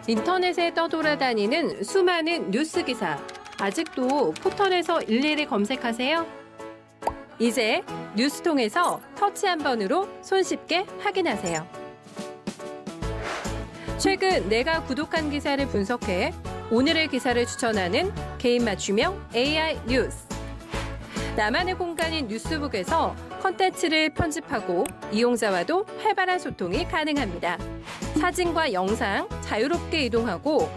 인터넷에 떠돌아다니는 수많은 뉴스 기사. 아직도 포털에서 일일이 검색하세요? 이제 뉴스통에서 터치 한 번으로 손쉽게 확인하세요. 최근 내가 구독한 기사를 분석해 오늘의 기사를 추천하는 개인 맞춤형 AI 뉴스. 나만의 공간인 뉴스북에서 컨텐츠를 편집하고 이용자와도 활발한 소통이 가능합니다. 사진과 영상 자유롭게 이동하고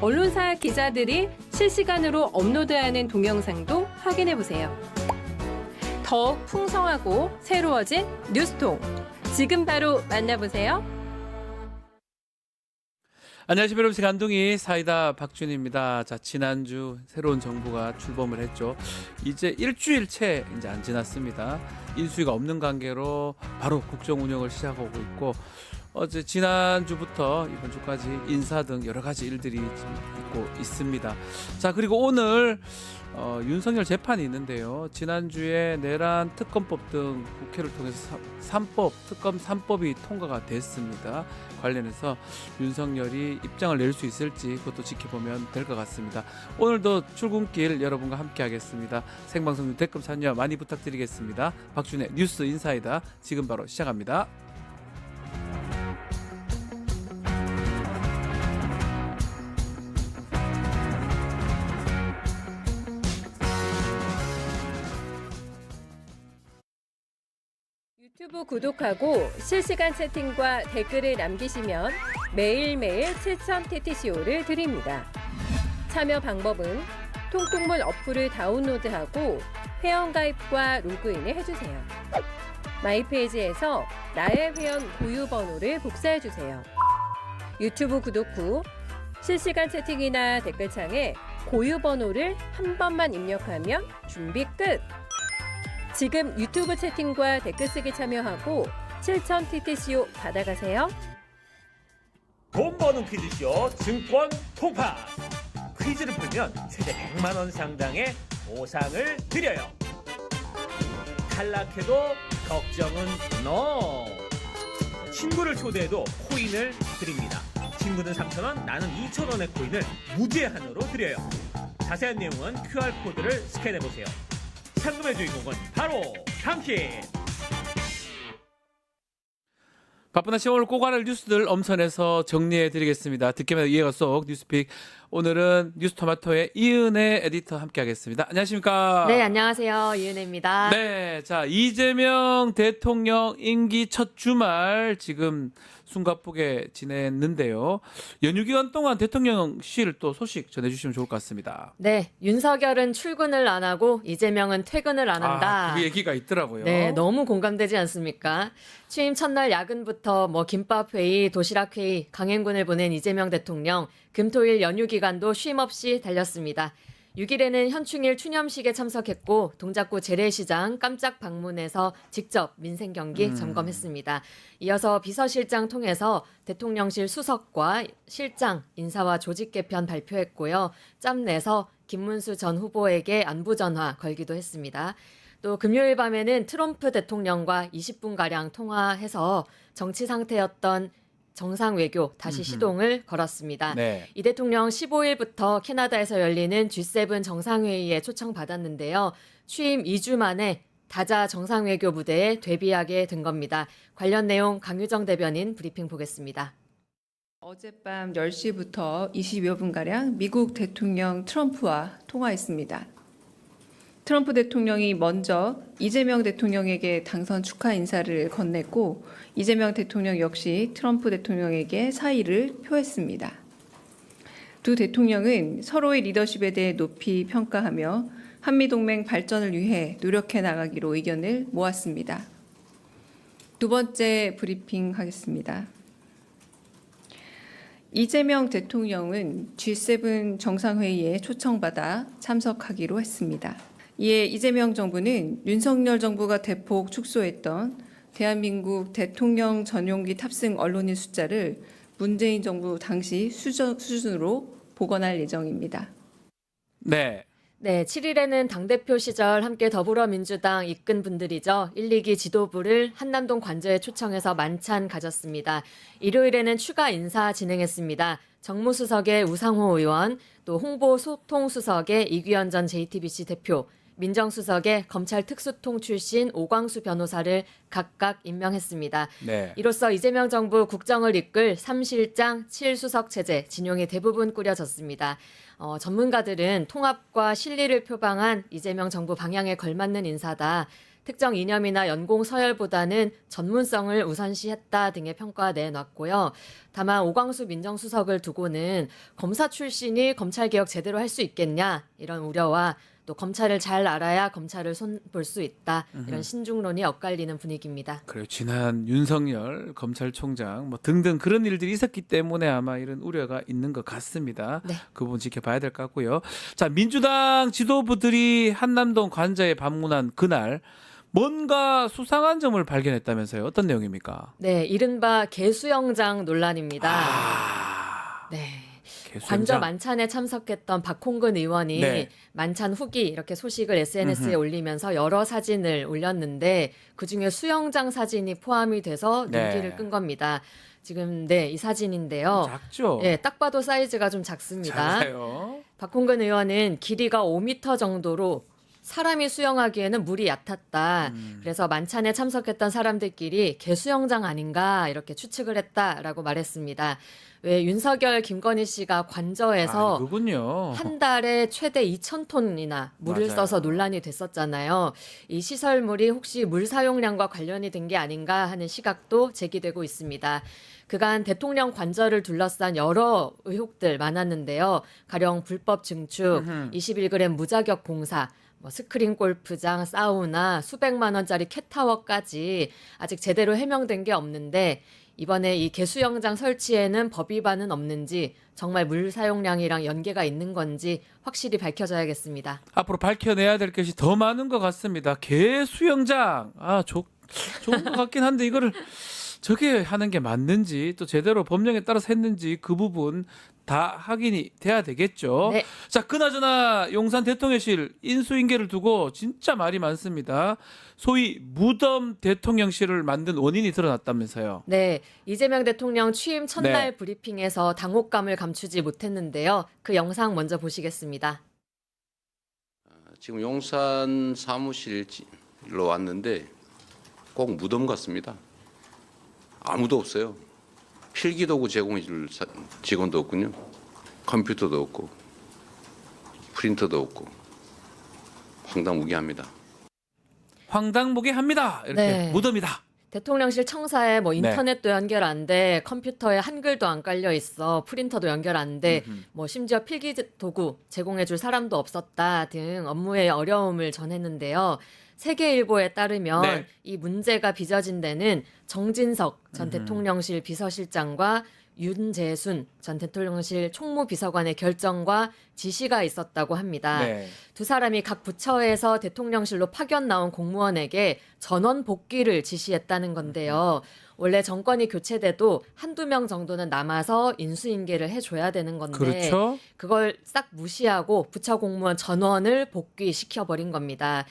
언론사 기자들이 실시간으로 업로드하는 동영상도 확인해보세요. 더욱 풍성하고 새로워진 뉴스통. 지금 바로 만나보세요. 안녕하십니까 여러분, 안동이 사이다 박준입니다. 자, 지난주 새로운 정부가 출범을 했죠. 이제 일주일 채 이제 안 지났습니다. 인수위가 없는 관계로 바로 국정 운영을 시작하고 있고, 어제 지난주부터 이번 주까지 인사 등 여러 가지 일들이 있고 있습니다. 자, 그리고 오늘 윤석열 재판이 있는데요. 지난주에 내란 특검법 등 국회를 통해서 특검 3법이 통과가 됐습니다. 관련해서 윤석열이 입장을 낼 수 있을지 그것도 지켜보면 될 것 같습니다. 오늘도 출근길 여러분과 함께 하겠습니다. 생방송 댓글 참여 많이 부탁드리겠습니다. 박준의 뉴스 인사이다 지금 바로 시작합니다. 유튜브 구독하고 실시간 채팅과 댓글을 남기시면 매일매일 7,000TTCO를 드립니다. 참여 방법은 통통물 어플을 다운로드하고 회원가입과 로그인을 해주세요. 마이페이지에서 나의 회원 고유 번호를 복사해주세요. 유튜브 구독 후 실시간 채팅이나 댓글창에 고유 번호를 한 번만 입력하면 준비 끝! 지금 유튜브 채팅과 댓글 쓰기 참여하고 7,000TTCO 받아가세요. 돈 버는 퀴즈쇼 증권 통파. 퀴즈를 풀면 최대 100만 원 상당의 보상을 드려요. 탈락해도 걱정은 NO. 친구를 초대해도 코인을 드립니다. 친구는 3,000원, 나는 2,000원의 코인을 무제한으로 드려요. 자세한 내용은 QR코드를 스캔해보세요. 상금의 주인공은 바로 당신. 바쁜 아침 오늘 꼭 알을 뉴스들 엄선해서 정리해드리겠습니다. 듣기만 이해가 쏙 뉴스픽. 오늘은 뉴스토마토의 이은혜 에디터 함께하겠습니다. 안녕하십니까? 네, 안녕하세요. 이은혜입니다. 네, 자, 이재명 대통령 임기 첫 주말 지금 숨가쁘게 지냈는데요. 연휴 기간 동안 대통령실 또 소식 전해주시면 좋을 것 같습니다. 네, 윤석열은 출근을 안 하고 이재명은 퇴근을 안 한다. 그 얘기가 있더라고요. 네, 너무 공감되지 않습니까? 취임 첫날 야근부터 김밥회의, 도시락회의, 강행군을 보낸 이재명 대통령, 금토일 연휴 기간도 쉼없이 달렸습니다. 6일에는 현충일 추념식에 참석했고 동작구 재래시장 깜짝 방문해서 직접 민생 경기 점검했습니다. 이어서 비서실장 통해서 대통령실 수석과 실장 인사와 조직 개편 발표했고요. 짬 내서 김문수 전 후보에게 안부 전화 걸기도 했습니다. 또 금요일 밤에는 트럼프 대통령과 20분가량 통화해서 정치 상태였던 정상 외교 다시 시동을 걸었습니다. 네. 이 대통령 15일부터 캐나다에서 열리는 G7 정상회의에 초청받았는데요. 취임 2주 만에 다자 정상외교 무대에 데뷔하게 된 겁니다. 관련 내용 강유정 대변인 브리핑 보겠습니다. 어젯밤 10시부터 20여 분가량 미국 대통령 트럼프와 통화했습니다. 트럼프 대통령이 먼저 이재명 대통령에게 당선 축하 인사를 건넸고 이재명 대통령 역시 트럼프 대통령에게 사의를 표했습니다. 두 대통령은 서로의 리더십에 대해 높이 평가하며 한미동맹 발전을 위해 노력해 나가기로 의견을 모았습니다. 두 번째 브리핑 하겠습니다. 이재명 대통령은 G7 정상회의에 초청받아 참석하기로 했습니다. 이에 이재명 정부는 윤석열 정부가 대폭 축소했던 대한민국 대통령 전용기 탑승 언론인 숫자를 문재인 정부 당시 수준으로 복원할 예정입니다. 네. 네, 7일에는 당대표 시절 함께 더불어민주당 이끈 분들이죠. 1, 2기 지도부를 한남동 관저에 초청해서 만찬 가졌습니다. 일요일에는 추가 인사 진행했습니다. 정무수석의 우상호 의원, 또 홍보소통수석의 이규현 전 JTBC 대표, 민정수석의 검찰 특수통 출신 오광수 변호사를 각각 임명했습니다. 네. 이로써 이재명 정부 국정을 이끌 3실장 7수석 체제 진용이 대부분 꾸려졌습니다. 전문가들은 통합과 실리를 표방한 이재명 정부 방향에 걸맞는 인사다. 특정 이념이나 연공 서열보다는 전문성을 우선시했다 등의 평가 내놨고요. 다만 오광수 민정수석을 두고는 검사 출신이 검찰개혁 제대로 할 수 있겠냐 이런 우려와 또 검찰을 잘 알아야 검찰을 손볼 수 있다. 이런 신중론이 엇갈리는 분위기입니다. 그래요. 지난 윤석열 검찰총장 뭐 등등 그런 일들이 있었기 때문에 아마 이런 우려가 있는 것 같습니다. 네. 그 부분 지켜봐야 될 것 같고요. 자, 민주당 지도부들이 한남동 관저에 방문한 그날 뭔가 수상한 점을 발견했다면서요. 어떤 내용입니까? 네, 이른바 개수영장 논란입니다. 네. 관저 만찬에 참석했던 박홍근 의원이 네. 만찬 후기 이렇게 소식을 SNS에 올리면서 여러 사진을 올렸는데 그중에 수영장 사진이 포함이 돼서 눈길을 네. 끈 겁니다. 지금 이 사진인데요. 작죠? 네, 딱 봐도 사이즈가 좀 작습니다. 작아요. 박홍근 의원은 길이가 5m 정도로 사람이 수영하기에는 물이 얕았다. 그래서 만찬에 참석했던 사람들끼리 개수영장 아닌가 이렇게 추측을 했다라고 말했습니다. 왜 윤석열, 김건희 씨가 관저에서 그군요. 한 달에 최대 2,000톤이나 물을 맞아요. 써서 논란이 됐었잖아요. 이 시설물이 혹시 물 사용량과 관련이 된 게 아닌가 하는 시각도 제기되고 있습니다. 그간 대통령 관저를 둘러싼 여러 의혹들 많았는데요. 가령 불법 증축, 21g 무자격 공사, 스크린 골프장, 사우나, 수백만 원짜리 캣타워까지 아직 제대로 해명된 게 없는데 이번에 이 개수영장 설치에는 법 위반은 없는지 정말 물 사용량이랑 연계가 있는 건지 확실히 밝혀져야겠습니다. 앞으로 밝혀내야 될 것이 더 많은 것 같습니다. 개 수영장. 좋은 것 같긴 한데 이거를 저게 하는 게 맞는지 또 제대로 법령에 따라서 했는지 그 부분 다 확인이 돼야 되겠죠. 네. 자, 그나저나 용산 대통령실 인수인계를 두고 진짜 말이 많습니다. 소위 무덤 대통령실을 만든 원인이 드러났다면서요. 네, 이재명 대통령 취임 첫날 네. 브리핑에서 당혹감을 감추지 못했는데요. 그 영상 먼저 보시겠습니다. 지금 용산 사무실로 왔는데 꼭 무덤 같습니다. 아무도 없어요. 필기도구 제공해 줄 직원도 없군요. 컴퓨터도 없고 프린터도 없고 황당무계합니다. 황당무계합니다. 이렇게 네. 무덤이다. 대통령실 청사에 인터넷도 연결 안 돼, 컴퓨터에 한글도 안 깔려 있어, 프린터도 연결 안 돼, 심지어 필기 도구 제공해 줄 사람도 없었다 등 업무의 어려움을 전했는데요. 세계일보에 따르면 네. 이 문제가 빚어진 데는 정진석 전 대통령실 비서실장과 윤재순 전 대통령실 총무비서관의 결정과 지시가 있었다고 합니다. 네. 두 사람이 각 부처에서 대통령실로 파견 나온 공무원에게 전원 복귀를 지시했다는 건데요. 원래 정권이 교체돼도 한두 명 정도는 남아서 인수인계를 해줘야 되는 건데 그렇죠. 그걸 싹 무시하고 부처 공무원 전원을 복귀시켜버린 겁니다.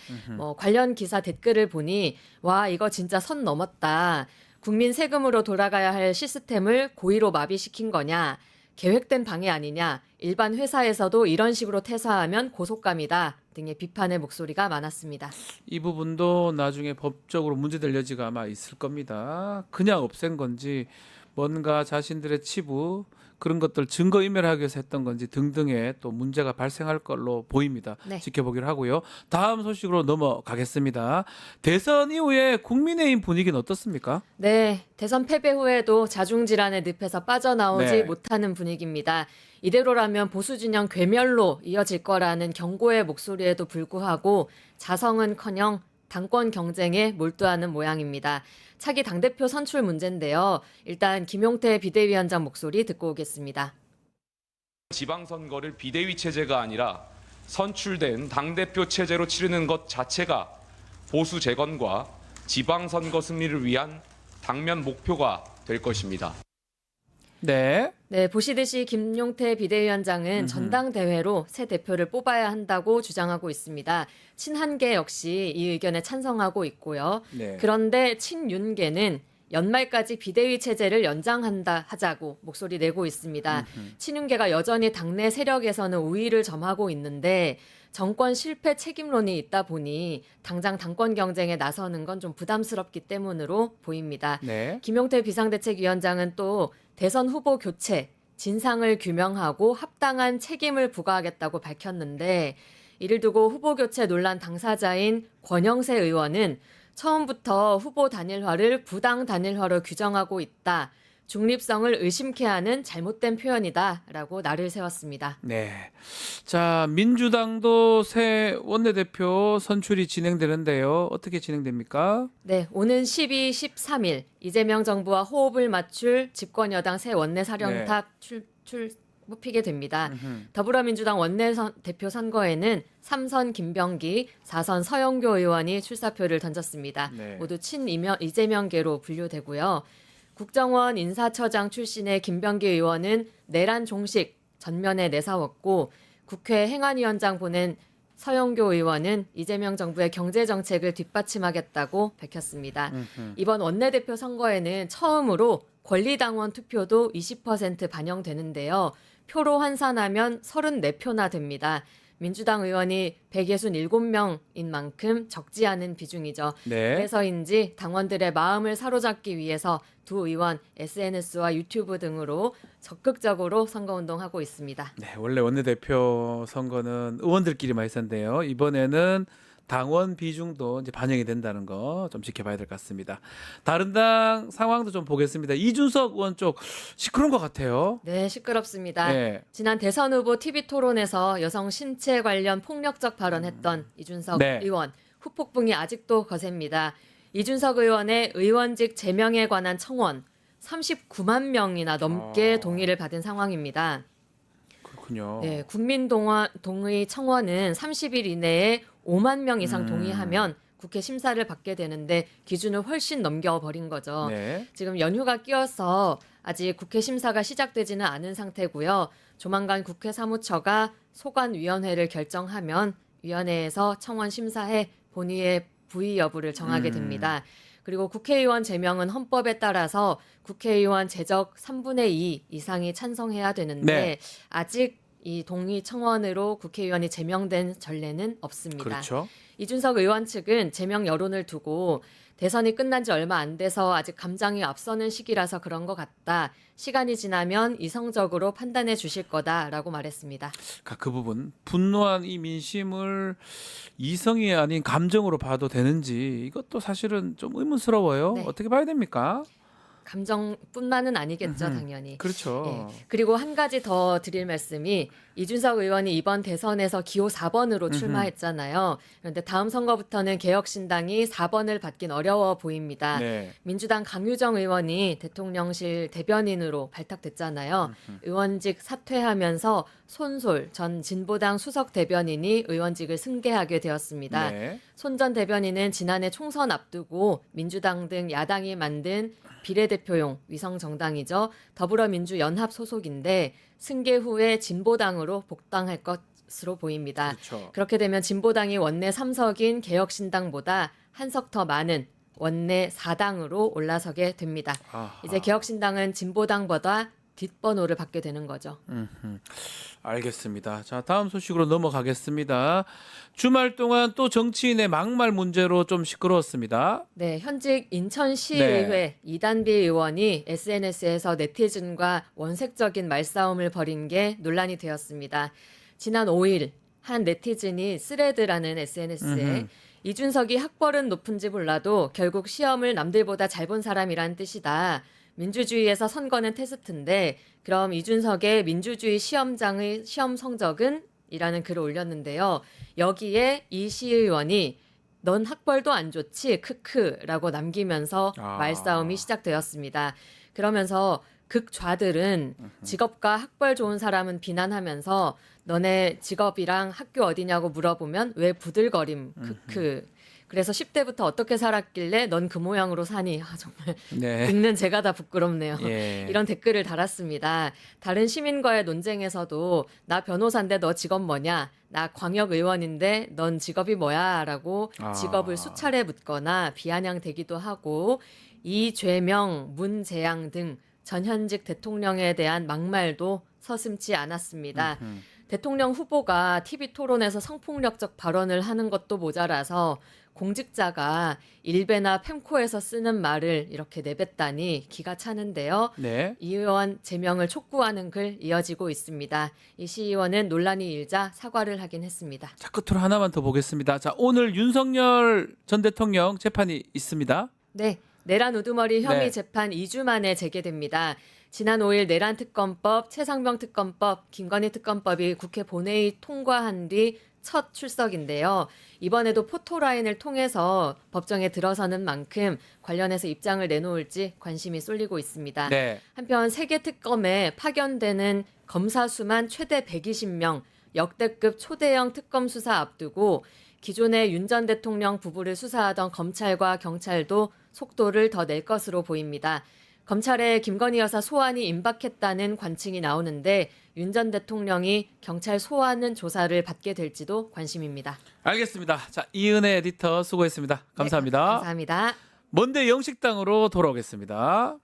관련 기사 댓글을 보니 와 이거 진짜 선 넘었다. 국민 세금으로 돌아가야 할 시스템을 고의로 마비시킨 거냐. 계획된 방해 아니냐. 일반 회사에서도 이런 식으로 퇴사하면 고속감이다. 등의 비판의 목소리가 많았습니다. 이 부분도 나중에 법적으로 문제될 여지가 아마 있을 겁니다. 그냥 없앤 건지 뭔가 자신들의 치부 그런 것들 증거인멸하기 위해서 했던 건지 등등의 또 문제가 발생할 걸로 보입니다. 네. 지켜보기로 하고요. 다음 소식으로 넘어가겠습니다. 대선 이후에 국민의힘 분위기는 어떻습니까? 네, 대선 패배 후에도 자중질환의 늪에서 빠져나오지 네. 못하는 분위기입니다. 이대로라면 보수 진영 괴멸로 이어질 거라는 경고의 목소리에도 불구하고 자성은커녕 당권 경쟁에 몰두하는 모양입니다. 차기 당대표 선출 문제인데요. 일단 김용태 비대위원장 목소리 듣고 오겠습니다. 지방선거를 비대위 체제가 아니라 선출된 당대표 체제로 치르는 것 자체가 보수 재건과 지방선거 승리를 위한 당면 목표가 될 것입니다. 네. 네, 보시듯이 김용태 비대위원장은 전당대회로 새 대표를 뽑아야 한다고 주장하고 있습니다. 친한계 역시 이 의견에 찬성하고 있고요. 네. 그런데 친윤계는 연말까지 비대위 체제를 연장한다 하자고 목소리 내고 있습니다. 친윤계가 여전히 당내 세력에서는 우위를 점하고 있는데 정권 실패 책임론이 있다 보니 당장 당권 경쟁에 나서는 건 좀 부담스럽기 때문으로 보입니다. 네. 김용태 비상대책위원장은 또 대선 후보 교체, 진상을 규명하고 합당한 책임을 부과하겠다고 밝혔는데 이를 두고 후보 교체 논란 당사자인 권영세 의원은 처음부터 후보 단일화를 부당 단일화로 규정하고 있다. 중립성을 의심케 하는 잘못된 표현이다라고 날을 세웠습니다. 네. 자, 민주당도 새 원내대표 선출이 진행되는데요. 어떻게 진행됩니까? 네, 오는 12, 13일 이재명 정부와 호흡을 맞출 집권여당 새 원내사령탑 뽑히게 됩니다. 더불어민주당 원내대표 선거에는 3선 김병기, 4선 서영교 의원이 출사표를 던졌습니다. 네. 모두 이재명계로 분류되고요. 국정원 인사처장 출신의 김병기 의원은 내란 종식 전면에 내세웠고 국회 행안위원장 보낸 서영교 의원은 이재명 정부의 경제정책을 뒷받침하겠다고 밝혔습니다. 이번 원내대표 선거에는 처음으로 권리당원 투표도 20% 반영되는데요. 표로 환산하면 34표나 됩니다. 민주당 의원이 167명인 만큼 적지 않은 비중이죠. 네. 그래서인지 당원들의 마음을 사로잡기 위해서 두 의원 SNS와 유튜브 등으로 적극적으로 선거운동하고 있습니다. 네, 원래 원내대표 선거는 의원들끼리만 했었는데요. 이번에는 당원 비중도 이제 반영이 된다는 거 좀 지켜봐야 될 것 같습니다. 다른 당 상황도 좀 보겠습니다. 이준석 의원 쪽 시끄러운 것 같아요. 네, 시끄럽습니다. 네. 지난 대선 후보 TV 토론에서 여성 신체 관련 폭력적 발언했던 이준석 네. 의원 후폭풍이 아직도 거셉니다. 이준석 의원의 의원직 제명에 관한 청원 39만 명이나 넘게 동의를 받은 상황입니다. 그렇군요. 네, 국민동의 청원은 30일 이내에 5만 명 이상 동의하면 국회 심사를 받게 되는데 기준을 훨씬 넘겨버린 거죠. 네. 지금 연휴가 끼어서 아직 국회 심사가 시작되지는 않은 상태고요. 조만간 국회 사무처가 소관위원회를 결정하면 위원회에서 청원 심사해 본의의 부의 여부를 정하게 됩니다. 그리고 국회의원 제명은 헌법에 따라서 국회의원 재적 3분의 2 이상이 찬성해야 되는데 네. 아직 이 동의 청원으로 국회의원이 제명된 전례는 없습니다. 그렇죠. 이준석 의원 측은 제명 여론을 두고 대선이 끝난 지 얼마 안 돼서 아직 감정이 앞서는 시기라서 그런 것 같다. 시간이 지나면 이성적으로 판단해 주실 거다라고 말했습니다. 그러니까 그 부분 분노한 이 민심을 이성이 아닌 감정으로 봐도 되는지 이것도 사실은 좀 의문스러워요. 네. 어떻게 봐야 됩니까? 감정뿐만은 아니겠죠, 당연히. 그렇죠. 예. 그리고 한 가지 더 드릴 말씀이 이준석 의원이 이번 대선에서 기호 4번으로 출마했잖아요. 그런데 다음 선거부터는 개혁신당이 4번을 받긴 어려워 보입니다. 네. 민주당 강유정 의원이 대통령실 대변인으로 발탁됐잖아요. 의원직 사퇴하면서 손솔 전 진보당 수석 대변인이 의원직을 승계하게 되었습니다. 네. 손 전 대변인은 지난해 총선 앞두고 민주당 등 야당이 만든 비례대표용 위성정당이죠. 더불어민주연합 소속인데 승계 후에 진보당으로 복당할 것으로 보입니다. 그렇죠. 그렇게 되면 진보당이 원내 3석인 개혁신당보다 한 석 더 많은 원내 4당으로 올라서게 됩니다. 아하. 이제 개혁신당은 진보당보다 뒷번호를 받게 되는 거죠. 알겠습니다. 자, 다음 소식으로 넘어가겠습니다. 주말 동안 또 정치인의 막말 문제로 좀 시끄러웠습니다. 네, 현직 인천시의회 이단비 의원이 SNS에서 네티즌과 원색적인 말싸움을 벌인 게 논란이 되었습니다. 지난 5일 한 네티즌이 스레드라는 SNS에 이준석이 학벌은 높은지 몰라도 결국 시험을 남들보다 잘 본 사람이란 뜻이다. 민주주의에서 선거는 테스트인데 그럼 이준석의 민주주의 시험장의 시험 성적은? 이라는 글을 올렸는데요. 여기에 이 시의원이 넌 학벌도 안 좋지? 크크라고 남기면서 말싸움이 시작되었습니다. 그러면서 극좌들은 직업과 학벌 좋은 사람은 비난하면서 너네 직업이랑 학교 어디냐고 물어보면 왜 부들거림? 크크. 그래서 10대부터 어떻게 살았길래 넌 그 모양으로 사니? 정말 네. 읽는 제가 다 부끄럽네요. 예. 이런 댓글을 달았습니다. 다른 시민과의 논쟁에서도 나 변호사인데 너 직업 뭐냐? 나 광역의원인데 넌 직업이 뭐야? 라고 아. 직업을 수차례 묻거나 비아냥대기도 하고 이죄명, 문재양 등 전현직 대통령에 대한 막말도 서슴지 않았습니다. 대통령 후보가 TV 토론에서 성폭력적 발언을 하는 것도 모자라서 공직자가 일베나 펜코에서 쓰는 말을 이렇게 내뱉다니 기가 차는데요. 네. 이 의원 제명을 촉구하는 글 이어지고 있습니다. 이 시의원은 논란이 일자 사과를 하긴 했습니다. 자, 끝으로 하나만 더 보겠습니다. 자, 오늘 윤석열 전 대통령 재판이 있습니다. 네, 내란 우두머리 혐의 네. 재판 2주 만에 재개됩니다. 지난 5일 내란 특검법, 최상병 특검법, 김건희 특검법이 국회 본회의 통과한 뒤 첫 출석인데요. 이번에도 포토라인을 통해서 법정에 들어서는 만큼 관련해서 입장을 내놓을지 관심이 쏠리고 있습니다. 네. 한편 세계 특검에 파견되는 검사 수만 최대 120명, 역대급 초대형 특검 수사 앞두고 기존의 윤 전 대통령 부부를 수사하던 검찰과 경찰도 속도를 더 낼 것으로 보입니다. 검찰에 김건희 여사 소환이 임박했다는 관측이 나오는데 윤 전 대통령이 경찰 소환은 조사를 받게 될지도 관심입니다. 알겠습니다. 자, 이은혜 에디터 수고했습니다. 감사합니다. 네, 감사합니다. 먼데 영식당으로 돌아오겠습니다.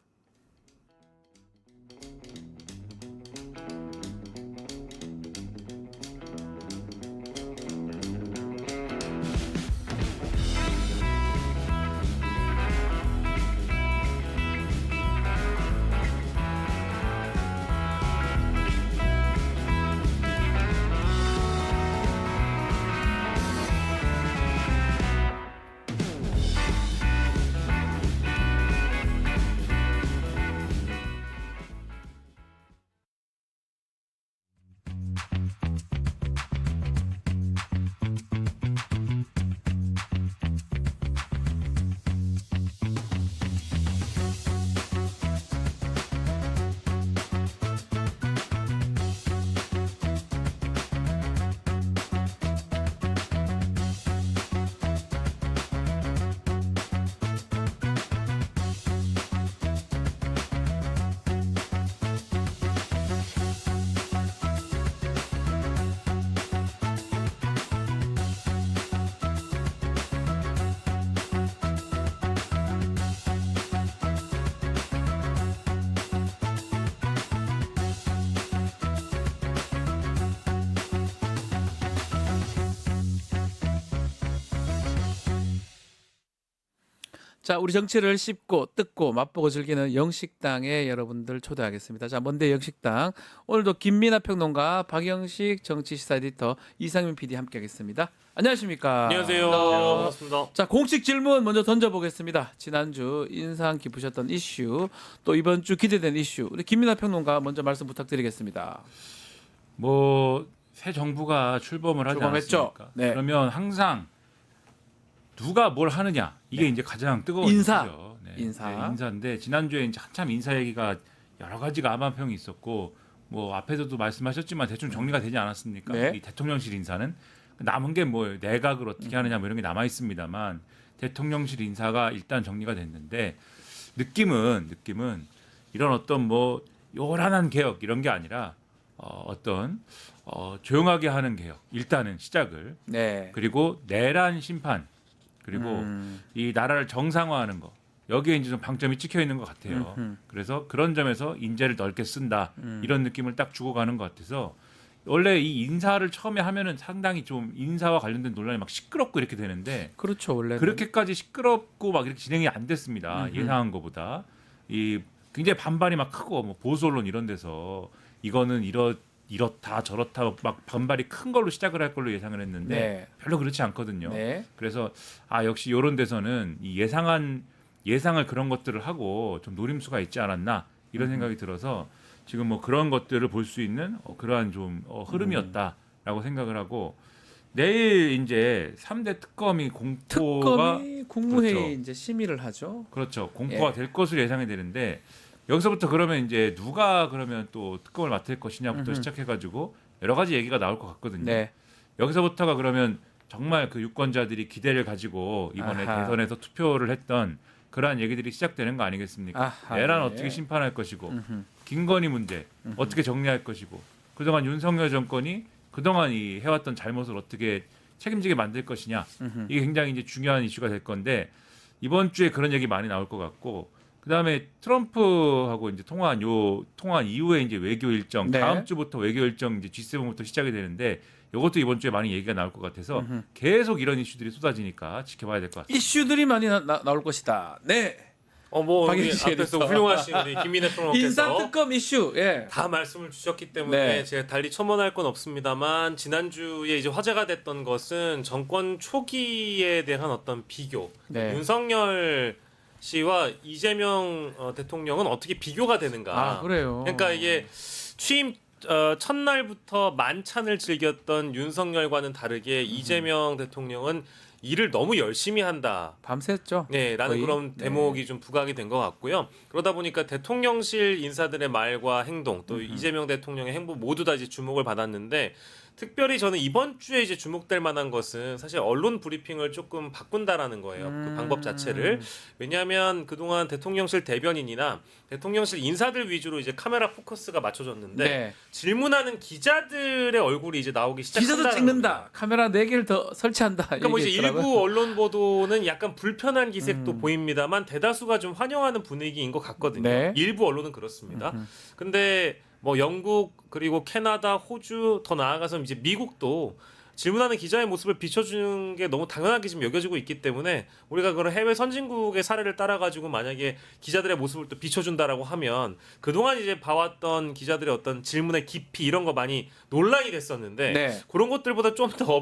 자, 우리 정치를 씹고 뜯고 맛보고 즐기는 영식당에 여러분들 초대하겠습니다. 자, 먼데 영식당 오늘도 김민하 평론가, 박영식 정치시사 에디터, 이상민 PD 함께하겠습니다. 안녕하십니까? 안녕하세요. 반갑습니다. 자, 공식 질문 먼저 던져보겠습니다. 지난주 인상 깊으셨던 이슈, 또 이번 주 기대된 이슈, 우리 김민하 평론가 먼저 말씀 부탁드리겠습니다. 뭐 새 정부가 출범을 하지 출범했죠. 않았습니까? 네. 그러면 항상 누가 뭘 하느냐 이게 이제 가장 뜨거운 인사. 이슈죠. 네. 인사. 네, 인사인데 지난주에 이제 한참 인사 얘기가 여러 가지가 암암평이 있었고 뭐 앞에서도 말씀하셨지만 대충 정리가 되지 않았습니까? 네. 이 대통령실 인사는 남은 게 뭐 내각을 어떻게 하느냐 뭐 이런 게 남아 있습니다만 대통령실 인사가 일단 정리가 됐는데 느낌은 이런 어떤 뭐 요란한 개혁 이런 게 아니라 조용하게 하는 개혁 일단은 시작을 네. 그리고 내란 심판 그리고 이 나라를 정상화하는 거 여기에 이제 좀 방점이 찍혀 있는 것 같아요. 그래서 그런 점에서 인재를 넓게 쓴다 이런 느낌을 딱 주고 가는 것 같아서 원래 이 인사를 처음에 하면은 상당히 좀 인사와 관련된 논란이 막 시끄럽고 이렇게 되는데 그렇죠, 원래 그렇게까지 시끄럽고 막 이렇게 진행이 안 됐습니다. 예상한 것보다 이 굉장히 반발이 막 크고 뭐 보수 언론 이런 데서 이거는 이렇다 저렇다 막 반발이 큰 걸로 시작을 할 걸로 예상을 했는데 네. 별로 그렇지 않거든요. 네. 그래서 역시 이런 데서는 이 예상을 그런 것들을 하고 좀 노림수가 있지 않았나 이런 생각이 들어서 지금 뭐 그런 것들을 볼 수 있는 그러한 좀 흐름이었다라고 생각을 하고 내일 이제 3대 특검이 공포가 국무회의 그렇죠. 이제 심의를 하죠. 그렇죠. 공포가 될 것으로 예상이 되는데 여기서부터 그러면 이제 누가 그러면 또 특검을 맡을 것이냐부터 시작해가지고 여러 가지 얘기가 나올 것 같거든요. 네. 여기서부터가 그러면 정말 그 유권자들이 기대를 가지고 이번에 아하. 대선에서 투표를 했던 그러한 얘기들이 시작되는 거 아니겠습니까? 아하, 내란 네. 어떻게 심판할 것이고 김건희 문제 어떻게 정리할 것이고 그동안 윤석열 정권이 그동안 이 해왔던 잘못을 어떻게 책임지게 만들 것이냐 이게 굉장히 이제 중요한 이슈가 될 건데 이번 주에 그런 얘기 많이 나올 것 같고 그다음에 트럼프하고 이제 통화 이후에 이제 외교 일정 네. 다음 주부터 외교 일정 이제 G7부터 시작이 되는데 이것도 이번 주에 많이 얘기가 나올 것 같아서 계속 이런 이슈들이 쏟아지니까 지켜봐야 될 것 같습니다. 이슈들이 많이 나올 것이다. 네. 뭐 우리 박예지 앞에서 에디터. 훌륭하신 우리 김민혜 평론가께서 인사특검 이슈. 예. 다 말씀을 주셨기 때문에 네. 제가 달리 첨언할 건 없습니다만 지난주에 이제 화제가 됐던 것은 정권 초기에 대한 어떤 비교. 네. 윤석열 씨와 이재명 대통령은 어떻게 비교가 되는가. 아, 그래요. 그러니까 이게 취임 첫날부터 만찬을 즐겼던 윤석열과는 다르게 이재명 대통령은 일을 너무 열심히 한다. 밤샜죠. 네, 라는 거의. 그런 대목이 좀 부각이 된 것 같고요. 그러다 보니까 대통령실 인사들의 말과 행동, 또 이재명 대통령의 행보 모두 다 이제 주목을 받았는데 특별히 저는 이번 주에 이제 주목될 만한 것은 사실 언론 브리핑을 조금 바꾼다라는 거예요. 그 방법 자체를. 왜냐하면 그동안 대통령실 대변인이나 대통령실 인사들 위주로 이제 카메라 포커스가 맞춰졌는데 네. 질문하는 기자들의 얼굴이 이제 나오기 시작한다. 기자도 찍는다. 카메라 4개를 더 설치한다. 그러니까 뭐 이제 얘기했더라고요. 일부 언론 보도는 약간 불편한 기색도 보입니다만 대다수가 좀 환영하는 분위기인 것 같거든요. 네. 일부 언론은 그렇습니다. 근데 뭐 영국 그리고 캐나다, 호주 더 나아가서 이제 미국도 질문하는 기자의 모습을 비춰주는 게 너무 당연하게 지금 여겨지고 있기 때문에 우리가 그런 해외 선진국의 사례를 따라가지고 만약에 기자들의 모습을 또 비춰준다라고 하면 그동안 이제 봐왔던 기자들의 어떤 질문의 깊이 이런 거 많이 논란이 됐었는데 네. 그런 것들보다 좀 더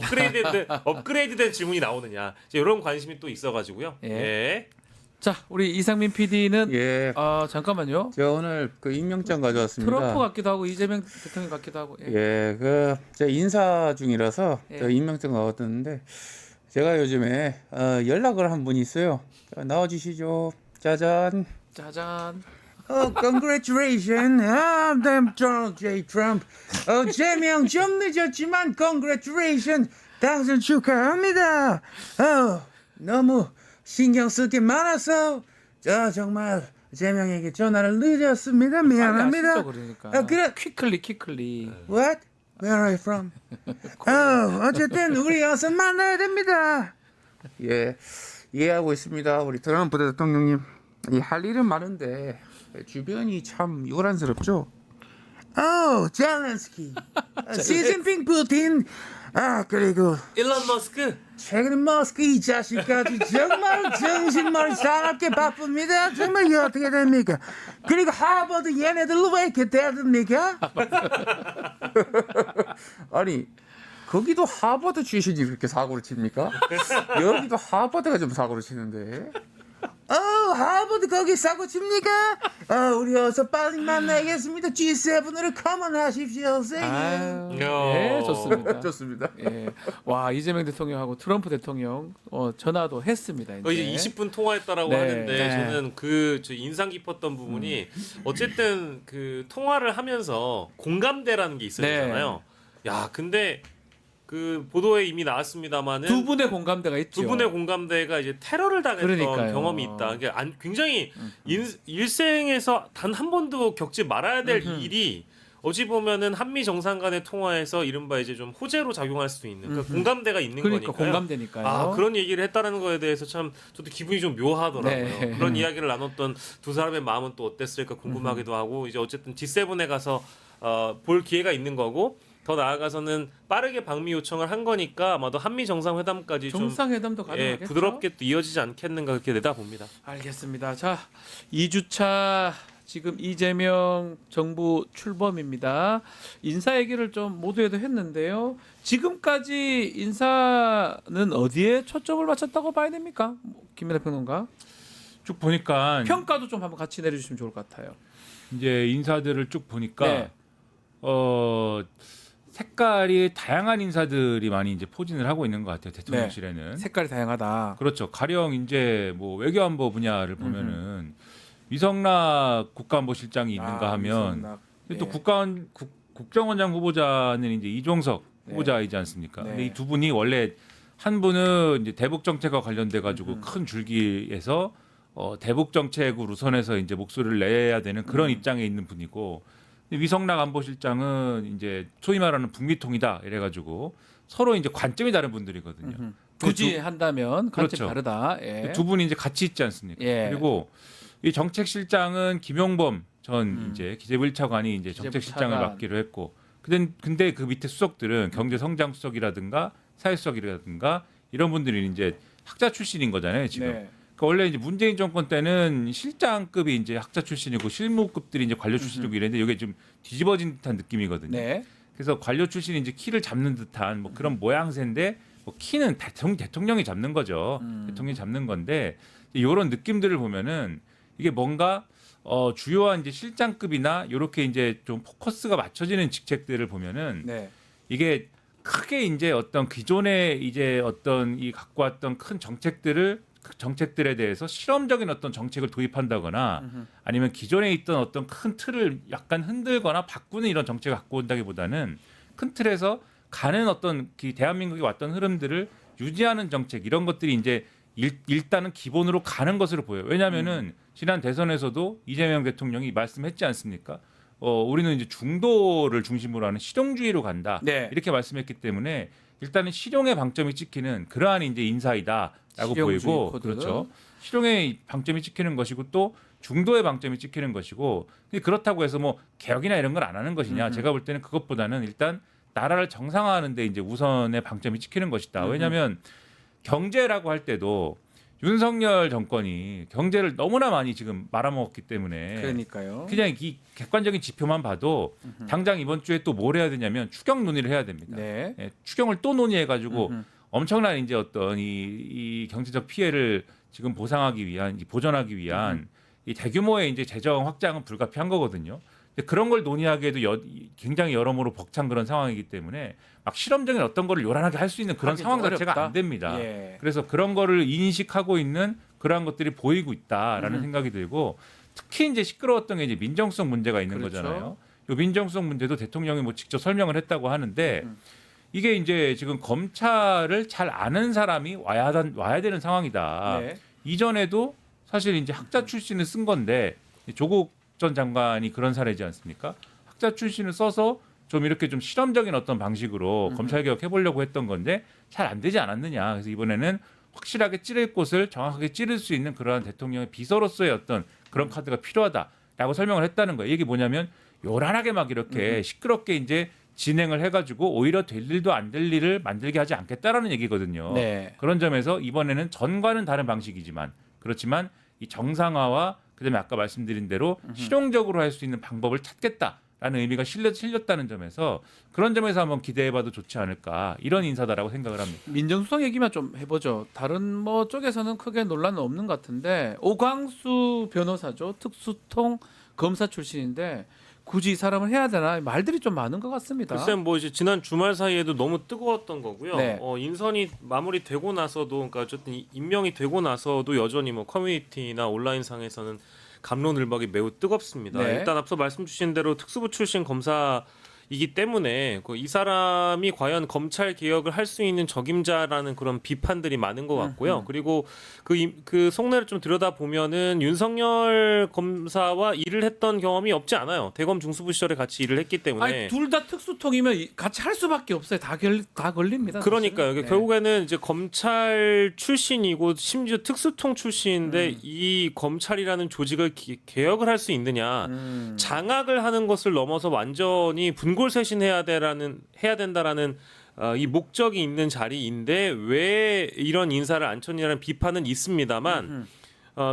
업그레이드된 질문이 나오느냐 이제 이런 관심이 또 있어가지고요. 예. 예. 자, 우리 이상민 PD는 예, 잠깐만요. 저 오늘 그 임명장 가져왔습니다. 트럼프 같기도 하고 이재명 대통령 같기도 하고. 예. 예, 그 제 인사 중이라서 예. 저 임명장 가져왔는데 제가 요즘에 연락을 한 분이 있어요. 자, 나와주시죠. 짜잔. 짜잔. Congratulations, I'm damn Donald J. Trump. 제명 좀 늦었지만 congratulations, 당선 축하합니다. 너무 신경 쓸 게 많아서 저 정말 제명에게 전화를 늦었습니다. 미안합니다. 빨리 하시죠, 그러니까. 그래. 퀵클리. What? Where are you from? 어쨌든 우리 어서 만나야 됩니다. 예, 이해하고 있습니다. 우리 트럼프 대통령님 할 일은 많은데 주변이 참 요란스럽죠. 젤렌스키, 시진핑 푸틴, 그리고 일론 머스크. 최근 머스크 이 자식까지 정말 정신머리 사납게 바쁩니다. 정말 이게 어떻게 됩니까? 그리고 하버드 얘네들 왜 이렇게 대듭니까? 아니 거기도 하버드 출신이 그렇게 사고를 칩니까? 여기도 하버드가 좀 사고를 치는데. 하버드 거기 사고 칩니까? 우리 어서 빨리 만나야겠습니다. G7으로 커먼하십시오. 아유, 야. 네, 좋습니다. 좋습니다. 예. 와, 이재명 대통령하고 트럼프 대통령 전화도 했습니다. 이제 20분 통화했다라고 네. 하는데 네. 저는 저 인상 깊었던 부분이 어쨌든 그 통화를 하면서 공감대라는 게 있어야 네. 되잖아요. 야, 근데 그 보도에 이미 나왔습니다만은 두 분의 공감대가 있죠. 두 분의 공감대가 이제 테러를 당했던 그러니까요. 경험이 있다. 그러니까 굉장히 일생에서 단 한 번도 겪지 말아야 될 일이 어찌 보면은 한미 정상 간의 통화에서 이른바 이제 좀 호재로 작용할 수 있는 그러니까 공감대가 있는 그러니까 거니까요. 공감대니까요. 그런 얘기를 했다는 거에 대해서 참 저도 기분이 좀 묘하더라고요. 네. 그런 이야기를 나눴던 두 사람의 마음은 또 어땠을까 궁금하기도 하고 이제 어쨌든 G7에 가서 볼 기회가 있는 거고 더 나아가서는 빠르게 방미 요청을 한 거니까 아마도 한미 정상회담까지 좀 정상회담도 가능하겠죠. 부드럽게 또 이어지지 않겠는가 그렇게 내다봅니다. 알겠습니다. 자, 2주차 지금 이재명 정부 출범입니다. 인사 얘기를 좀 모두에도 했는데요. 지금까지 인사는 어디에 초점을 맞췄다고 봐야 됩니까? 김민하 평론가. 쭉 보니까 평가도 좀 한번 같이 내려주시면 좋을 것 같아요. 이제 인사들을 쭉 보니까 네. 색깔이 다양한 인사들이 많이 이제 포진을 하고 있는 것 같아요. 대통령실에는. 색깔이 다양하다. 그렇죠. 가령 이제 뭐 외교안보 분야를 보면은 위성락 국가안보실장이 있는가 하면 위성락. 근데 또 예. 국정원장 후보자는 이제 이종석 네. 후보자이지 않습니까? 네. 근데 이 두 분이 원래 한 분은 이제 대북 정책과 관련돼 가지고 큰 줄기에서 대북 정책을 우선해서 이제 목소리를 내야 되는 그런 입장에 있는 분이고 위성락 안보실장은 이제 소위 말하는 북미통이다 이래가지고 서로 이제 관점이 다른 분들이거든요. 굳이 한다면 관점이 그렇죠. 다르다. 예. 두 분이 이제 같이 있지 않습니까? 예. 그리고 이 정책실장은 김용범 전 이제 기재부 1차관이 이제 정책실장을 차관. 맡기로 했고, 근데 그 밑에 수석들은 경제성장수석이라든가 사회수석이라든가 이런 분들이 이제 학자 출신인 거잖아요, 지금. 네. 그러니까 원래 이제 문재인 정권 때는 실장급이 이제 학자 출신이고 실무급들이 이제 관료 출신이고 이랬는데 이게 좀 뒤집어진 듯한 느낌이거든요. 네. 그래서 관료 출신이 이제 키를 잡는 듯한 뭐 그런 모양새인데 뭐 키는 대통령이 잡는 거죠. 대통령이 잡는 건데 이런 느낌들을 보면은 이게 뭔가 주요한 이제 실장급이나 이렇게 이제 좀 포커스가 맞춰지는 직책들을 보면은 네. 이게 크게 이제 어떤 기존에 이제 어떤 이 갖고 왔던 큰 정책들에 대해서 실험적인 어떤 정책을 도입한다거나 아니면 기존에 있던 어떤 큰 틀을 약간 흔들거나 바꾸는 이런 정책을 갖고 온다기보다는 큰 틀에서 가는 어떤 대한민국이 왔던 흐름들을 유지하는 정책 이런 것들이 이제 일단은 기본으로 가는 것으로 보여요. 왜냐하면은 지난 대선에서도 이재명 대통령이 말씀했지 않습니까? 우리는 이제 중도를 중심으로 하는 실용주의로 간다. 네. 이렇게 말씀했기 때문에 일단은 실용의 방점이 찍히는 그러한 이제 인사이다라고 실용주의 보이고 코드. 그렇죠. 실용의 방점이 찍히는 것이고 또 중도의 방점이 찍히는 것이고 그렇다고 해서 뭐 개혁이나 이런 걸 안 하는 것이냐? 제가 볼 때는 그것보다는 일단 나라를 정상화하는데 이제 우선의 방점이 찍히는 것이다. 왜냐하면 경제라고 할 때도 윤석열 정권이 경제를 너무나 많이 지금 말아먹었기 때문에 그러니까요. 그냥 이 객관적인 지표만 봐도 당장 이번 주에 또 뭘 해야 되냐면 추경 논의를 해야 됩니다. 네. 예, 추경을 또 논의해가지고 엄청난 이제 어떤 이 경제적 피해를 지금 보상하기 위한 보전하기 위한 이 대규모의 이제 재정 확장은 불가피한 거거든요. 근데 그런 걸 논의하기에도 굉장히 여러모로 벅찬 그런 상황이기 때문에 막 실험적인 어떤 거를 요란하게 할 수 있는 그런 하기도 상황 자체가 어렵다. 안 됩니다. 예. 그래서 그런 거를 인식하고 있는 그러한 것들이 보이고 있다라는 생각이 들고 특히 이제 시끄러웠던 게 이제 민정수석 문제가 있는 그렇죠. 거잖아요. 이 민정수석 문제도 대통령이 뭐 직접 설명을 했다고 하는데 이게 이제 지금 검찰을 잘 아는 사람이 와야 되는 상황이다. 네. 이전에도 사실 이제 학자 출신을 쓴 건데 조국 전 장관이 그런 사례지 않습니까? 학자 출신을 써서 좀 이렇게 좀 실험적인 어떤 방식으로 검찰 개혁 해보려고 했던 건데 잘 안 되지 않았느냐. 그래서 이번에는 확실하게 찌를 곳을 정확하게 찌를 수 있는 그러한 대통령의 비서로서의 어떤 그런 카드가 필요하다라고 설명을 했다는 거예요. 이게 뭐냐면 요란하게 막 이렇게 시끄럽게 이제 진행을 해가지고 오히려 될 일도 안 될 일을 만들게 하지 않겠다라는 얘기거든요. 네. 그런 점에서 이번에는 전과는 다른 방식이지만 그렇지만 이 정상화와 그다음에 아까 말씀드린 대로 실용적으로 할 수 있는 방법을 찾겠다라는 의미가 실렸다는 점에서 그런 점에서 한번 기대해봐도 좋지 않을까 이런 인사다라고 생각을 합니다. 민정수석 얘기만 좀 해보죠. 다른 뭐 쪽에서는 크게 논란은 없는 것 같은데 오광수 변호사죠. 특수통 검사 출신인데 굳이 이 사람을 해야 되나 말들이 좀 많은 것 같습니다. 글쎄 뭐 이제 지난 주말 사이에도 너무 뜨거웠던 거고요. 네. 인선이 마무리되고 나서도 그러니까 어쨌든 임명이 되고 나서도 여전히 뭐 커뮤니티나 온라인 상에서는 갑론을박이 매우 뜨겁습니다. 네. 일단 앞서 말씀 주신 대로 특수부 출신 검사이기 때문에 이 사람이 과연 검찰 개혁을 할 수 있는 적임자라는 그런 비판들이 많은 것 같고요. 그리고 그 속내를 좀 들여다 보면은 윤석열 검사와 일을 했던 경험이 없지 않아요. 대검 중수부 시절에 같이 일을 했기 때문에. 아니 둘 다 특수통이면 같이 할 수밖에 없어요. 다 걸립니다. 그러니까요. 사실은. 네. 결국에는 이제 검찰 출신이고 심지어 특수통 출신인데 이 검찰이라는 조직을 개혁을 할 수 있느냐, 장악을 하는 것을 넘어서 완전히 분골쇄신해야 된다라는 이 목적이 있는 자리인데 왜 이런 인사를 안쳤냐는 비판은 있습니다만.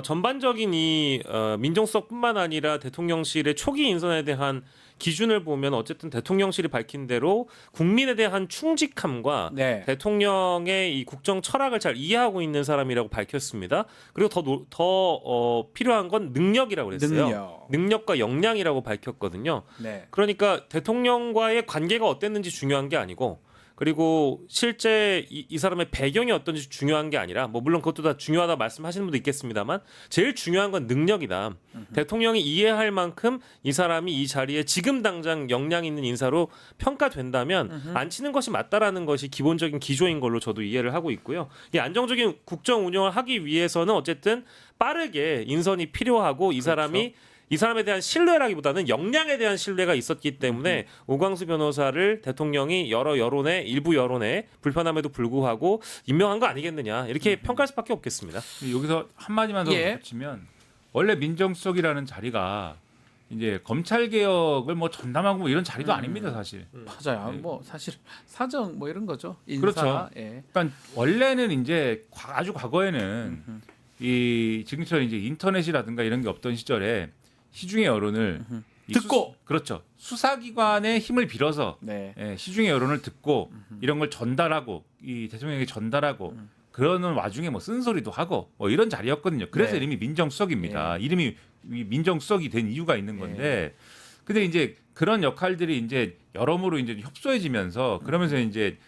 전반적인 이 민정수석뿐만 아니라 대통령실의 초기 인선에 대한 기준을 보면 어쨌든 대통령실이 밝힌 대로 국민에 대한 충직함과 네. 대통령의 이 국정 철학을 잘 이해하고 있는 사람이라고 밝혔습니다. 그리고 더 필요한 건 능력이라고 그랬어요. 능력과 역량이라고 밝혔거든요. 네. 그러니까 대통령과의 관계가 어땠는지 중요한 게 아니고 그리고 실제 이 사람의 배경이 어떤지 중요한 게 아니라 뭐 물론 그것도 다 중요하다 말씀하시는 분도 있겠습니다만 제일 중요한 건 능력이다. 대통령이 이해할 만큼 이 사람이 이 자리에 지금 당장 역량 있는 인사로 평가된다면 앉히는 것이 맞다라는 것이 기본적인 기조인 걸로 저도 이해를 하고 있고요. 이 안정적인 국정 운영을 하기 위해서는 어쨌든 빠르게 인선이 필요하고 이 사람이 이 사람에 대한 신뢰라기보다는 역량에 대한 신뢰가 있었기 때문에 오광수 변호사를 대통령이 여러 여론에 일부 여론에 불편함에도 불구하고 임명한 거 아니겠느냐 이렇게 평가할 수밖에 없겠습니다. 여기서 한 마디만 더 예. 붙이면 원래 민정수석이라는 자리가 이제 검찰 개혁을 뭐 전담하고 뭐 이런 자리도 아닙니다 사실. 맞아요. 뭐 사실 사정 뭐 이런 거죠. 인사. 그렇죠. 예. 그러니까 원래는 이제 아주 과거에는 이 지금처럼 이제 인터넷이라든가 이런 게 없던 시절에 시중의 여론을 듣고! 그렇죠. 수사기관의 힘을 빌어서 네. 예, 시중의 여론을 듣고 이런 걸 전달하고 이 대통령에게 전달하고 그러는 와중에 뭐 쓴소리도 하고 뭐 이런 자리였거든요. 그래서 네. 이름이 민정수석입니다. 이름이 민정수석이 된 이유가 있는 건데 근데 이제 그런 역할들이 이제 여러모로 이제 협소해지면서 그러면서 이제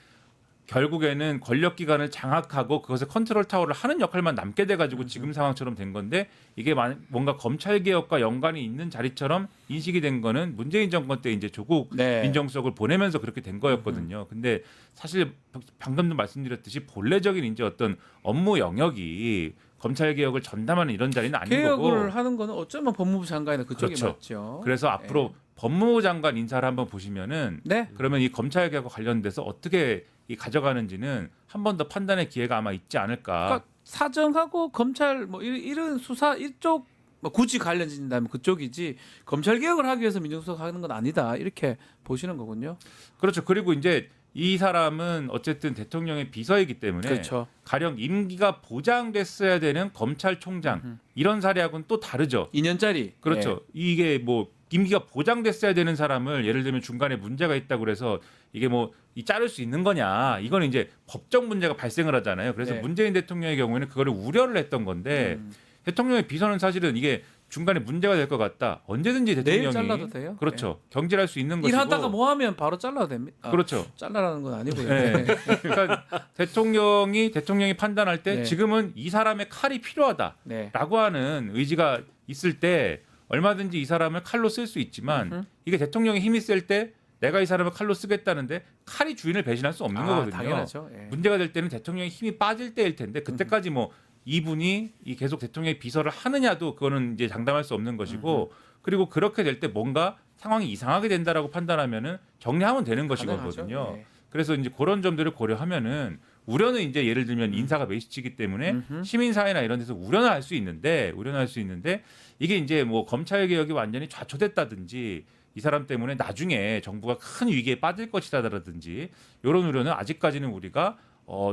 결국에는 권력기관을 장악하고 그것의 컨트롤 타워를 하는 역할만 남게 돼가지고 지금 상황처럼 된 건데 이게 뭔가 검찰 개혁과 연관이 있는 자리처럼 인식이 된 거는 문재인 정권 때 이제 조국 네. 민정수석을 보내면서 그렇게 된 거였거든요. 근데 사실 방금도 말씀드렸듯이 본래적인 이제 어떤 업무 영역이 검찰 개혁을 전담하는 이런 자리는 아닌 거고. 개혁을 하는 거는 어쩌면 법무부 장관이나 그쪽이 그렇죠. 맞죠. 그래서 앞으로 법무부 장관 인사를 한번 보시면은 네. 그러면 이 검찰 개혁과 관련돼서 어떻게 이 가져가는지는 한 번 더 판단의 기회가 아마 있지 않을까. 그러니까 사정하고 검찰 뭐 이런 수사 이쪽 뭐 굳이 관련진다면 그쪽이지 검찰 개혁을 하기 위해서 민정수석 하는 건 아니다 이렇게 보시는 거군요. 그렇죠. 그리고 이제 이 사람은 어쨌든 대통령의 비서이기 때문에 그렇죠. 가령 임기가 보장됐어야 되는 검찰총장 이런 사례하고는 또 다르죠. 2년짜리. 그렇죠. 이게 뭐 임기가 보장됐어야 되는 사람을 예를 들면 중간에 문제가 있다고 그래서 이게 뭐 이 자를 수 있는 거냐 이거는 이제 법적 문제가 발생을 하잖아요. 그래서 네. 문재인 대통령의 경우에는 그거를 우려를 했던 건데 대통령의 비서는 사실은 이게 중간에 문제가 될 것 같다. 언제든지 대통령이 내일 잘라도 돼요? 그렇죠. 경질할 수 있는 것이고. 일하다가 뭐 하면 바로 잘라도 됩니다. 아, 그렇죠. 잘라라는 건 아니고요. 네. 그러니까 대통령이 판단할 때 네. 지금은 이 사람의 칼이 필요하다라고 네. 하는 의지가 있을 때 얼마든지 이 사람을 칼로 쓸 수 있지만 이게 대통령이 힘이 셀 때 내가 이 사람을 칼로 쓰겠다는데 칼이 주인을 배신할 수 없는 거거든요. 당연하죠. 예. 문제가 될 때는 대통령의 힘이 빠질 때일 텐데 그때까지 뭐 이분이 이 계속 대통령의 비서를 하느냐도 그거는 이제 장담할 수 없는 것이고 그리고 그렇게 될 때 뭔가 상황이 이상하게 된다라고 판단하면은 정리하면 되는 것이거든요. 가능하죠. 예. 그래서 이제 그런 점들을 고려하면은 우려는 이제 예를 들면 인사가 메시지이기 때문에 시민사회나 이런 데서 우려는 할 수 있는데 이게 이제 뭐 검찰 개혁이 완전히 좌초됐다든지 이 사람 때문에 나중에 정부가 큰 위기에 빠질 것이다라든지 이런 우려는 아직까지는 우리가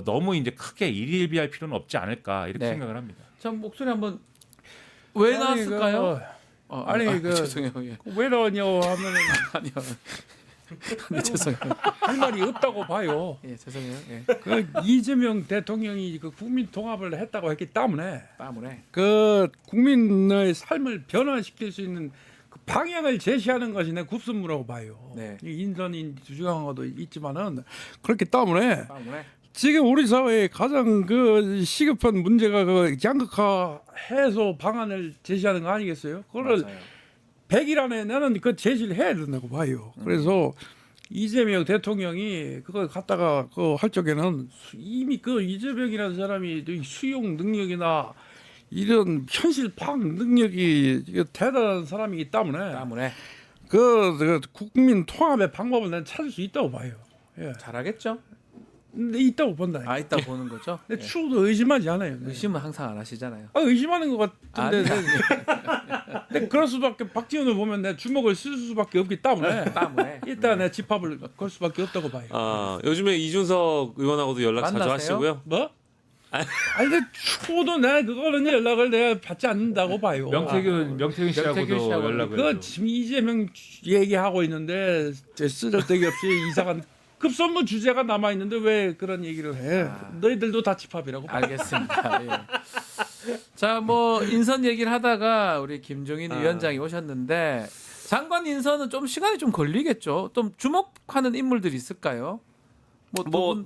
너무 이제 크게 일희일비할 필요는 없지 않을까 이렇게 네. 생각을 합니다. 참 목소리 한번 왜 아니, 나왔을까요? 죄송해요. 예. 왜 나왔냐고 하면은 아니요. 네, 죄송해요. 할 말이 없다고 봐요. 예, 죄송해요. 예. 그 이재명 대통령이 그 국민 통합을 했다고 했기 때문에 빠무네. 그 국민의 삶을 변화시킬 수 있는 그 방향을 제시하는 것이 내 굽순무라고 봐요. 네. 이 인선인 주장한 것도 있지만은 그렇기 때문에 빠무네. 지금 우리 사회에 가장 그 시급한 문제가 그 양극화 해소 방안을 제시하는 거 아니겠어요? 그거를 맞아요. 100일 안에 나는 그 제시를 해야 된다고 봐요. 그래서 이재명 대통령이 그걸 갖다가 그 할 적에는 이미 그 이재명이라는 사람이 수용 능력이나 이런 현실 파악 능력이 대단한 사람이기 때문에 빠무네. 그 국민 통합의 방법을 난 찾을 수 있다고 봐요. 예. 잘하겠죠? 근데 있다고 본다. 아, 있다 보는 거죠? 근데 예. 추후도 의심하지 않아요. 네. 의심은 항상 안 하시잖아요. 의심하는 것 같은데. 아니, 근데 그럴 수밖에 박지원을 보면 내 주먹을 쓸 수밖에 없기 때문에 빠무네. 일단 내 집합을 걸 수밖에 없다고 봐요. 요즘에 이준석 의원하고도 연락 자주 만나세요? 하시고요. 뭐? 아니 근데 추후도 내 그거는 연락을 내가 받지 않는다고 봐요. 명태균 씨하고도 연락을 그 해서. 지금 이재명 얘기하고 있는데 쓰잘데기 없이 이상한 급선무 주제가 남아 있는데 왜 그런 얘기를 해? 너희들도 다 집합이라고. 알겠습니다. 예. 자, 뭐 인선 얘기를 하다가 우리 김종인 위원장이 오셨는데 장관 인선은 좀 시간이 좀 걸리겠죠. 좀 주목하는 인물들이 있을까요?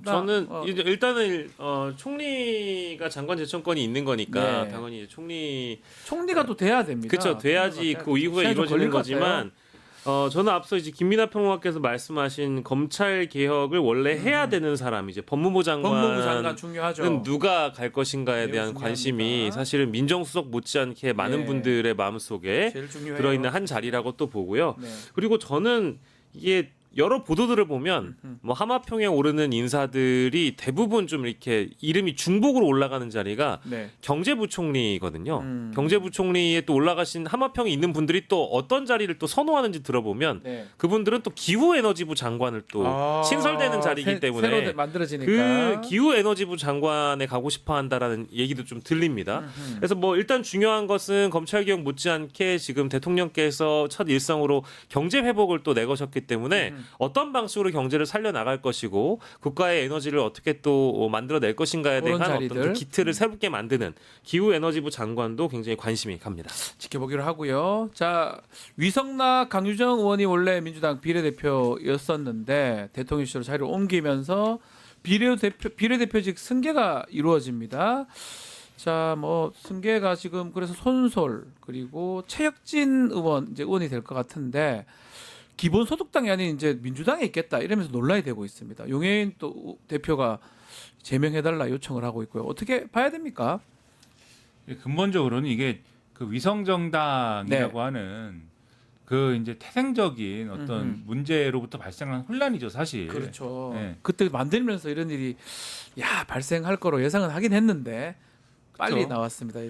저는 이제 일단은 총리가 장관 제청권이 있는 거니까 네. 당연히 이제 총리가 또 돼야 됩니다. 그렇죠. 돼야지 그 이후에 시간이 좀 걸릴 이루어지는 것 거지만 저는 앞서 이제 김민하 평론가께서 말씀하신 검찰 개혁을 원래 해야 되는 사람 이제 법무부 법무부 장관 장관은 중요하죠. 누가 갈 것인가에 매우 대한 중요합니다. 관심이 사실은 민정수석 못지않게 많은 네. 분들의 마음속에 제일 중요해요. 들어있는 한 자리라고 또 보고요. 네. 그리고 저는 이게 여러 보도들을 보면 뭐 하마평에 오르는 인사들이 대부분 좀 이렇게 이름이 중복으로 올라가는 자리가 네. 경제부총리거든요. 경제부총리에 또 올라가신 하마평에 있는 분들이 또 어떤 자리를 또 선호하는지 들어보면 네. 그분들은 또 기후에너지부 장관을 또 신설되는 자리이기 때문에 새로 만들어지니까. 그 기후에너지부 장관에 가고 싶어한다라는 얘기도 좀 들립니다. 그래서 뭐 일단 중요한 것은 검찰개혁 못지않게 지금 대통령께서 첫 일성으로 경제 회복을 또 내거셨기 때문에 어떤 방식으로 경제를 살려나갈 것이고 국가의 에너지를 어떻게 또 만들어낼 것인가에 그런 대한 자리들. 어떤 그 기틀을 새롭게 만드는 기후에너지부 장관도 굉장히 관심이 갑니다. 지켜보기로 하고요. 자, 위성락 강유정 의원이 원래 민주당 비례대표였었는데 대통령실로 자리를 옮기면서 비례대표직 승계가 이루어집니다. 자, 뭐 승계가 지금 그래서 손솔 그리고 최혁진 의원 이제 의원이 될 것 같은데 기본소득당이 아닌 이제 민주당에 있겠다 이러면서 논란이 되고 있습니다. 용해인 또 대표가 제명해달라 요청을 하고 있고요. 어떻게 봐야 됩니까? 근본적으로는 이게 그 위성정당이라고 네. 하는 그 이제 태생적인 어떤 문제로부터 발생한 혼란이죠, 사실. 그렇죠. 네. 그때 만들면서 이런 일이 발생할 거로 예상은 하긴 했는데 빨리 그렇죠. 나왔습니다.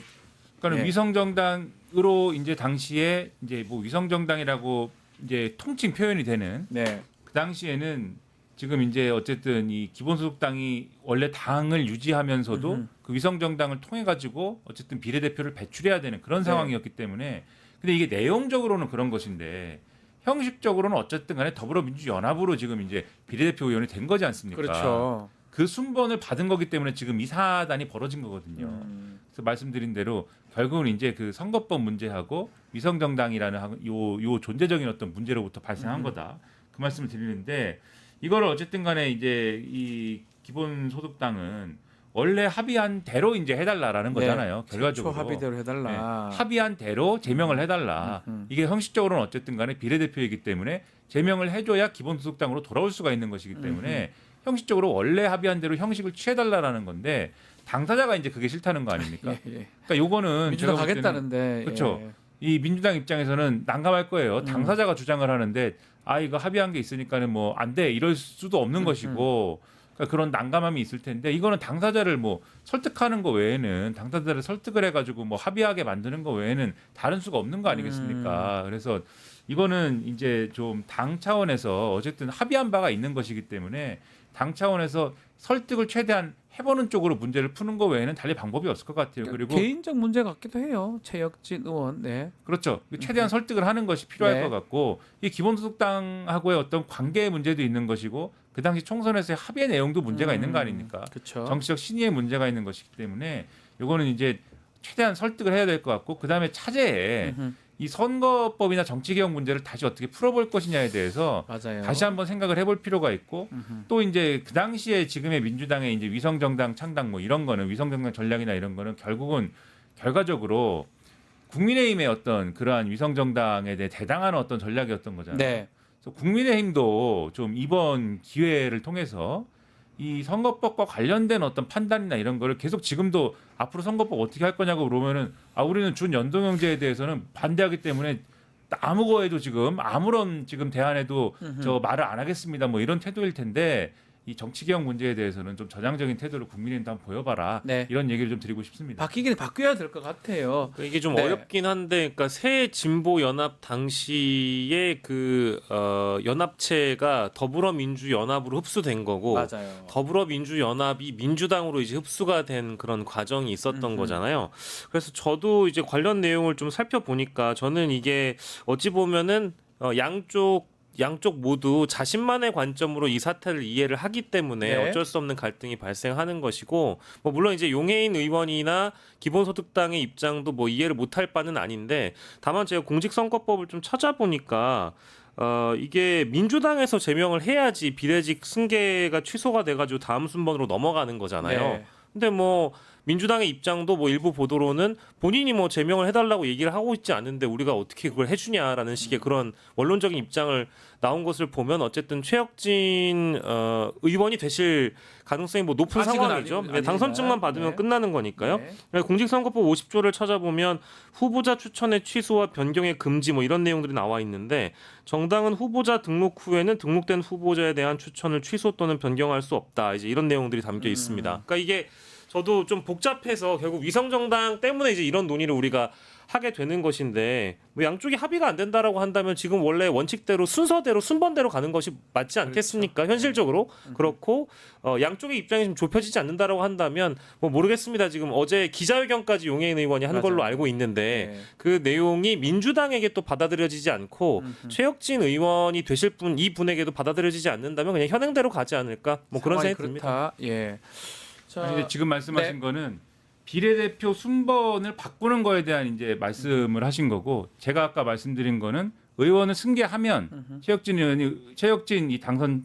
그러니까 네. 위성정당으로 이제 당시에 이제 뭐 위성정당이라고 이제 통칭 표현이 되는 네. 그 당시에는 지금 이제 어쨌든 이 기본소득당이 원래 당을 유지하면서도 그 위성정당을 통해 가지고 어쨌든 비례대표를 배출해야 되는 그런 네. 상황이었기 때문에 근데 이게 내용적으로는 그런 것인데 형식적으로는 어쨌든 간에 더불어민주연합으로 지금 이제 비례대표 의원이 된 거지 않습니까? 그렇죠. 그 순번을 받은 거기 때문에 지금 이 사단이 벌어진 거거든요. 그래서 말씀드린 대로 결국은 이제 그 선거법 문제하고 위성정당이라는 요 존재적인 어떤 문제로부터 발생한 거다. 그 말씀을 드리는데 이거를 어쨌든 간에 이제 이 기본소득당은 원래 합의한 대로 이제 해달라라는 거잖아요. 결과적으로. 최초 합의대로 해달라. 네, 합의한 대로 제명을 해달라. 이게 형식적으로는 어쨌든 간에 비례대표이기 때문에 제명을 해줘야 기본소득당으로 돌아올 수가 있는 것이기 때문에 형식적으로 원래 합의한 대로 형식을 취해달라라는 건데 당사자가 이제 그게 싫다는 거 아닙니까? 예. 그러니까 요거는 민주당 제가 볼 때는 가겠다는데. 그렇죠. 예. 이 민주당 입장에서는 난감할 거예요. 당사자가 주장을 하는데 이거 합의한 게 있으니까는 뭐 안 돼 이럴 수도 없는 것이고 그러니까 그런 난감함이 있을 텐데 이거는 당사자를 뭐 설득하는 거 외에는 당사자를 설득을 해가지고 뭐 합의하게 만드는 거 외에는 다른 수가 없는 거 아니겠습니까? 그래서 이거는 이제 좀 당 차원에서 어쨌든 합의한 바가 있는 것이기 때문에 당 차원에서 설득을 최대한 해보는 쪽으로 문제를 푸는 거 외에는 달리 방법이 없을 것 같아요. 그리고 개인적 문제 같기도 해요. 최혁진 의원. 네. 그렇죠. 최대한 설득을 하는 것이 필요할 네. 것 같고 이 기본소득당하고의 어떤 관계의 문제도 있는 것이고 그 당시 총선에서의 합의의 내용도 문제가 있는 거 아닙니까? 그렇죠. 정치적 신의의 문제가 있는 것이기 때문에 이거는 이제 최대한 설득을 해야 될 것 같고 그 다음에 차제에 이 선거법이나 정치개혁 문제를 다시 어떻게 풀어볼 것이냐에 대해서 맞아요. 다시 한번 생각을 해볼 필요가 있고 또 이제 그 당시에 지금의 민주당의 이제 위성정당 창당 뭐 이런 거는 위성정당 전략이나 이런 거는 결국은 결과적으로 국민의힘의 어떤 그러한 위성정당에 대해 대당한 어떤 전략이었던 거잖아요. 네. 그래서 국민의힘도 좀 이번 기회를 통해서 이 선거법과 관련된 어떤 판단이나 이런 거를 계속 지금도 앞으로 선거법 어떻게 할 거냐고 물으면은 우리는 준연동형제에 대해서는 반대하기 때문에 아무 거에도 지금 아무런 지금 대안에도 저 말을 안 하겠습니다. 뭐 이런 태도일 텐데 이 정치개혁 문제에 대해서는 좀 전향적인 태도를 국민의힘도 한번 보여봐라. 네. 이런 얘기를 좀 드리고 싶습니다. 바뀌긴 바뀌어야 될 것 같아요. 이게 좀 네. 어렵긴 한데, 그러니까 새 진보 연합 당시에 그 연합체가 더불어민주연합으로 흡수된 거고, 맞아요. 더불어민주연합이 민주당으로 이제 흡수가 된 그런 과정이 있었던 거잖아요. 그래서 저도 이제 관련 내용을 좀 살펴보니까 저는 이게 어찌 보면은 양쪽 모두 자신만의 관점으로 이 사태를 이해를 하기 때문에 네. 어쩔 수 없는 갈등이 발생하는 것이고, 뭐 물론 이제 용해인 의원이나 기본소득당의 입장도 뭐 이해를 못할 바는 아닌데, 다만 제가 공직선거법을 좀 찾아보니까 이게 민주당에서 제명을 해야지 비례직 승계가 취소가 돼가지고 다음 순번으로 넘어가는 거잖아요. 네. 근데 뭐 민주당의 입장도 뭐 일부 보도로는 본인이 뭐 제명을 해달라고 얘기를 하고 있지 않은데 우리가 어떻게 그걸 해주냐라는 식의 그런 원론적인 입장을 나온 것을 보면 어쨌든 최혁진 의원이 되실 가능성이 뭐 높은 아직은 상황이죠. 아닙니다. 당선증만 받으면 네. 끝나는 거니까요. 네. 공직선거법 50조를 찾아보면 후보자 추천의 취소와 변경의 금지 뭐 이런 내용들이 나와 있는데 정당은 후보자 등록 후에는 등록된 후보자에 대한 추천을 취소 또는 변경할 수 없다. 이제 이런 내용들이 담겨 있습니다. 그러니까 이게 저도 좀 복잡해서 결국 위성정당 때문에 이제 이런 논의를 우리가 하게 되는 것인데 뭐 양쪽이 합의가 안 된다라고 한다면 지금 원래 원칙대로 순서대로 순번대로 가는 것이 맞지 않겠습니까? 그렇죠. 현실적으로 그렇고 양쪽의 입장이 좀 좁혀지지 않는다라고 한다면 뭐 모르겠습니다. 지금 어제 기자회견까지 용해인 의원이 한 걸로 맞아요. 알고 있는데 네. 그 내용이 민주당에게 또 받아들여지지 않고 최혁진 의원이 되실 분 이 분에게도 받아들여지지 않는다면 그냥 현행대로 가지 않을까 뭐 그런 상황이 생각이 듭니다. 그렇다. 예. 자, 아니, 근데 지금 말씀하신 네. 거는 비례대표 순번을 바꾸는 거에 대한 이제 말씀을 하신 거고 제가 아까 말씀드린 거는 의원을 승계하면 최혁진 이 당선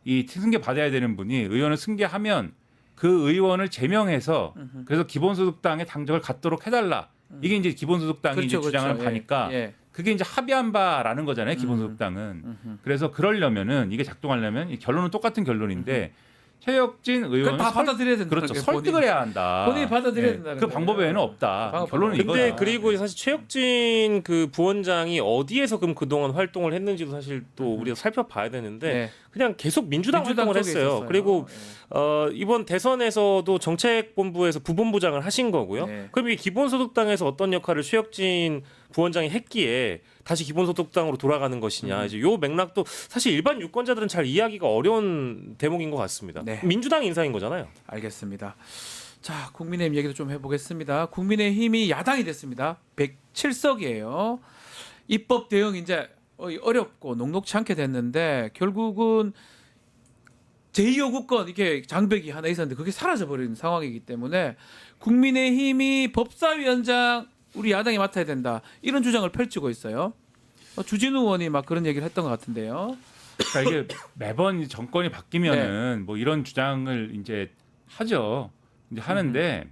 이 승계 받아야 되는 분이 의원을 승계하면 그 의원을 제명해서 그래서 기본소득당의 당적을 갖도록 해달라. 이게 이제 기본소득당이 그렇죠, 이제 주장하는 그렇죠. 바니까 예. 그게 이제 합의한 바라는 거잖아요. 기본소득당은. 그래서 그러려면은 이게 작동하려면 이 결론은 똑같은 결론인데 최혁진 의원은 다 받아들여야 된다. 그렇죠. 본인. 설득을 해야 한다. 본인이 받아들여야 예. 된다는 그 거예요. 방법 외에는 없다. 방법 결론은 없다. 근데 이거다. 그리고 사실 최혁진 그 부원장이 어디에서 그럼 그동안 활동을 했는지도 사실 또 우리가 살펴봐야 되는데 네. 그냥 계속 민주당 활동을 쪽에 했어요. 있었어요. 그리고 예. 이번 대선에서도 정책본부에서 부본부장을 하신 거고요. 네. 그럼 이 기본소득당에서 어떤 역할을 최혁진 부원장이 했기에 다시 기본소득당으로 돌아가는 것이냐. 이제 요 맥락도 사실 일반 유권자들은 잘 이해하기가 어려운 대목인 것 같습니다. 네. 민주당 인사인 거잖아요. 알겠습니다. 자, 국민의힘 얘기도 좀 해보겠습니다. 국민의힘이 야당이 됐습니다. 107석이에요. 입법 대응 이제 어렵고 녹록치 않게 됐는데 결국은 제2요구권 이렇게 장벽이 하나 있었는데 그게 사라져버린 상황이기 때문에 국민의힘이 법사위원장 우리 야당이 맡아야 된다 이런 주장을 펼치고 있어요. 주진우 의원이 막 그런 얘기를 했던 것 같은데요. 그러니까 이게 매번 정권이 바뀌면은 뭐 이런 주장을 이제 하죠. 이제 하는데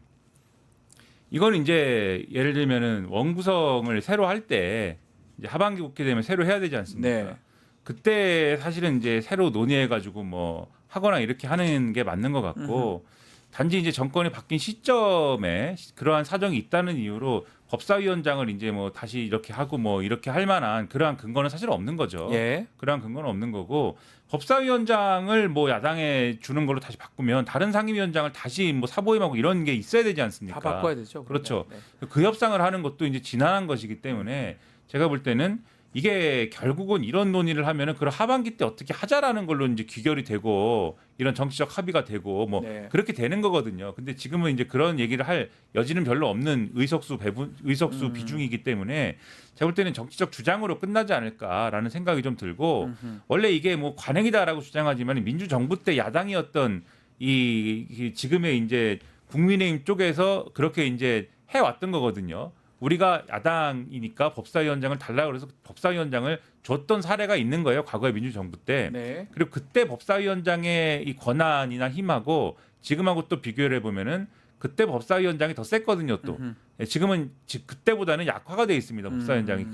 이건 이제 예를 들면은 원구성을 새로 할 때 이제 하반기 국회 되면 새로 해야 되지 않습니까? 네. 그때 사실은 이제 새로 논의해 가지고 뭐 하거나 이렇게 하는 게 맞는 것 같고 단지 이제 정권이 바뀐 시점에 그러한 사정이 있다는 이유로 법사위원장을 이제 뭐 다시 이렇게 하고 뭐 이렇게 할 만한 그러한 근거는 사실 없는 거죠. 예. 그러한 근거는 없는 거고 법사위원장을 뭐 야당에 주는 걸로 다시 바꾸면 다른 상임위원장을 다시 뭐 사보임하고 이런 게 있어야 되지 않습니까? 다 바꿔야 되죠. 그렇죠. 네. 그 협상을 하는 것도 이제 지난한 것이기 때문에 제가 볼 때는 이게 결국은 이런 논의를 하면은 그 하반기 때 어떻게 하자라는 걸로 이제 귀결이 되고 이런 정치적 합의가 되고 뭐 네. 그렇게 되는 거거든요. 근데 지금은 이제 그런 얘기를 할 여지는 별로 없는 의석수 비중이기 때문에 제가 볼 때는 정치적 주장으로 끝나지 않을까라는 생각이 좀 들고 원래 이게 뭐 관행이다라고 주장하지만 민주정부 때 야당이었던 이 지금의 이제 국민의힘 쪽에서 그렇게 이제 해왔던 거거든요. 우리가 야당이니까 법사위원장을 달라고 그래서 법사위원장을 줬던 사례가 있는 거예요. 과거의 민주정부 때. 네. 그리고 그때 법사위원장의 이 권한이나 힘하고 지금하고 또 비교를 해보면은 그때 법사위원장이 더 셌거든요. 또 지금은 그때보다는 약화가 돼 있습니다. 법사위원장이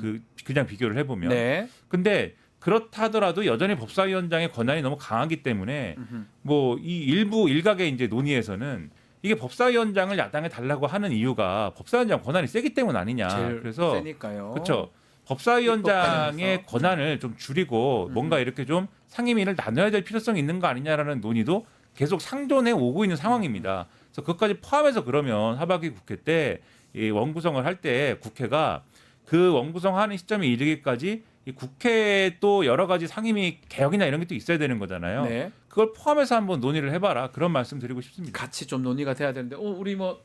그냥 비교를 해보면. 네. 근데 그렇다 하더라도 여전히 법사위원장의 권한이 너무 강하기 때문에 뭐 이 일부 일각의 이제 논의에서는 이게 법사위원장을 야당에 달라고 하는 이유가 법사위원장 권한이 세기 때문 아니냐. 제일 그래서 세니까요. 그렇죠. 법사위원장의 입법관에서. 권한을 좀 줄이고 뭔가 이렇게 좀 상임위를 나눠야 될 필요성이 있는 거 아니냐라는 논의도 계속 상존해 오고 있는 상황입니다. 그래서 그것까지 포함해서 그러면 하반기 국회 때 이 원구성을 할 때 국회가 그 원구성하는 시점에 이르기까지 이 국회에 또 여러 가지 상임위 개혁이나 이런 게 또 있어야 되는 거잖아요. 네. 그걸 포함해서 한번 논의를 해봐라 그런 말씀 드리고 싶습니다. 같이 좀 논의가 돼야 되는데 우리 뭐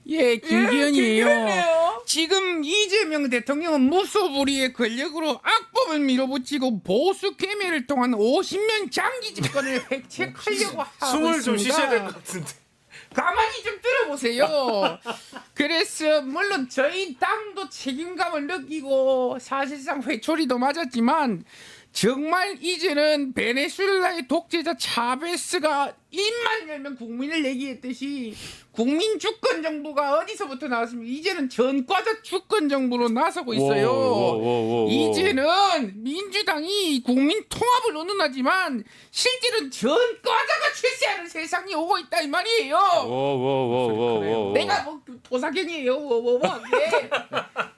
예, 김기현이에요. 지금 이재명 대통령은 무소불위의 권력으로 악법을 밀어붙이고 보수 괴멸을 통한 50년 장기 집권을 획책하려고 하고 숨을 좀 있습니다. 쉬셔야 될 것 같은데. 가만히 좀 들어보세요. 그래서 물론 저희 당도 책임감을 느끼고 사실상 회초리도 맞았지만 정말 이제는 베네수엘라의 독재자 차베스가 입만 열면 국민을 얘기했듯이 국민 주권 정부가 어디서부터 나왔습니까? 이제는 전과자 주권 정부로 나서고 있어요. 이제는 민주당이 국민 통합을 논의하지만 실제로는 전과자가 출세하는 세상이 오고 있다 이 말이에요. 내가 뭐 도사견이에요. 뭐하게.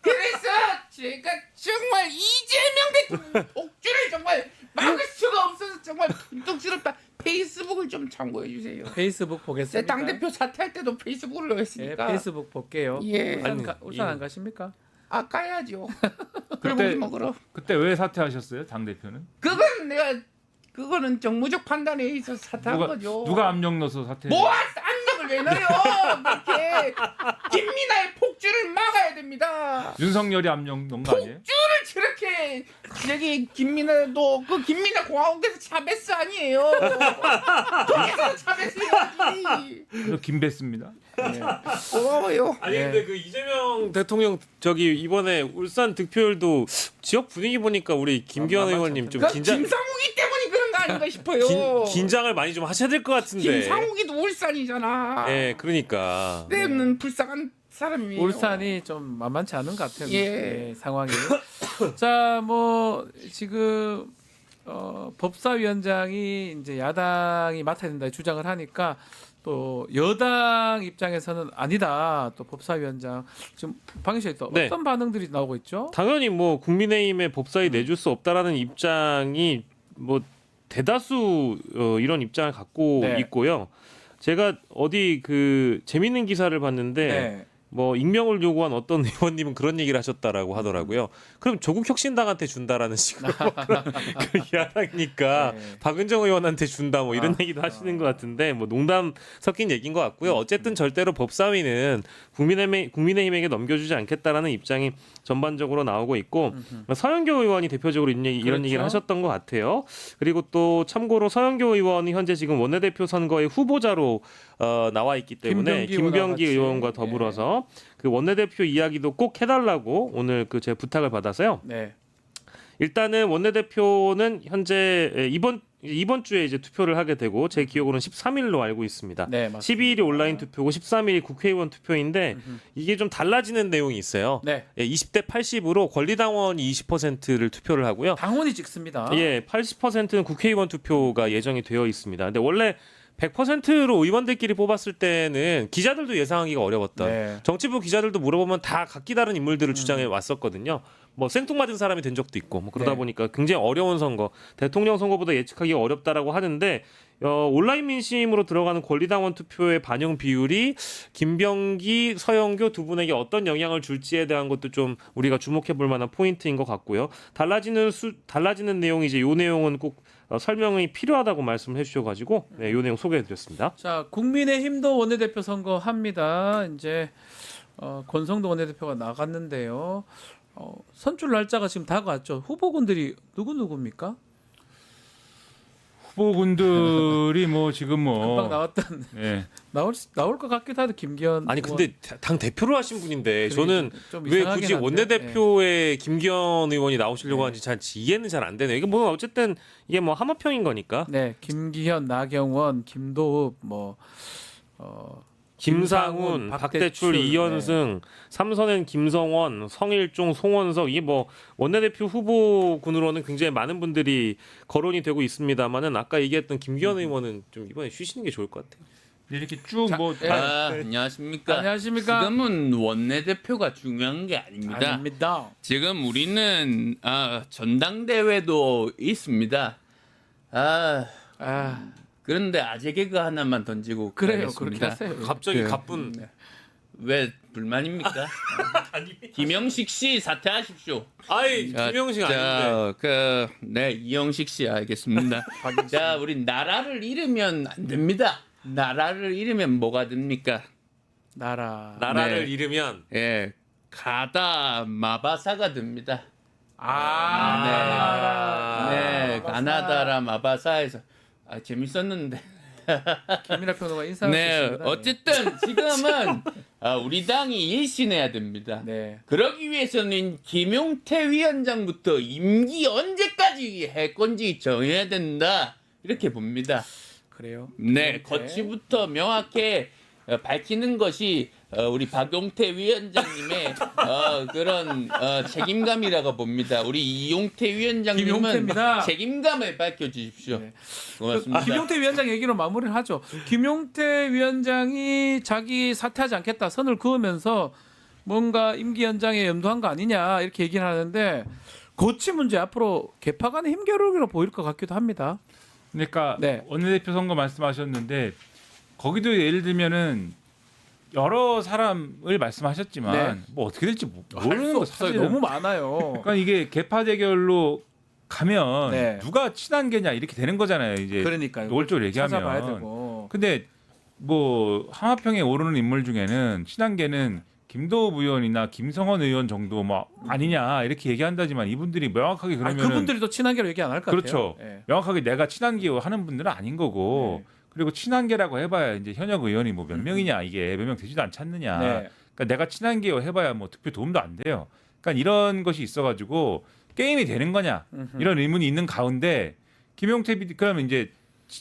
그래서 제가 정말 이재명 대통령 독주를 정말 막을 수가 없어서 정말 분통스럽다. 페이스북을 좀 참고해 주세요. 페이스북 보겠습니다. 당대표 사퇴할 때도 페이스북을 넣었으니까. 네, 페이스북 볼게요. 예. 울산 안 가십니까? 아 가야죠. 그때 그럼 먹으러. 그때 왜 사퇴하셨어요, 당 대표는? 그거는 정무적 판단에 있어서 사퇴한 거죠. 누가 압력 넣어서 사퇴? 뭐 압력을 왜 넣어요? 그렇게 김민아의 폭주를 막아야 됩니다. 윤석열이 압력 넣은 거 아니에요? 폭주를 저렇게 저기 김민아도 그 김민아 공화국에서 차베스 아니에요. 거기서 차베스야지. 김배스입니다. 고마워요. 아니 근데 그 이재명 대통령 저기 이번에 울산 득표율도 지역 분위기 보니까 우리 김기현 의원님 좀 긴장 김상욱이 때문에 그런 거 아닌가 싶어요. 긴장을 많이 좀 하셔야 될 것 같은데. 김상욱이도 울산이잖아. 예, 그러니까. 때는 불쌍한 사람이에요. 울산이 좀 만만치 않은 것 같아요. 예. 상황이. 자, 뭐 지금 법사위원장이 이제 야당이 맡아야 된다 주장을 하니까 또 여당 입장에서는 아니다. 또 법사위원장 지금 방위실에서 네. 어떤 반응들이 나오고 있죠? 당연히 뭐 국민의힘에 법사위 내줄 수 없다라는 입장이 뭐 대다수 이런 입장을 갖고 네. 있고요. 제가 어디 그 재밌는 기사를 봤는데 네. 뭐 익명을 요구한 어떤 의원님은 그런 얘기를 하셨다라고 하더라고요. 그럼 조국 혁신당한테 준다라는 식으로 그 야당이니까 네. 박은정 의원한테 준다 뭐 이런 얘기도 하시는 것 같은데 뭐 농담 섞인 얘기인 것 같고요. 어쨌든 절대로 법사위는 국민의힘에게 넘겨주지 않겠다라는 입장이 전반적으로 나오고 있고 서영교 의원이 대표적으로 이런 그렇죠. 얘기를 하셨던 것 같아요. 그리고 또 참고로 서영교 의원이 현재 지금 원내대표 선거의 후보자로 나와 있기 때문에 김병기 의원과 더불어서 그 원내대표 이야기도 꼭 해달라고 오늘 그 제 부탁을 받아서요. 네. 일단은 원내대표는 현재 이번 주에 이제 투표를 하게 되고 제 기억으로는 13일로 알고 있습니다. 네, 맞습니다. 12일이 온라인 투표고 13일이 국회의원 투표인데 이게 좀 달라지는 내용이 있어요. 네. 20대 80으로 권리당원이 20%를 투표를 하고요. 당원이 찍습니다. 예, 80%는 국회의원 투표가 예정이 되어 있습니다. 근데 원래 100%로 의원들끼리 뽑았을 때는 기자들도 예상하기가 어려웠던 네. 정치부 기자들도 물어보면 다 각기 다른 인물들을 주장해 왔었거든요. 뭐 생뚱맞은 사람이 된 적도 있고 뭐 그러다 네. 보니까 굉장히 어려운 선거, 대통령 선거보다 예측하기가 어렵다라고 하는데 온라인 민심으로 들어가는 권리당원 투표의 반영 비율이 김병기, 서영교 두 분에게 어떤 영향을 줄지에 대한 것도 좀 우리가 주목해 볼 만한 포인트인 것 같고요. 달라지는 내용이 이제 요 내용은 꼭 설명이 필요하다고 말씀을 해주셔가지고 네, 요 내용 소개해드렸습니다. 자, 국민의힘도 원내대표 선거합니다. 이제 권성도 원내대표가 나갔는데요. 선출 날짜가 지금 다가왔죠. 후보군들이 누구입니까? 후보군들이 뭐 지금 뭐 금방 나왔던 예. 나올 것 같기도 하도 김기현 아니 근데 당 대표로 하신 분인데 그러니까 저는 좀 왜 이상하긴 굳이 한데. 원내대표에 김기현 의원이 나오시려고 네. 하는지 잘 이해는 잘 안 되네요. 이게 뭐 어쨌든 이게 뭐 하마평인 거니까. 네, 김기현, 나경원, 김도읍 김상훈, 박대출, 이현승, 삼선엔 김성원, 성일종, 송원석 이게 뭐 원내대표 후보군으로는 굉장히 많은 분들이 거론이 되고 있습니다만은 아까 얘기했던 김기현 의원은 좀 이번에 쉬시는 게 좋을 것 같아요. 이렇게 쭉 뭐 안녕하십니까. 안녕하십니까? 지금은 원내대표가 중요한 게 아닙니다. 아닙니다. 지금 우리는 전당대회도 있습니다. 그런데 아재 개그 하나만 던지고 그래요, 가겠습니다. 그렇게 하세요. 갑자기 그- 가쁜 왜 불만입니까? 김영식 씨 사퇴하십시오. 아이 김영식 아닌데. 네, 이영식 씨 알겠습니다. 자, 우리 나라를 잃으면 안 됩니다. 나라를 잃으면 뭐가 됩니까? 나라를 네. 잃으면 예, 가다 마바사가 됩니다. 네, 가나다라 마바사에서 재밌었는데 김민하 평론가 인사하고 네, 있습니다. 어쨌든 지금은 우리 당이 일신해야 됩니다. 네. 그러기 위해서는 김용태 위원장부터 임기 언제까지 할 건지 정해야 된다. 이렇게 봅니다. 그래요. 네, 거치부터 명확히 밝히는 것이 우리 박용태 위원장님의 그런 책임감이라고 봅니다. 우리 이용태 위원장님은 김용태입니다. 책임감을 밝혀주십시오. 네. 고맙습니다. 김용태 위원장 얘기로 마무리를 하죠. 김용태 위원장이 자기 사퇴하지 않겠다 선을 그으면서 뭔가 임기 연장에 염두한 거 아니냐 이렇게 얘기를 하는데 고치 문제 앞으로 개파 간의 힘겨루기로 보일 것 같기도 합니다. 그러니까 네. 원내대표 선거 말씀하셨는데 거기도 예를 들면은 여러 사람을 말씀하셨지만 네. 뭐 어떻게 될지 할 모르는 수 거 없어요. 사실은. 너무 많아요. 그러니까 이게 개파 대결로 가면 네. 누가 친한 게냐 이렇게 되는 거잖아요. 이제 그러니까요. 노골적으로 얘기하면. 찾아봐야 되고. 근데 뭐 하마평에 오르는 인물 중에는 친한 게는 김도읍 의원이나 김성원 의원 정도 뭐 아니냐 이렇게 얘기한다지만 이분들이 명확하게 아니, 그러면 그분들도 친하게로 얘기 안 할 것 그렇죠. 같아요. 예. 명확하게 내가 친한 게 하는 분들은 아닌 거고 네. 그리고 친한 게라고 해봐야 이제 현역 의원이 뭐 몇 명이냐 이게 몇 명 되지도 않지 않느냐. 네. 그러니까 내가 친한 게 해봐야 뭐 득표 도움도 안 돼요. 그러니까 이런 것이 있어가지고 게임이 되는 거냐 이런 의문이 있는 가운데 김용태 비대 그러면 이제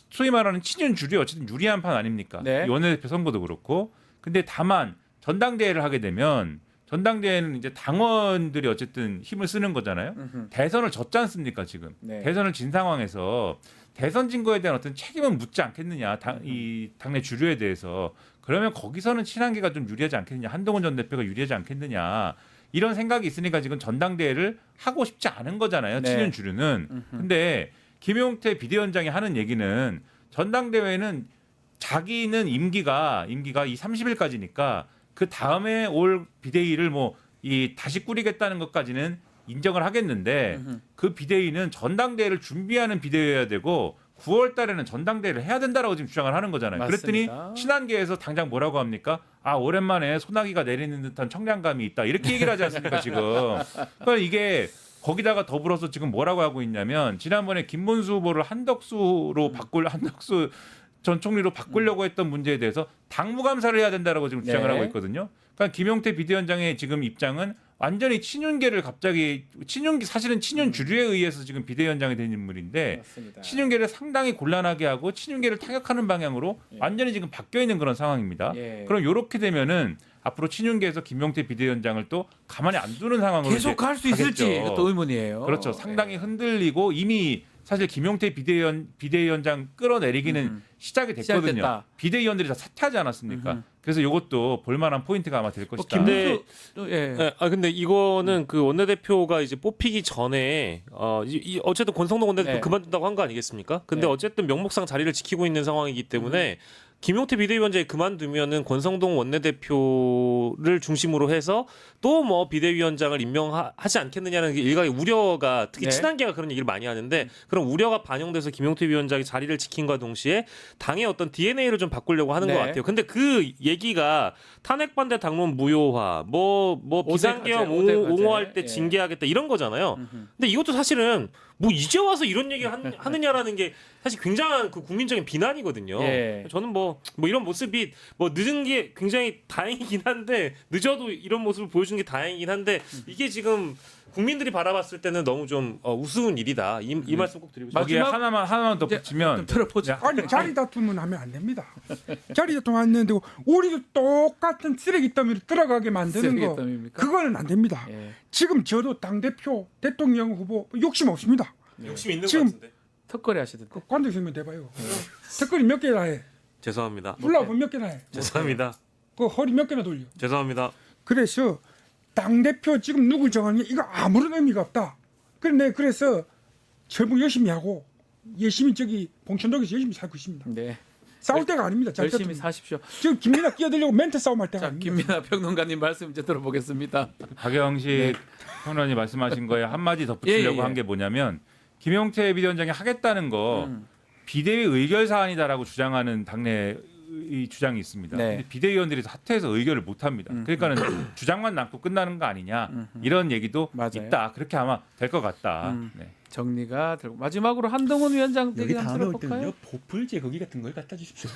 소위 말하는 친윤줄이 어쨌든 유리한 판 아닙니까? 네. 이 원내대표 선거도 그렇고 근데 다만 전당대회를 하게 되면 전당대회는 이제 당원들이 어쨌든 힘을 쓰는 거잖아요. 대선을 졌지 않습니까 지금? 네. 대선을 진 상황에서 대선 진 거에 대한 어떤 책임은 묻지 않겠느냐 이 당내 주류에 대해서 그러면 거기서는 친한계가 좀 유리하지 않겠느냐 한동훈 전 대표가 유리하지 않겠느냐 이런 생각이 있으니까 지금 전당대회를 하고 싶지 않은 거잖아요. 네. 친윤 주류는. 근데 김용태 비대위원장이 하는 얘기는 전당대회는 자기는 임기가 이 30일까지니까 그 다음에 올 비대위를 뭐 이 다시 꾸리겠다는 것까지는 인정을 하겠는데 그 비대위는 전당대회를 준비하는 비대위여야 되고 9월 달에는 전당대회를 해야 된다라고 지금 주장을 하는 거잖아요. 맞습니다. 그랬더니 친한계에서 당장 뭐라고 합니까? 아 오랜만에 소나기가 내리는 듯한 청량감이 있다. 이렇게 얘기를 하지 않습니까 지금. 그러니까 이게 거기다가 더불어서 지금 뭐라고 하고 있냐면 지난번에 김문수 후보를 한덕수 전 총리로 바꾸려고 했던 문제에 대해서 당무감사를 해야 된다라고 지금 주장을 네. 하고 있거든요. 그러니까 김용태 비대위원장의 지금 입장은 완전히 친윤계를 갑자기 사실은 친윤 주류에 의해서 지금 비대위원장이 된 인물인데 맞습니다. 친윤계를 상당히 곤란하게 하고 친윤계를 타격하는 방향으로 완전히 지금 바뀌어 있는 그런 상황입니다. 예. 그럼 이렇게 되면은 앞으로 친윤계에서 김용태 비대위원장을 또 가만히 안 두는 상황으로 계속 이제 갈 수 있을지 가겠죠. 이것도 의문이에요. 그렇죠. 상당히 예. 흔들리고 이미 사실 김용태 비대위원장 끌어내리기는 시작이 됐거든요. 시작됐다. 비대위원들이 다 사퇴하지 않았습니까? 그래서 이것도 볼만한 포인트가 아마 될 것이다. 김문수 예. 네, 근데 이거는 그 원내대표가 이제 뽑히기 전에 어쨌든 권성동 원내대표 네. 그만둔다고 한 거 아니겠습니까? 근데 네. 어쨌든 명목상 자리를 지키고 있는 상황이기 때문에 김용태 비대위원장이 그만두면은 권성동 원내대표를 중심으로 해서 또 뭐 비대위원장을 임명하지 않겠느냐는 일각의 우려가 특히 네. 친한계가 그런 얘기를 많이 하는데 그런 우려가 반영돼서 김용태 위원장이 자리를 지킨과 동시에 당의 어떤 DNA를 좀 바꾸려고 하는 네. 것 같아요. 근데 그 얘기가 탄핵 반대 당론 무효화, 뭐 비상계엄 오대 과제. 옹호할 때 예. 징계하겠다 이런 거잖아요. 근데 이것도 사실은 뭐 이제 와서 이런 얘기 하느냐라는 게 사실 굉장한 그 국민적인 비난이거든요. 예. 저는 뭐 이런 모습이 뭐 늦은 게 굉장히 다행이긴 한데 늦어도 이런 모습을 보여주는 게 다행이긴 한데 이게 지금 국민들이 바라봤을 때는 너무 좀 우스운 일이다. 이 말씀 꼭 드리고 싶어요. 거기에 마지막- 하나만 더 이제 붙이면 좀 들어보자. 아니 자리 다툼은 하면 안 됩니다. 자리 다툼 안 되는데 우리도 똑같은 쓰레기 더미로 들어가게 만드는 거 쓰레기더미입니까? 그거는 안 됩니다. 예. 지금 저도 당 대표, 대통령 후보 욕심 없습니다. 욕심 있는 지금- 것 같은데. 턱걸이 하시던데. 그 관도 있으면 대봐요. 댓글이 몇 개나 해? 죄송합니다. 불나고 몇 개나 해? 죄송합니다. 그 허리 몇 개나 돌려? 죄송합니다. 그래서 당 대표 지금 누굴 정하는 게 이거 아무런 의미가 없다. 그래서 철봉 열심히 하고 열심히 저기 봉천동에서 열심히 살고 있습니다. 네. 싸울 때가 아닙니다. 잘 열심히 때입니다. 사십시오. 지금 김민아 끼어들려고 멘트 싸움할 때가 자, 아닙니다. 김민아 평론가님 말씀 이제 들어보겠습니다. 박영식 평론이 말씀하신 거에 한마디 덧붙이려고 예, 예. 한 게 뭐냐면 김용태 비대위원장이 하겠다는 거 비대위 의결 사안이다라고 주장하는 당내 이 주장이 있습니다. 네. 근데 비대위원들이 사퇴해서 의결을 못 합니다. 그러니까는 주장만 남고 끝나는 거 아니냐 이런 얘기도 맞아요. 있다. 그렇게 아마 될 것 같다. 네. 정리가 되고 마지막으로 한동훈 위원장 얘기 여기 한번 다음에 올 들어볼까요? 때는요 보풀 제거기 같은 걸 갖다 주십시오.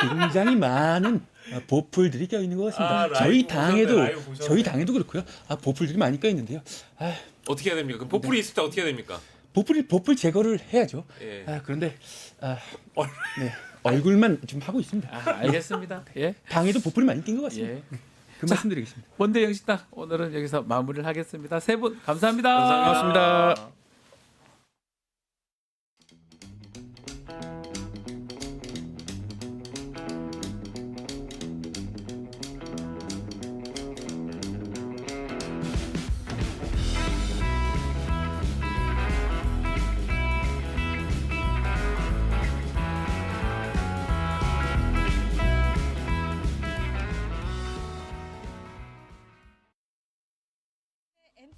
굉장히 많은 보풀들이 껴 있는 것 같습니다. 저희 당에도 그렇고요. 보풀들이 많이 껴 있는데요. 어떻게 해야 됩니까? 그 보풀이 있을 때 어떻게 해야 됩니까? 보풀 제거를 해야죠. 예. 그런데 얼굴만 좀 하고 있습니다. 알겠습니다. 예. 당에도 보풀이 많이 낀 것 같습니다. 예. 그 말씀드리겠습니다. 원대 영식당 오늘은 여기서 마무리를 하겠습니다. 세 분 감사합니다. 감사합니다.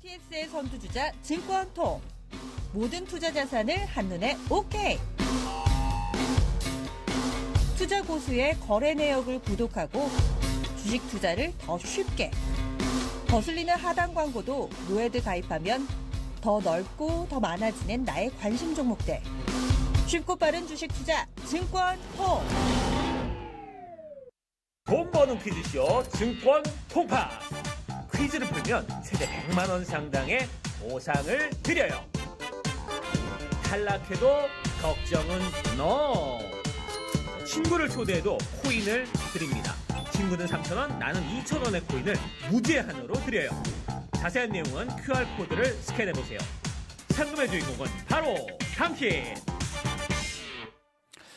MTS의 선두주자 증권통. 모든 투자 자산을 한눈에 오케이. 투자 고수의 거래 내역을 구독하고 주식 투자를 더 쉽게. 거슬리는 하단 광고도 노에드 가입하면 더 넓고 더 많아지는 나의 관심 종목들. 쉽고 빠른 주식 투자 증권통. 돈 버는 퀴즈쇼 증권 통파. 퀴즈를 풀면 최대 100만 원 상당의 보상을 드려요. 탈락해도 걱정은 NO. 친구를 초대해도 코인을 드립니다. 친구는 3,000원, 나는 2,000원의 코인을 무제한으로 드려요. 자세한 내용은 QR코드를 스캔해보세요. 상금의 주인공은 바로 당신!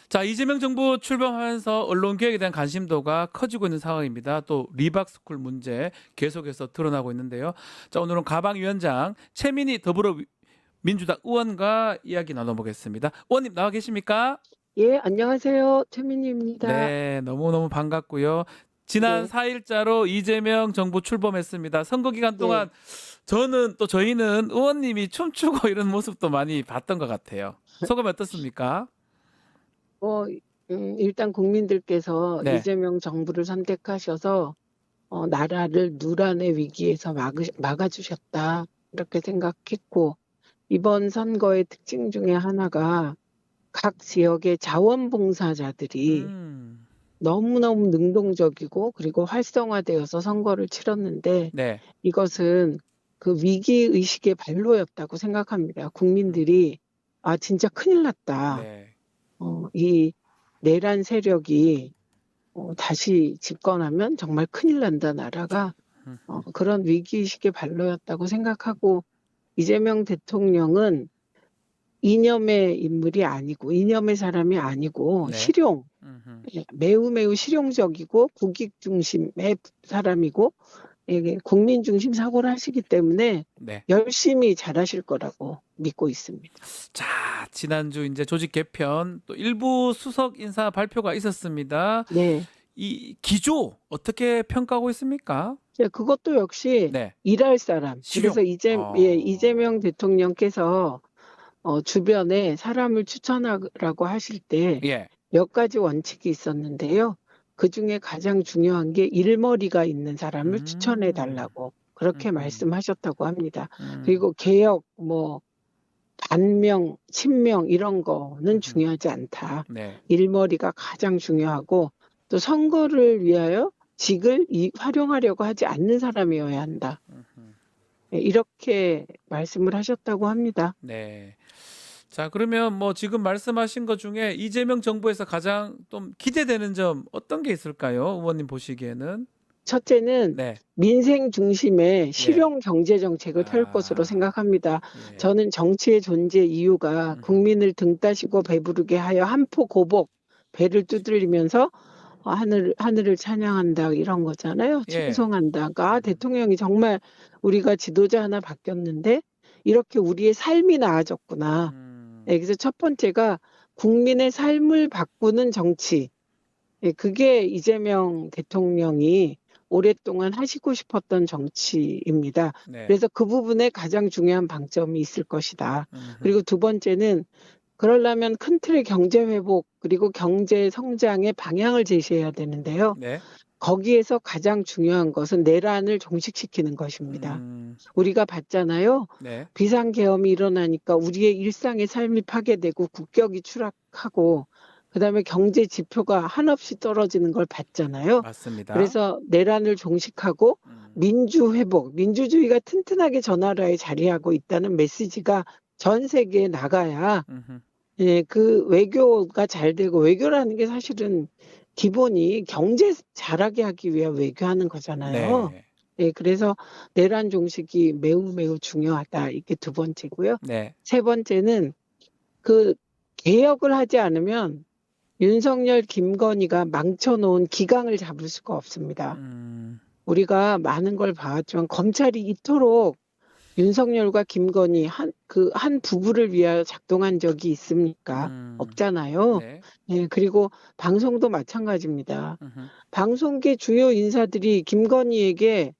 자, 이재명 정부 출범하면서 언론개혁에 대한 관심도가 커지고 있는 상황입니다. 또 리박스쿨 문제 계속해서 드러나고 있는데요. 자, 오늘은 가방위원장 최민희 더불어민주당 의원과 이야기 나눠보겠습니다. 의원님 나와 계십니까? 예, 안녕하세요. 최민희입니다. 네, 너무너무 반갑고요. 지난 4일자로 이재명 정부 출범했습니다. 선거 기간 동안 저희는 의원님이 춤추고 이런 모습도 많이 봤던 것 같아요. 소감이 어떻습니까? 일단 국민들께서 네. 이재명 정부를 선택하셔서 나라를 누란의 위기에서 막아주셨다. 이렇게 생각했고, 이번 선거의 특징 중에 하나가 각 지역의 자원봉사자들이 너무너무 능동적이고 그리고 활성화되어서 선거를 치렀는데 네. 이것은 그 위기의식의 발로였다고 생각합니다. 국민들이 진짜 큰일 났다. 네. 이 내란 세력이 다시 집권하면 정말 큰일 난다, 나라가. 그런 위기의식의 발로였다고 생각하고, 이재명 대통령은 이념의 인물이 아니고, 이념의 사람이 아니고, 네. 실용, 매우 실용적이고 국익 중심의 사람이고, 국민 중심 사고를 하시기 때문에 네. 열심히 잘하실 거라고 믿고 있습니다. 자, 지난주 이제 조직 개편 또 일부 수석 인사 발표가 있었습니다. 네. 이 기조 어떻게 평가하고 있습니까? 그것도 역시 네. 일할 사람. 실용. 그래서 이재명 대통령께서 주변에 사람을 추천하라고 하실 때 몇 가지 원칙이 있었는데요. 그 중에 가장 중요한 게 일머리가 있는 사람을 추천해 달라고 그렇게 말씀하셨다고 합니다. 그리고 개혁, 반명, 친명 이런 거는 중요하지 않다. 네. 일머리가 가장 중요하고 또 선거를 위하여 직을 활용하려고 하지 않는 사람이어야 한다. 이렇게 말씀을 하셨다고 합니다. 네. 자, 그러면 지금 말씀하신 것 중에 이재명 정부에서 가장 좀 기대되는 점 어떤 게 있을까요? 의원님 보시기에는? 첫째는 민생 중심의 실용 경제 정책을 펼 것으로 생각합니다. 저는 정치의 존재 이유가 국민을 등 따시고 배부르게 하여 한포 고복, 배를 두드리면서 하늘을 찬양한다 이런 거잖아요. 충성한다. 그러니까 대통령이 정말 우리가 지도자 하나 바뀌었는데 이렇게 우리의 삶이 나아졌구나. 그래서 첫 번째가 국민의 삶을 바꾸는 정치. 그게 이재명 대통령이 오랫동안 하시고 싶었던 정치입니다. 그래서 그 부분에 가장 중요한 방점이 있을 것이다. 그리고 두 번째는 그러려면 큰 틀의 경제 회복 그리고 경제 성장의 방향을 제시해야 되는데요. 네. 거기에서 가장 중요한 것은 내란을 종식시키는 것입니다. 우리가 봤잖아요. 네. 비상계엄이 일어나니까 우리의 일상의 삶이 파괴되고 국격이 추락하고 그다음에 경제 지표가 한없이 떨어지는 걸 봤잖아요. 맞습니다. 그래서 내란을 종식하고 민주 회복, 민주주의가 튼튼하게 저 나라에 자리하고 있다는 메시지가 전 세계에 나가야 예, 그 외교가 잘 되고 외교라는 게 사실은 기본이 경제 잘하게 하기 위해 외교하는 거잖아요. 네. 예, 그래서 내란 종식이 매우 매우 중요하다. 이게 두 번째고요. 네. 세 번째는 그 개혁을 하지 않으면 윤석열, 김건희가 망쳐놓은 기강을 잡을 수가 없습니다. 우리가 많은 걸 봐왔지만 검찰이 이토록 윤석열과 김건희 한 부부를 위하여 작동한 적이 있습니까? 없잖아요. 네. 예, 그리고 방송도 마찬가지입니다. 방송계 주요 인사들이 김건희에게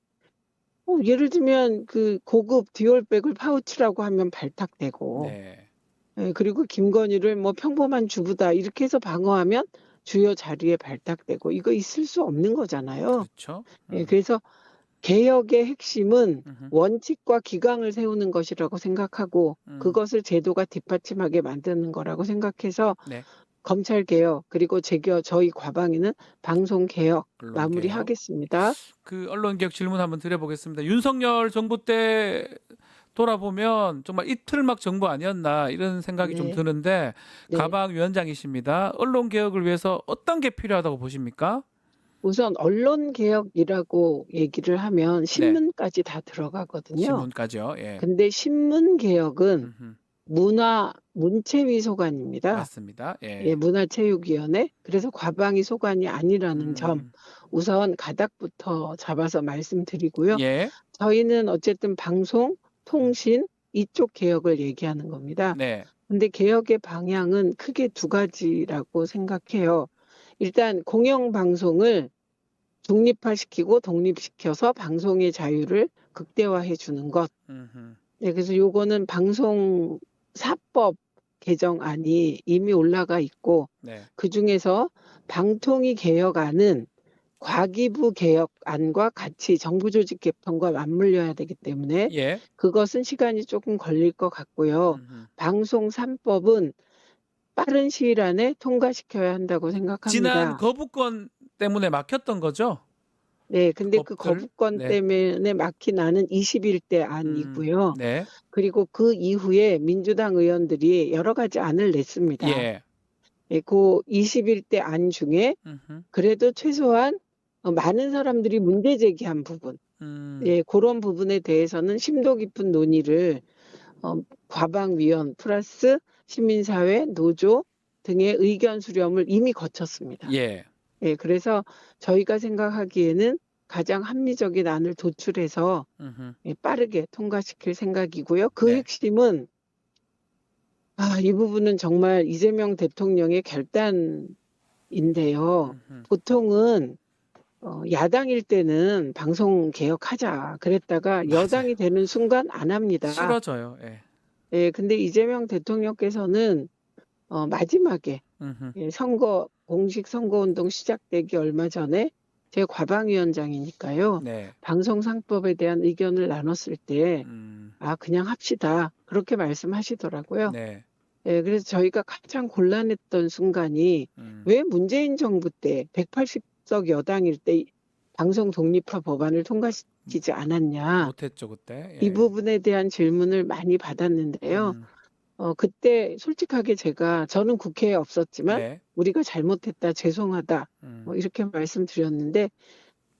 예를 들면 그 고급 디올백을 파우치라고 하면 발탁되고 네. 예, 그리고 김건희를 뭐 평범한 주부다 이렇게 해서 방어하면 주요 자리에 발탁되고 이거 있을 수 없는 거잖아요. 그렇죠. 예, 그래서 개혁의 핵심은 원칙과 기강을 세우는 것이라고 생각하고 그것을 제도가 뒷받침하게 만드는 거라고 생각해서 네. 검찰 개혁 그리고 저희 과방위는 방송 개혁 언론 마무리하겠습니다. 그 언론 개혁 질문 한번 드려보겠습니다. 윤석열 정부 때 돌아보면 정말 이틀막 정부 아니었나 이런 생각이 좀 네. 드는데 네. 가방위원장이십니다. 언론 개혁을 위해서 어떤 게 필요하다고 보십니까? 우선 언론 개혁이라고 얘기를 하면 신문까지 다 들어가거든요. 신문까지요. 예. 근데 신문 개혁은 문체위 소관입니다. 맞습니다. 예. 예, 문화체육위원회. 그래서 과방위 소관이 아니라는 점 우선 가닥부터 잡아서 말씀드리고요. 예. 저희는 어쨌든 방송, 통신 이쪽 개혁을 얘기하는 겁니다. 네. 근데 개혁의 방향은 크게 두 가지라고 생각해요. 일단 공영방송을 중립화시키고 독립시켜서 방송의 자유를 극대화해 주는 것. 네, 그래서 요거는 방송사법 개정안이 이미 올라가 있고 네. 그중에서 방통위 개혁안은 과기부 개혁안과 같이 정부조직 개편과 맞물려야 되기 때문에 예. 그것은 시간이 조금 걸릴 것 같고요. 방송 3법은 빠른 시일 안에 통과시켜야 한다고 생각합니다. 지난 거부권 때문에 막혔던 거죠? 네, 근데 그 법들? 거부권 네. 때문에 막힌 안은 21대 안이고요. 네. 그리고 그 이후에 민주당 의원들이 여러 가지 안을 냈습니다. 예. 예, 그 21대 안 중에 그래도 최소한 많은 사람들이 문제 제기한 부분, 예, 그런 부분에 대해서는 심도 깊은 논의를 과방위원 플러스 시민사회, 노조 등의 의견 수렴을 이미 거쳤습니다. 예. 예, 그래서 저희가 생각하기에는 가장 합리적인 안을 도출해서 예, 빠르게 통과시킬 생각이고요. 그 네. 핵심은 이 부분은 정말 이재명 대통령의 결단인데요. 보통은 야당일 때는 방송 개혁하자 그랬다가 여당이 되는 순간 안 합니다. 싫어져요. 예. 예, 근데 이재명 대통령께서는 마지막에 예, 공식 선거운동 시작되기 얼마 전에 제 과방위원장이니까요. 네. 방송상법에 대한 의견을 나눴을 때 그냥 합시다. 그렇게 말씀하시더라고요. 네. 예, 그래서 저희가 가장 곤란했던 순간이 왜 문재인 정부 때 180석 여당일 때 방송 독립화 법안을 통과시키지 않았냐. 못했죠 그때. 예. 이 부분에 대한 질문을 많이 받았는데요. 그때 솔직하게 저는 국회에 없었지만 네. 우리가 잘못했다, 죄송하다 뭐 이렇게 말씀드렸는데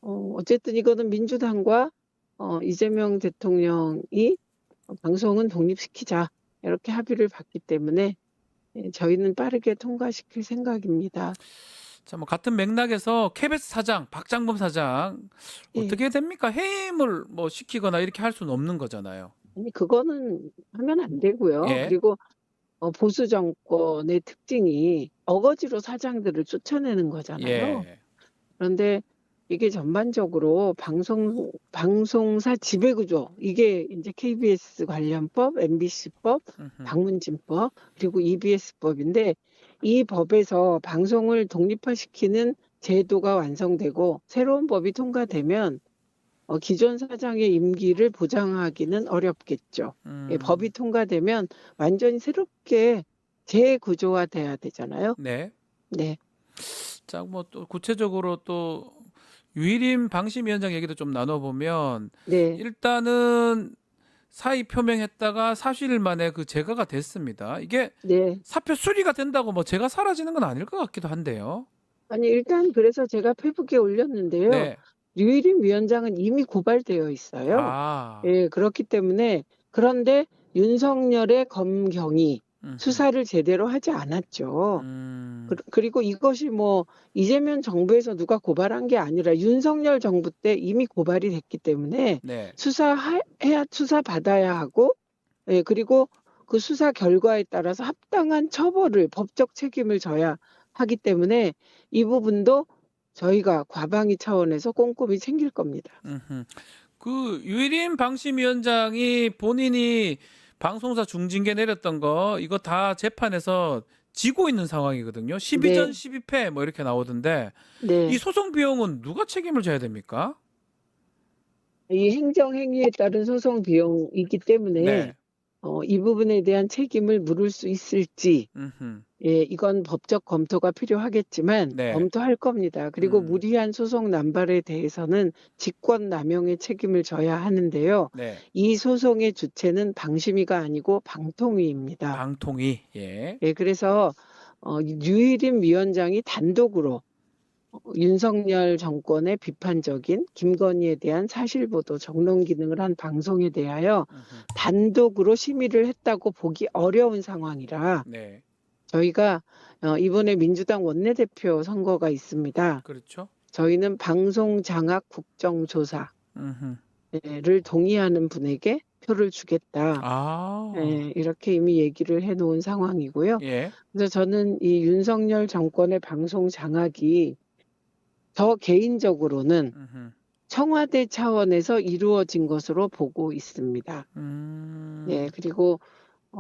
어쨌든 이거는 민주당과 이재명 대통령이 방송은 독립시키자 이렇게 합의를 봤기 때문에 저희는 빠르게 통과시킬 생각입니다. 자, 뭐 같은 맥락에서 KBS 사장, 박장범 사장 어떻게 됩니까? 해임을 뭐 시키거나 이렇게 할 수는 없는 거잖아요. 아니 그거는 하면 안 되고요. 예. 그리고 보수 정권의 특징이 어거지로 사장들을 쫓아내는 거잖아요. 예. 그런데 이게 전반적으로 방송사 지배구조, 이게 이제 KBS 관련법, MBC법, 방문진법, 그리고 EBS법인데 이 법에서 방송을 독립화시키는 제도가 완성되고 새로운 법이 통과되면 기존 사장의 임기를 보장하기는 어렵겠죠. 예, 법이 통과되면 완전히 새롭게 재구조화돼야 되잖아요. 네. 네. 자, 뭐 또 구체적으로 또 유일임 방심위원장 얘기도 좀 나눠보면 네. 일단은 사의 표명했다가 40일 만에 그 제거가 됐습니다. 이게 네. 사표 수리가 된다고 뭐 제가 사라지는 건 아닐 것 같기도 한데요. 아니 일단 그래서 제가 페북에 올렸는데요. 네. 류일임 위원장은 이미 고발되어 있어요. 아. 예, 그렇기 때문에 그런데 윤석열의 검경이 수사를 제대로 하지 않았죠. 그리고 이것이 뭐 이재명 정부에서 누가 고발한 게 아니라 윤석열 정부 때 이미 고발이 됐기 때문에 네. 수사 받아야 하고, 예, 그리고 그 수사 결과에 따라서 합당한 처벌을 법적 책임을 져야 하기 때문에 이 부분도 저희가 과방위 차원에서 꼼꼼히 챙길 겁니다. 그 유일임 방심위원장이 본인이 방송사 중징계 내렸던 거 이거 다 재판에서 지고 있는 상황이거든요. 12전 12패 뭐 이렇게 나오던데 네. 이 소송 비용은 누가 책임을 져야 됩니까? 이 행정행위에 따른 소송 비용이기 때문에 네. 이 부분에 대한 책임을 물을 수 있을지, 예, 이건 법적 검토가 필요하겠지만 네. 검토할 겁니다. 그리고 무리한 소송 남발에 대해서는 직권남용의 책임을 져야 하는데요. 네. 이 소송의 주체는 방심위가 아니고 방통위입니다. 방통위. 예. 예, 그래서 유일임 위원장이 단독으로 윤석열 정권의 비판적인 김건희에 대한 사실보도 정론 기능을 한 방송에 대하여 단독으로 심의를 했다고 보기 어려운 상황이라 네. 저희가 이번에 민주당 원내대표 선거가 있습니다. 그렇죠. 저희는 방송 장악 국정조사를 동의하는 분에게 표를 주겠다. 아. 예, 이렇게 이미 얘기를 해놓은 상황이고요. 예. 그래서 저는 이 윤석열 정권의 방송 장악이 저 개인적으로는 청와대 차원에서 이루어진 것으로 보고 있습니다. 예, 그리고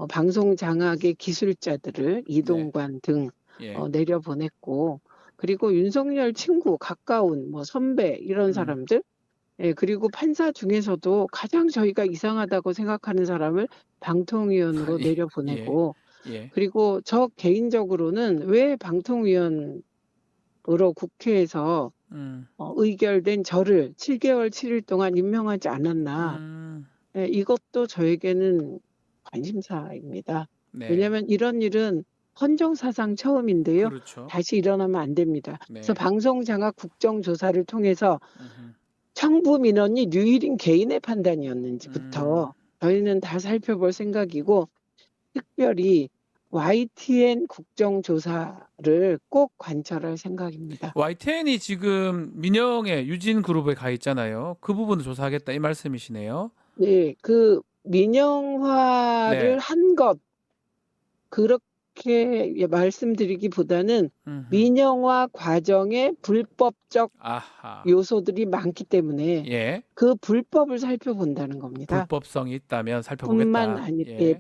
방송 장악의 기술자들을 이동관 등 예. 내려보냈고, 그리고 윤석열 친구, 가까운 뭐 선배 이런 사람들, 예, 그리고 판사 중에서도 가장 저희가 이상하다고 생각하는 사람을 방통위원으로 내려보내고, 예. 그리고 저 개인적으로는 왜 방통위원으로 국회에서 의결된 저를 7개월 7일 동안 임명하지 않았나. 예, 이것도 저에게는 관심사입니다. 네. 왜냐하면 이런 일은 헌정사상 처음인데요. 그렇죠. 다시 일어나면 안 됩니다. 네. 그래서 방송장악 국정조사를 통해서 청부 민원이 류일임 개인의 판단이었는지부터 저희는 다 살펴볼 생각이고, 특별히 YTN 국정조사를 꼭 관철할 생각입니다. YTN이 지금 민영의 유진그룹에 가 있잖아요. 그 부분을 조사하겠다 이 말씀이시네요. 네, 그 민영화를 네. 한 것, 그렇게 말씀드리기보다는 민영화 과정에 불법적 아하. 요소들이 많기 때문에 예. 그 불법을 살펴본다는 겁니다. 불법성이 있다면 살펴보겠다.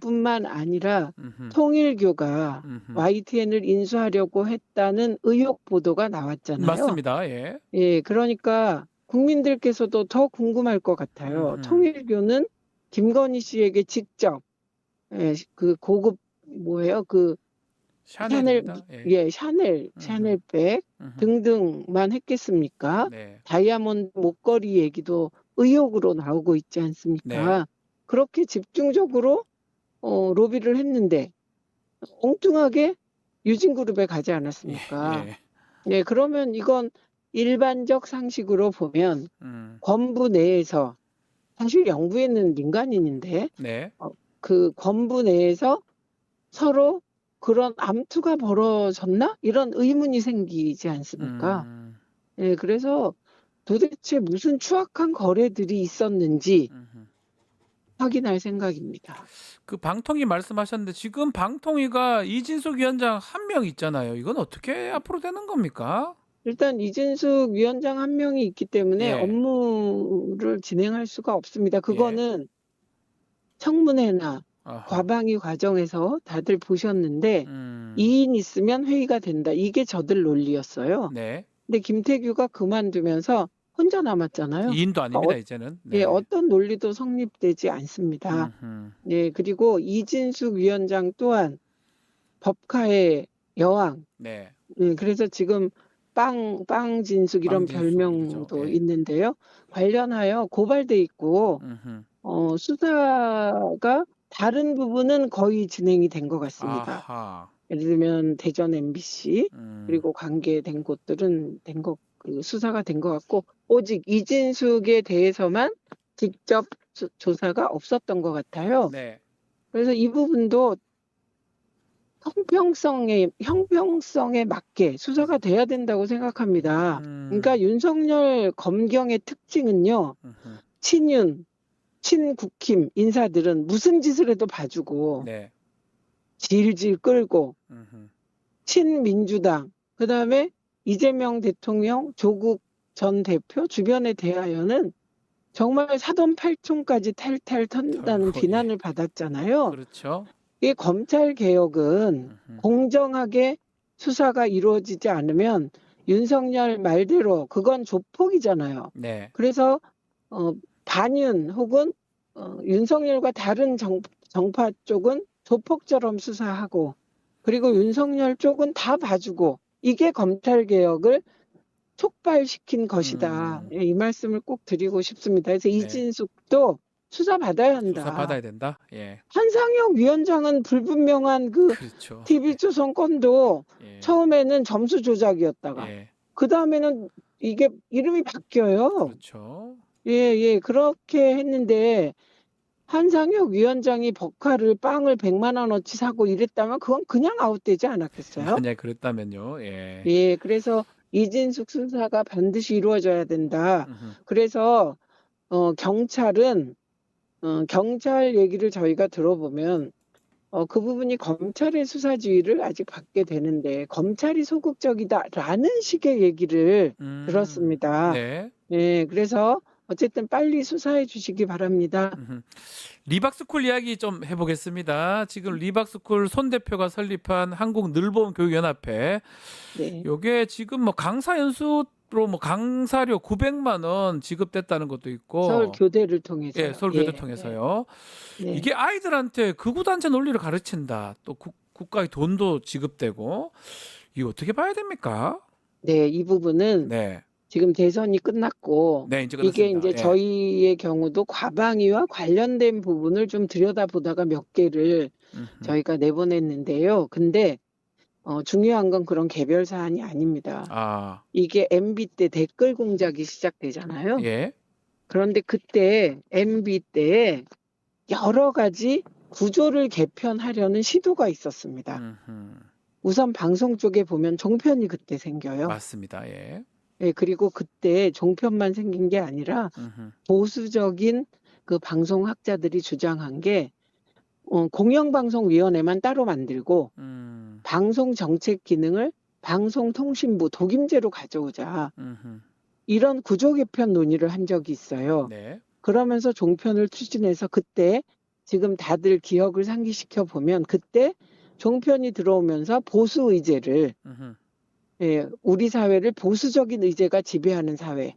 뿐만 아니라 통일교가 YTN을 인수하려고 했다는 의혹 보도가 나왔잖아요. 맞습니다. 예. 예, 그러니까 국민들께서도 더 궁금할 것 같아요. 통일교는 김건희 씨에게 직접 그 고급 뭐예요? 그 샤넬입니다. 샤넬백 등등만 했겠습니까? 네. 다이아몬드 목걸이 얘기도 의혹으로 나오고 있지 않습니까? 네. 그렇게 집중적으로 로비를 했는데 엉뚱하게 유진그룹에 가지 않았습니까? 예, 그러면 이건 일반적 상식으로 보면 권부 내에서, 사실 영부인은 민간인인데 네. 그 권부 내에서 서로 그런 암투가 벌어졌나? 이런 의문이 생기지 않습니까? 예, 그래서 도대체 무슨 추악한 거래들이 있었는지 확인할 생각입니다. 그 방통위 말씀하셨는데 지금 방통위가 이진숙 위원장 한 명 있잖아요. 이건 어떻게 앞으로 되는 겁니까? 일단 이진숙 위원장 한 명이 있기 때문에 예. 업무를 진행할 수가 없습니다. 그거는 청문회나 아하. 과방위 과정에서 다들 보셨는데 2인 있으면 회의가 된다. 이게 저들 논리였어요. 네. 근데 김태규가 그만두면서 혼자 남았잖아요. 2인도 아닙니다, 이제는. 네. 예, 어떤 논리도 성립되지 않습니다. 예, 그리고 이진숙 위원장 또한 법카의 여왕. 네. 그래서 지금 빵진숙 이런 별명도 있는데요. 관련하여 고발돼 있고 수사가 다른 부분은 거의 진행이 된 것 같습니다. 아하. 예를 들면 대전 MBC 그리고 관계된 곳들은 수사가 된 것 같고 오직 이진숙에 대해서만 직접 조사가 없었던 것 같아요. 네. 그래서 이 부분도 형평성에 맞게 수사가 돼야 된다고 생각합니다. 그러니까 윤석열 검경의 특징은요. 친국힘 인사들은 무슨 짓을 해도 봐주고 네. 질질 끌고 친민주당 그다음에 이재명 대통령 조국 전 대표 주변에 대하여는 정말 사돈팔촌까지 탈탈 턴다는 비난을 받았잖아요. 그렇죠. 이 검찰 개혁은 공정하게 수사가 이루어지지 않으면 윤석열 말대로 그건 조폭이잖아요. 네. 그래서 반윤 혹은 윤석열과 다른 정파 쪽은 조폭처럼 수사하고 그리고 윤석열 쪽은 다 봐주고 이게 검찰 개혁을 촉발시킨 것이다. 예, 이 말씀을 꼭 드리고 싶습니다. 그래서 이진숙도 수사 받아야 한다. 수사 받아야 된다. 예. 한상혁 위원장은 불분명한 그렇죠. TV조선 건도 처음에는 점수 조작이었다가 그 다음에는 이게 이름이 바뀌어요. 그렇죠. 예, 그렇게 했는데 한상혁 위원장이 버카를 빵을 100만 원어치 사고 이랬다면 그건 그냥 아웃되지 않았겠어요? 만약 그랬다면요. 예. 예, 그래서 이진숙 수사가 반드시 이루어져야 된다. 그래서 경찰은 경찰 얘기를 저희가 들어보면 그 부분이 검찰의 수사 지휘를 아직 받게 되는데 검찰이 소극적이다라는 식의 얘기를 들었습니다. 네. 예, 그래서 어쨌든 빨리 수사해 주시기 바랍니다. 리박스쿨 이야기 좀 해보겠습니다. 지금 리박스쿨 손 대표가 설립한 한국늘보험교육연합회. 네. 요게 지금 뭐 강사 연수로 뭐 강사료 900만 원 지급됐다는 것도 있고. 서울 교대를 통해서. 예, 서울 교대 통해서요. 네. 이게 아이들한테 극우단체 논리를 가르친다. 또 국가의 돈도 지급되고. 이거 어떻게 봐야 됩니까? 네, 이 부분은 지금 대선이 끝났고 이게 이제 저희의 경우도 과방위와 관련된 부분을 좀 들여다보다가 몇 개를 저희가 내보냈는데요. 근데 중요한 건 그런 개별 사안이 아닙니다. 이게 MB 때 댓글 공작이 시작되잖아요. 예. 그런데 그때 MB 때 여러 가지 구조를 개편하려는 시도가 있었습니다. 우선 방송 쪽에 보면 종편이 그때 생겨요. 맞습니다. 예. 네, 그리고 그때 종편만 생긴 게 아니라 보수적인 그 방송학자들이 주장한 게 공영방송위원회만 따로 만들고 방송정책 기능을 방송통신부 독임제로 가져오자. 이런 구조 개편 논의를 한 적이 있어요. 네. 그러면서 종편을 추진해서 그때 지금 다들 기억을 상기시켜 보면 그때 종편이 들어오면서 보수 의제를 예, 우리 사회를 보수적인 의제가 지배하는 사회.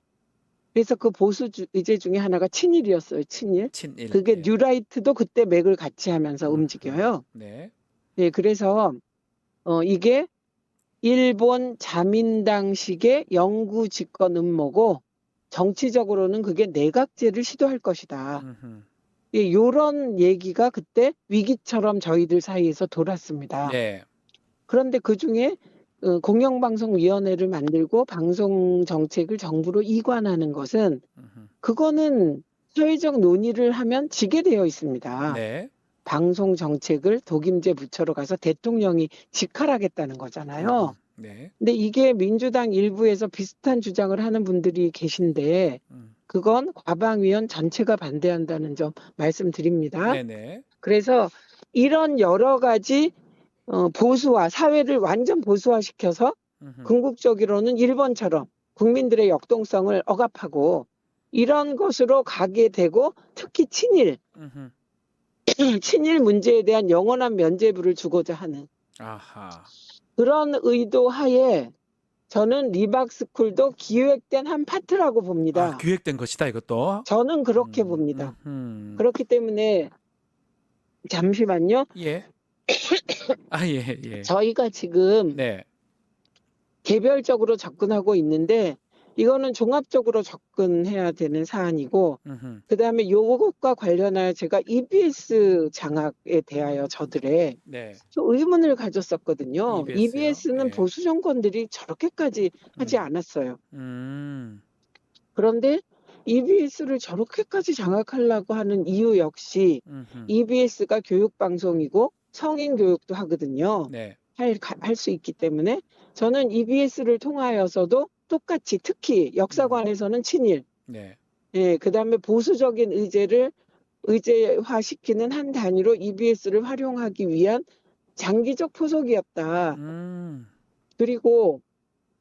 그래서 그 보수 의제 중에 하나가 친일이었어요. 친일. 그게 뉴라이트도 그때 맥을 같이 하면서 움직여요. 네. 예, 그래서 이게 일본 자민당식의 영구 집권 음모고 정치적으로는 그게 내각제를 시도할 것이다. 예, 요런 얘기가 그때 위기처럼 저희들 사이에서 돌았습니다. 네. 그런데 그중에 공영방송위원회를 만들고 방송정책을 정부로 이관하는 것은 그거는 사회적 논의를 하면 지게 되어 있습니다. 네. 방송정책을 독임제 부처로 가서 대통령이 직할하겠다는 거잖아요. 네. 근데 이게 민주당 일부에서 비슷한 주장을 하는 분들이 계신데 그건 과방위원 전체가 반대한다는 점 말씀드립니다. 네네. 그래서 이런 여러 가지 보수화, 사회를 완전 보수화시켜서 궁극적으로는 일본처럼 국민들의 역동성을 억압하고 이런 것으로 가게 되고 특히 친일 문제에 대한 영원한 면죄부를 주고자 하는 아하. 그런 의도 하에 저는 리박스쿨도 기획된 한 파트라고 봅니다. 아, 기획된 것이다 이것도. 저는 그렇게 봅니다. 그렇기 때문에 잠시만요. 예. 아, 예, 예. 저희가 지금 네. 개별적으로 접근하고 있는데 이거는 종합적으로 접근해야 되는 사안이고 그다음에 요것과 관련하여 제가 EBS 장악에 대하여 저들의 네. 좀 의문을 가졌었거든요. EBS 요? EBS는 네. 보수 정권들이 저렇게까지 하지 않았어요. 그런데 EBS를 저렇게까지 장악하려고 하는 이유 역시 EBS가 교육방송이고 성인 교육도 하거든요. 네. 할 수 있기 때문에 저는 EBS를 통하여서도 똑같이 특히 역사관에서는 친일, 네. 예, 그다음에 보수적인 의제를 의제화시키는 한 단위로 EBS를 활용하기 위한 장기적 포석이었다. 그리고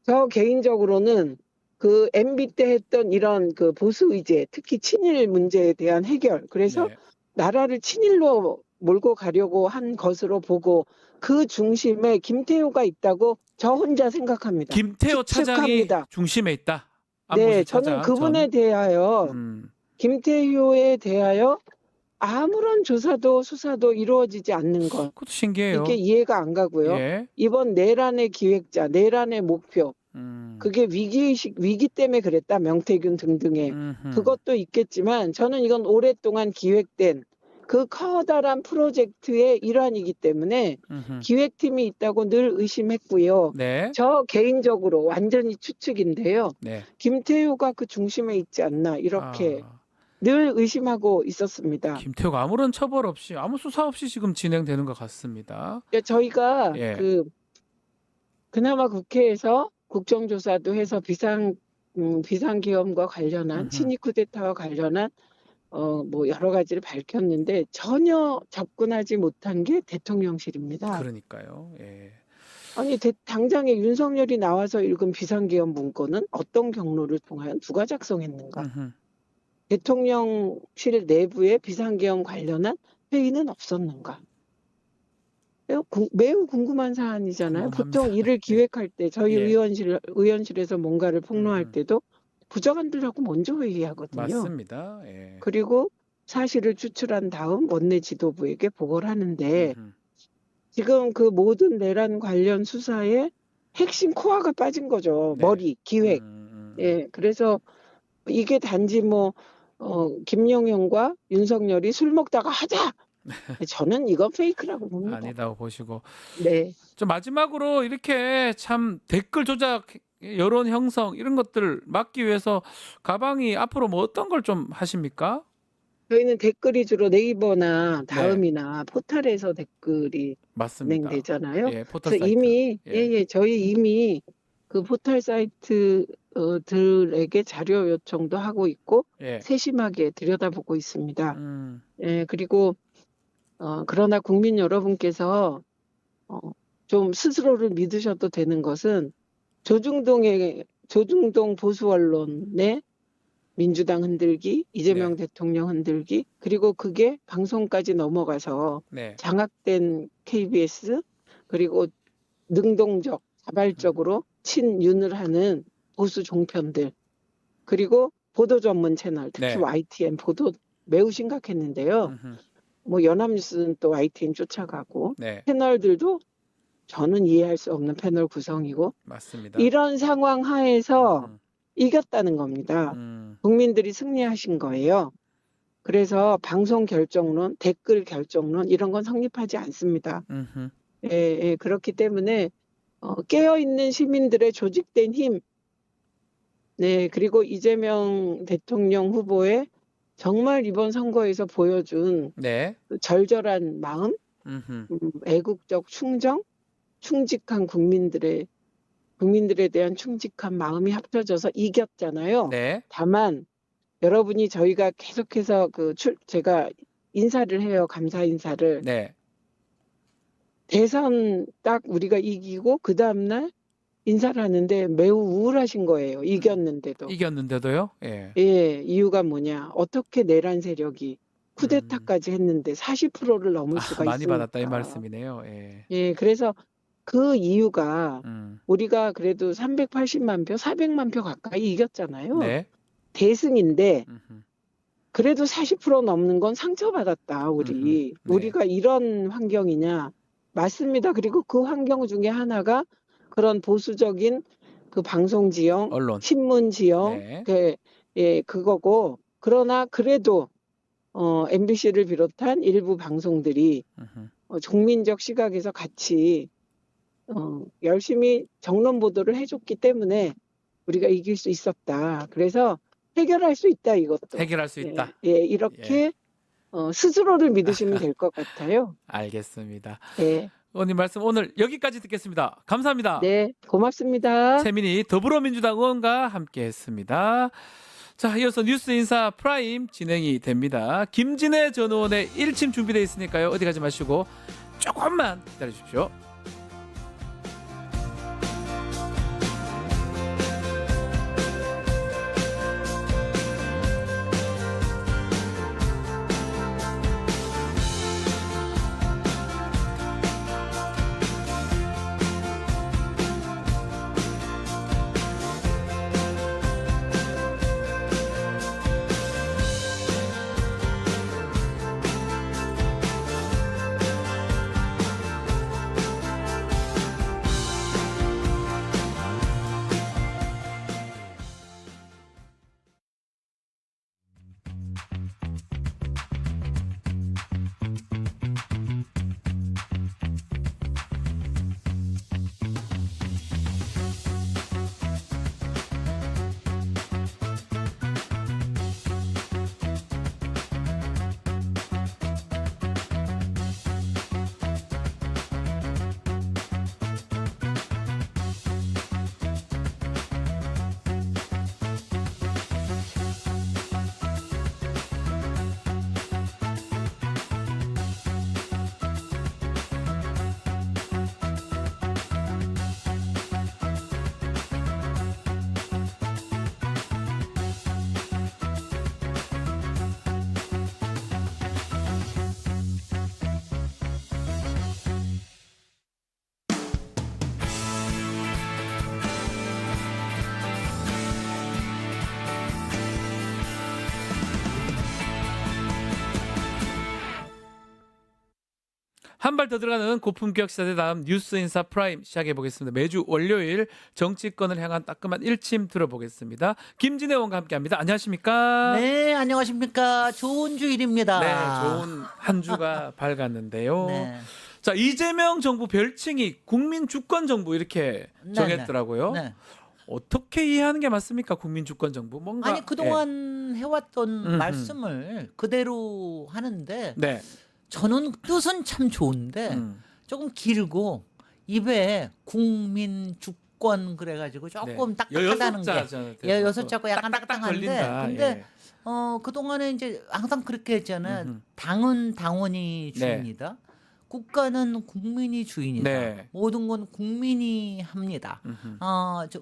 저 개인적으로는 그 MB 때 했던 이런 그 보수 의제, 특히 친일 문제에 대한 해결, 그래서 네. 나라를 친일로 몰고 가려고 한 것으로 보고 그 중심에 김태효가 있다고 저 혼자 생각합니다. 김태호 차장이 추측합니다. 중심에 있다. 네, 안보실 저는 차장, 그분에 대하여 김태효에 대하여 아무런 조사도 수사도 이루어지지 않는 것. 그것도 신기해요. 이게 이해가 안 가고요. 예. 이번 내란의 기획자, 내란의 목표. 그게 위기 때문에 그랬다. 명태균 등등의. 그것도 있겠지만 저는 이건 오랫동안 기획된 그 커다란 프로젝트의 일환이기 때문에 기획팀이 있다고 늘 의심했고요. 네. 저 개인적으로 완전히 추측인데요. 네. 김태효가 그 중심에 있지 않나 이렇게 늘 의심하고 있었습니다. 김태호가 아무런 처벌 없이 아무 수사 없이 지금 진행되는 것 같습니다. 저희가 예. 그나마 국회에서 국정조사도 해서 비상계엄과 관련한 친일 쿠데타와 관련한 뭐 여러 가지를 밝혔는데 전혀 접근하지 못한 게 대통령실입니다. 그러니까요. 예. 아니 당장에 윤석열이 나와서 읽은 비상계엄 문건은 어떤 경로를 통하여 누가 작성했는가? 대통령실 내부에 비상계엄 관련한 회의는 없었는가? 매우 궁금한 사안이잖아요. 보통 일을 기획할 때 저희 예. 의원실에서 뭔가를 폭로할 때도 부장관들하고 먼저 회의하거든요. 맞습니다. 예. 그리고 사실을 추출한 다음 원내 지도부에게 보고를 하는데 지금 그 모든 내란 관련 수사에 핵심 코어가 빠진 거죠. 네. 머리, 기획. 예, 그래서 이게 단지 김영현과 윤석열이 술 먹다가 하자. 저는 이건 페이크라고 봅니다. 아니다고 보시고. 네. 좀 마지막으로 이렇게 참 댓글 조작, 여론 형성 이런 것들 막기 위해서 가방이 앞으로 뭐 어떤 걸 좀 하십니까? 저희는 댓글이 주로 네이버나 다음이나 포털에서 댓글이 맞습니다. 진행되잖아요. 예, 포털 그래서 사이트. 이미 저희 이미 그 포털 사이트 들에게 자료 요청도 하고 있고 예. 세심하게 들여다보고 있습니다. 예, 그리고 그러나 국민 여러분께서 좀 스스로를 믿으셔도 되는 것은 조중동 보수 언론의 민주당 흔들기, 이재명 대통령 흔들기, 그리고 그게 방송까지 넘어가서 네. 장악된 KBS, 그리고 능동적, 자발적으로 친윤을 하는 보수 종편들, 그리고 보도 전문 채널, 특히 네. YTN 보도 매우 심각했는데요. 뭐 연합뉴스는 또 YTN 쫓아가고 네. 패널들도 저는 이해할 수 없는 패널 구성이고 맞습니다. 이런 상황 하에서 이겼다는 겁니다. 국민들이 승리하신 거예요. 그래서 방송 결정론, 댓글 결정론 이런 건 성립하지 않습니다. 예, 그렇기 때문에 깨어있는 시민들의 조직된 힘, 네, 그리고 이재명 대통령 후보의 정말 이번 선거에서 보여준 네. 그 절절한 마음, 애국적 충정, 충직한 국민들에 대한 충직한 마음이 합쳐져서 이겼잖아요. 네. 다만 여러분이 저희가 계속해서 제가 인사를 해요. 감사 인사를. 네. 대선 딱 우리가 이기고 그 다음날 인사를 하는데 매우 우울하신 거예요. 이겼는데도. 이겼는데도요? 예. 예, 이유가 뭐냐? 어떻게 내란 세력이 쿠데타까지 했는데 40%를 넘을 수가 많이 있습니까? 받았다 이 말씀이네요. 예. 예, 그래서 그 이유가 우리가 그래도 380만 표, 400만 표 가까이 이겼잖아요. 네. 대승인데 그래도 40% 넘는 건 상처받았다, 우리. 네. 우리가 이런 환경이냐? 맞습니다. 그리고 그 환경 중에 하나가 그런 보수적인 그 방송 지형, 언론. 신문 지형, 네. 예, 그거고. 그러나 그래도 MBC를 비롯한 일부 방송들이 종민적 시각에서 같이 열심히 정론 보도를 해줬기 때문에 우리가 이길 수 있었다. 그래서 해결할 수 있다, 이것도. 해결할 수 있다. 예, 이렇게 스스로를 믿으시면 될 것 같아요. 알겠습니다. 네. 의원님 말씀 오늘 여기까지 듣겠습니다. 감사합니다. 네, 고맙습니다. 최민희 더불어민주당 의원과 함께했습니다. 자, 이어서 뉴스 인사 프라임 진행이 됩니다. 김진애 전 의원의 1침 준비되어 있으니까요. 어디 가지 마시고 조금만 기다려 주십시오. 한 발 더 들어가는 고품격 시사대담 뉴스 인사 프라임 시작해 보겠습니다. 매주 월요일 정치권을 향한 따끔한 일침 들어보겠습니다. 김진애 의원과 함께합니다. 안녕하십니까? 네, 안녕하십니까. 좋은 주일입니다. 네, 좋은 한 주가 밝았는데요. 네. 자, 이재명 정부 별칭이 국민 주권 정부 이렇게 정했더라고요. 네. 어떻게 이해하는 게 맞습니까? 국민 주권 정부 뭔가 아니 그동안 해왔던 말씀을 그대로 하는데 네. 저는 뜻은 참 좋은데 조금 길고 입에 국민 주권 그래가지고 조금 딱딱하다는 게 여섯 자고 약간 딱딱한데 근데 그동안에 이제 항상 그렇게 했잖아요. 당은 당원이 주인이다. 국가는 국민이 주인이다. 네. 모든 건 국민이 합니다.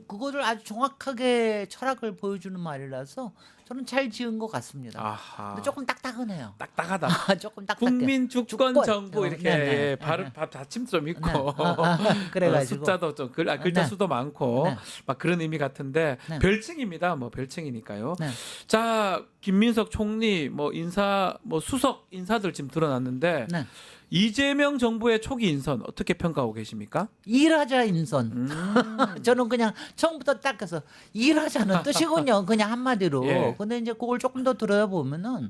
그거를 아주 정확하게 철학을 보여주는 말이라서 저는 잘 지은 것 같습니다. 아하. 근데 조금 딱딱하네요. 딱딱하다. 조금 딱딱해. 국민 주권 정부 이렇게 네네. 받침 좀 있고 그래가지고 숫자도 좀 글자 수도 많고 막 그런 의미 같은데 별칭입니다. 뭐 별칭이니까요. 자, 김민석 총리 뭐 인사 뭐 수석 인사들 지금 드러났는데 이재명 정부의 초기 인선 어떻게 평가하고 계십니까? 일하자 인선. 저는 그냥 처음부터 딱 해서 일하자는 뜻이군요. 그냥 한마디로. 예. 근데 이제 그걸 조금 더 들여다보면은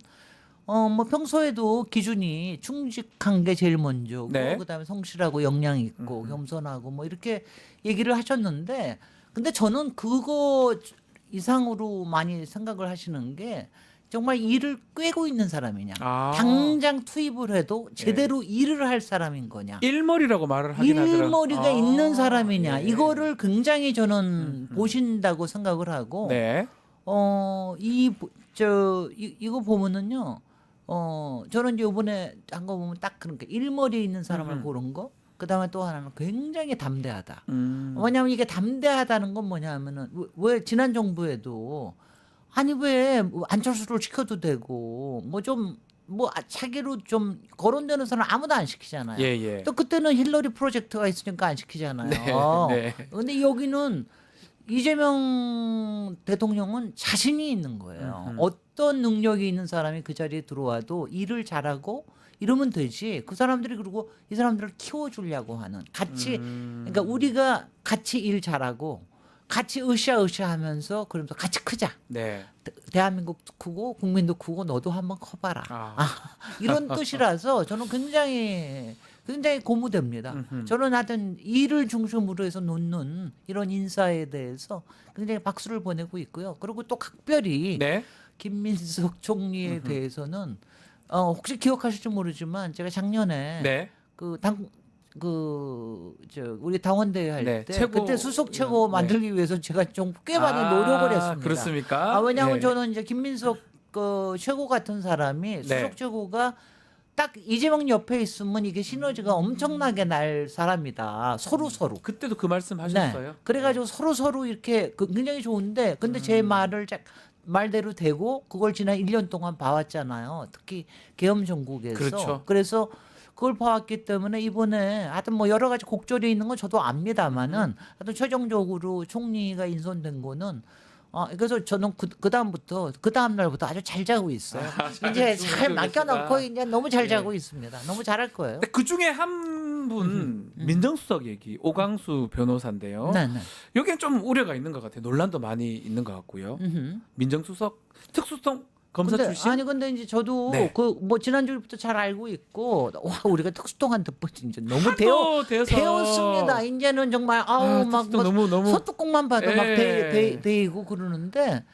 뭐 평소에도 기준이 충직한 게 제일 먼저고 그다음에 성실하고 역량 있고 겸손하고 뭐 이렇게 얘기를 하셨는데 근데 저는 그거 이상으로 많이 생각을 하시는 게 정말 일을 꿰고 있는 사람이냐 당장 투입을 해도 제대로 일을 할 사람인 거냐 일머리라고 말을 하긴 하더라고요. 일머리가 있는 사람이냐 이거를 굉장히 저는 보신다고 생각을 하고 이거 보면은요 저는 이제 이번에 한 거 보면 딱 그런 게 일머리에 있는 사람을 고른 거 그다음에 또 하나는 굉장히 담대하다. 왜냐하면 이게 담대하다는 건 뭐냐면은 왜 지난 정부에도 아니 왜 안철수를 시켜도 되고 뭐 좀 뭐 자기로 좀 거론되는 사람 아무도 안 시키잖아요. 예, 예. 또 그때는 힐러리 프로젝트가 있으니까 안 시키잖아요. 네. 근데 여기는 이재명 대통령은 자신이 있는 거예요. 어떤 능력이 있는 사람이 그 자리에 들어와도 일을 잘하고 이러면 되지. 그 사람들이 그리고 이 사람들을 키워주려고 하는 같이 그러니까 우리가 같이 일 잘하고 같이 으쌰으쌰하면서 그러면서 같이 크자. 네. 대한민국도 크고 국민도 크고 너도 한번 커봐라. 이런 뜻이라서 저는 굉장히 고무됩니다. 저는 하여튼 일을 중심으로 해서 놓는 이런 인사에 대해서 굉장히 박수를 보내고 있고요. 그리고 또 각별히 네. 김민석 총리에 대해서는 혹시 기억하실지 모르지만 제가 작년에 네. 우리 당원대회 할 네, 때 최고, 그때 수석 최고 만들기 위해서 제가 좀 꽤 많은 노력을 했습니다. 그렇습니까? 왜냐하면 네. 저는 이제 김민석 최고 같은 사람이 수석 네. 최고가 딱 이재명 옆에 있으면 이게 시너지가 엄청나게 날 사람이다. 서로. 그때도 그 말씀 하셨어요? 네. 그래가지고 서로 이렇게 굉장히 좋은데 근데 제 말대로 되고 그걸 지난 1년 동안 봐왔잖아요. 특히 계엄 정국에서. 그렇죠. 그래서 그걸 봐왔기 때문에 이번에 하여튼 뭐 여러 가지 곡절이 있는 건 저도 압니다만은 하여튼 최종적으로 총리가 인선된 거는 그래서 저는 그 다음 날부터 아주 잘 자고 있어요. 이제 잘 맡겨놓고 이제 너무 잘 자고 있습니다. 너무 잘할 거예요. 그 중에 한 분 민정수석 얘기 오광수 변호사인데요. 네네. 여기엔 좀 우려가 있는 것 같아요. 논란도 많이 있는 것 같고요. 민정수석 특수성 검사 출신? 근데 이제 저도 네. 뭐 지난주부터 잘 알고 있고 우리가 특수통한테 이제 너무 돼서. 배웠습니다. 이제는 정말 막 너무 소뚜껑만 봐도 막 예. 베이고 그러는데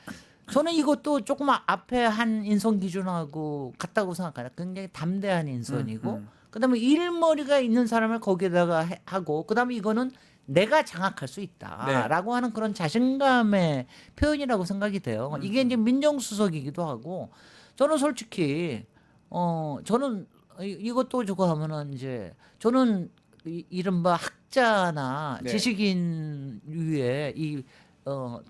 저는 이것도 조금 앞에 한 인선 기준하고 같다고 생각해요. 굉장히 담대한 인선이고 그다음에 일머리가 있는 사람을 거기에다가 하고 그다음에 이거는 내가 장악할 수 있다라고 하는 그런 자신감의 표현이라고 생각이 돼요. 이게 이제 민정수석이기도 하고 저는 솔직히 저는 이것도 저거 하면은 이제 저는 이른바 학자나 네. 지식인 위에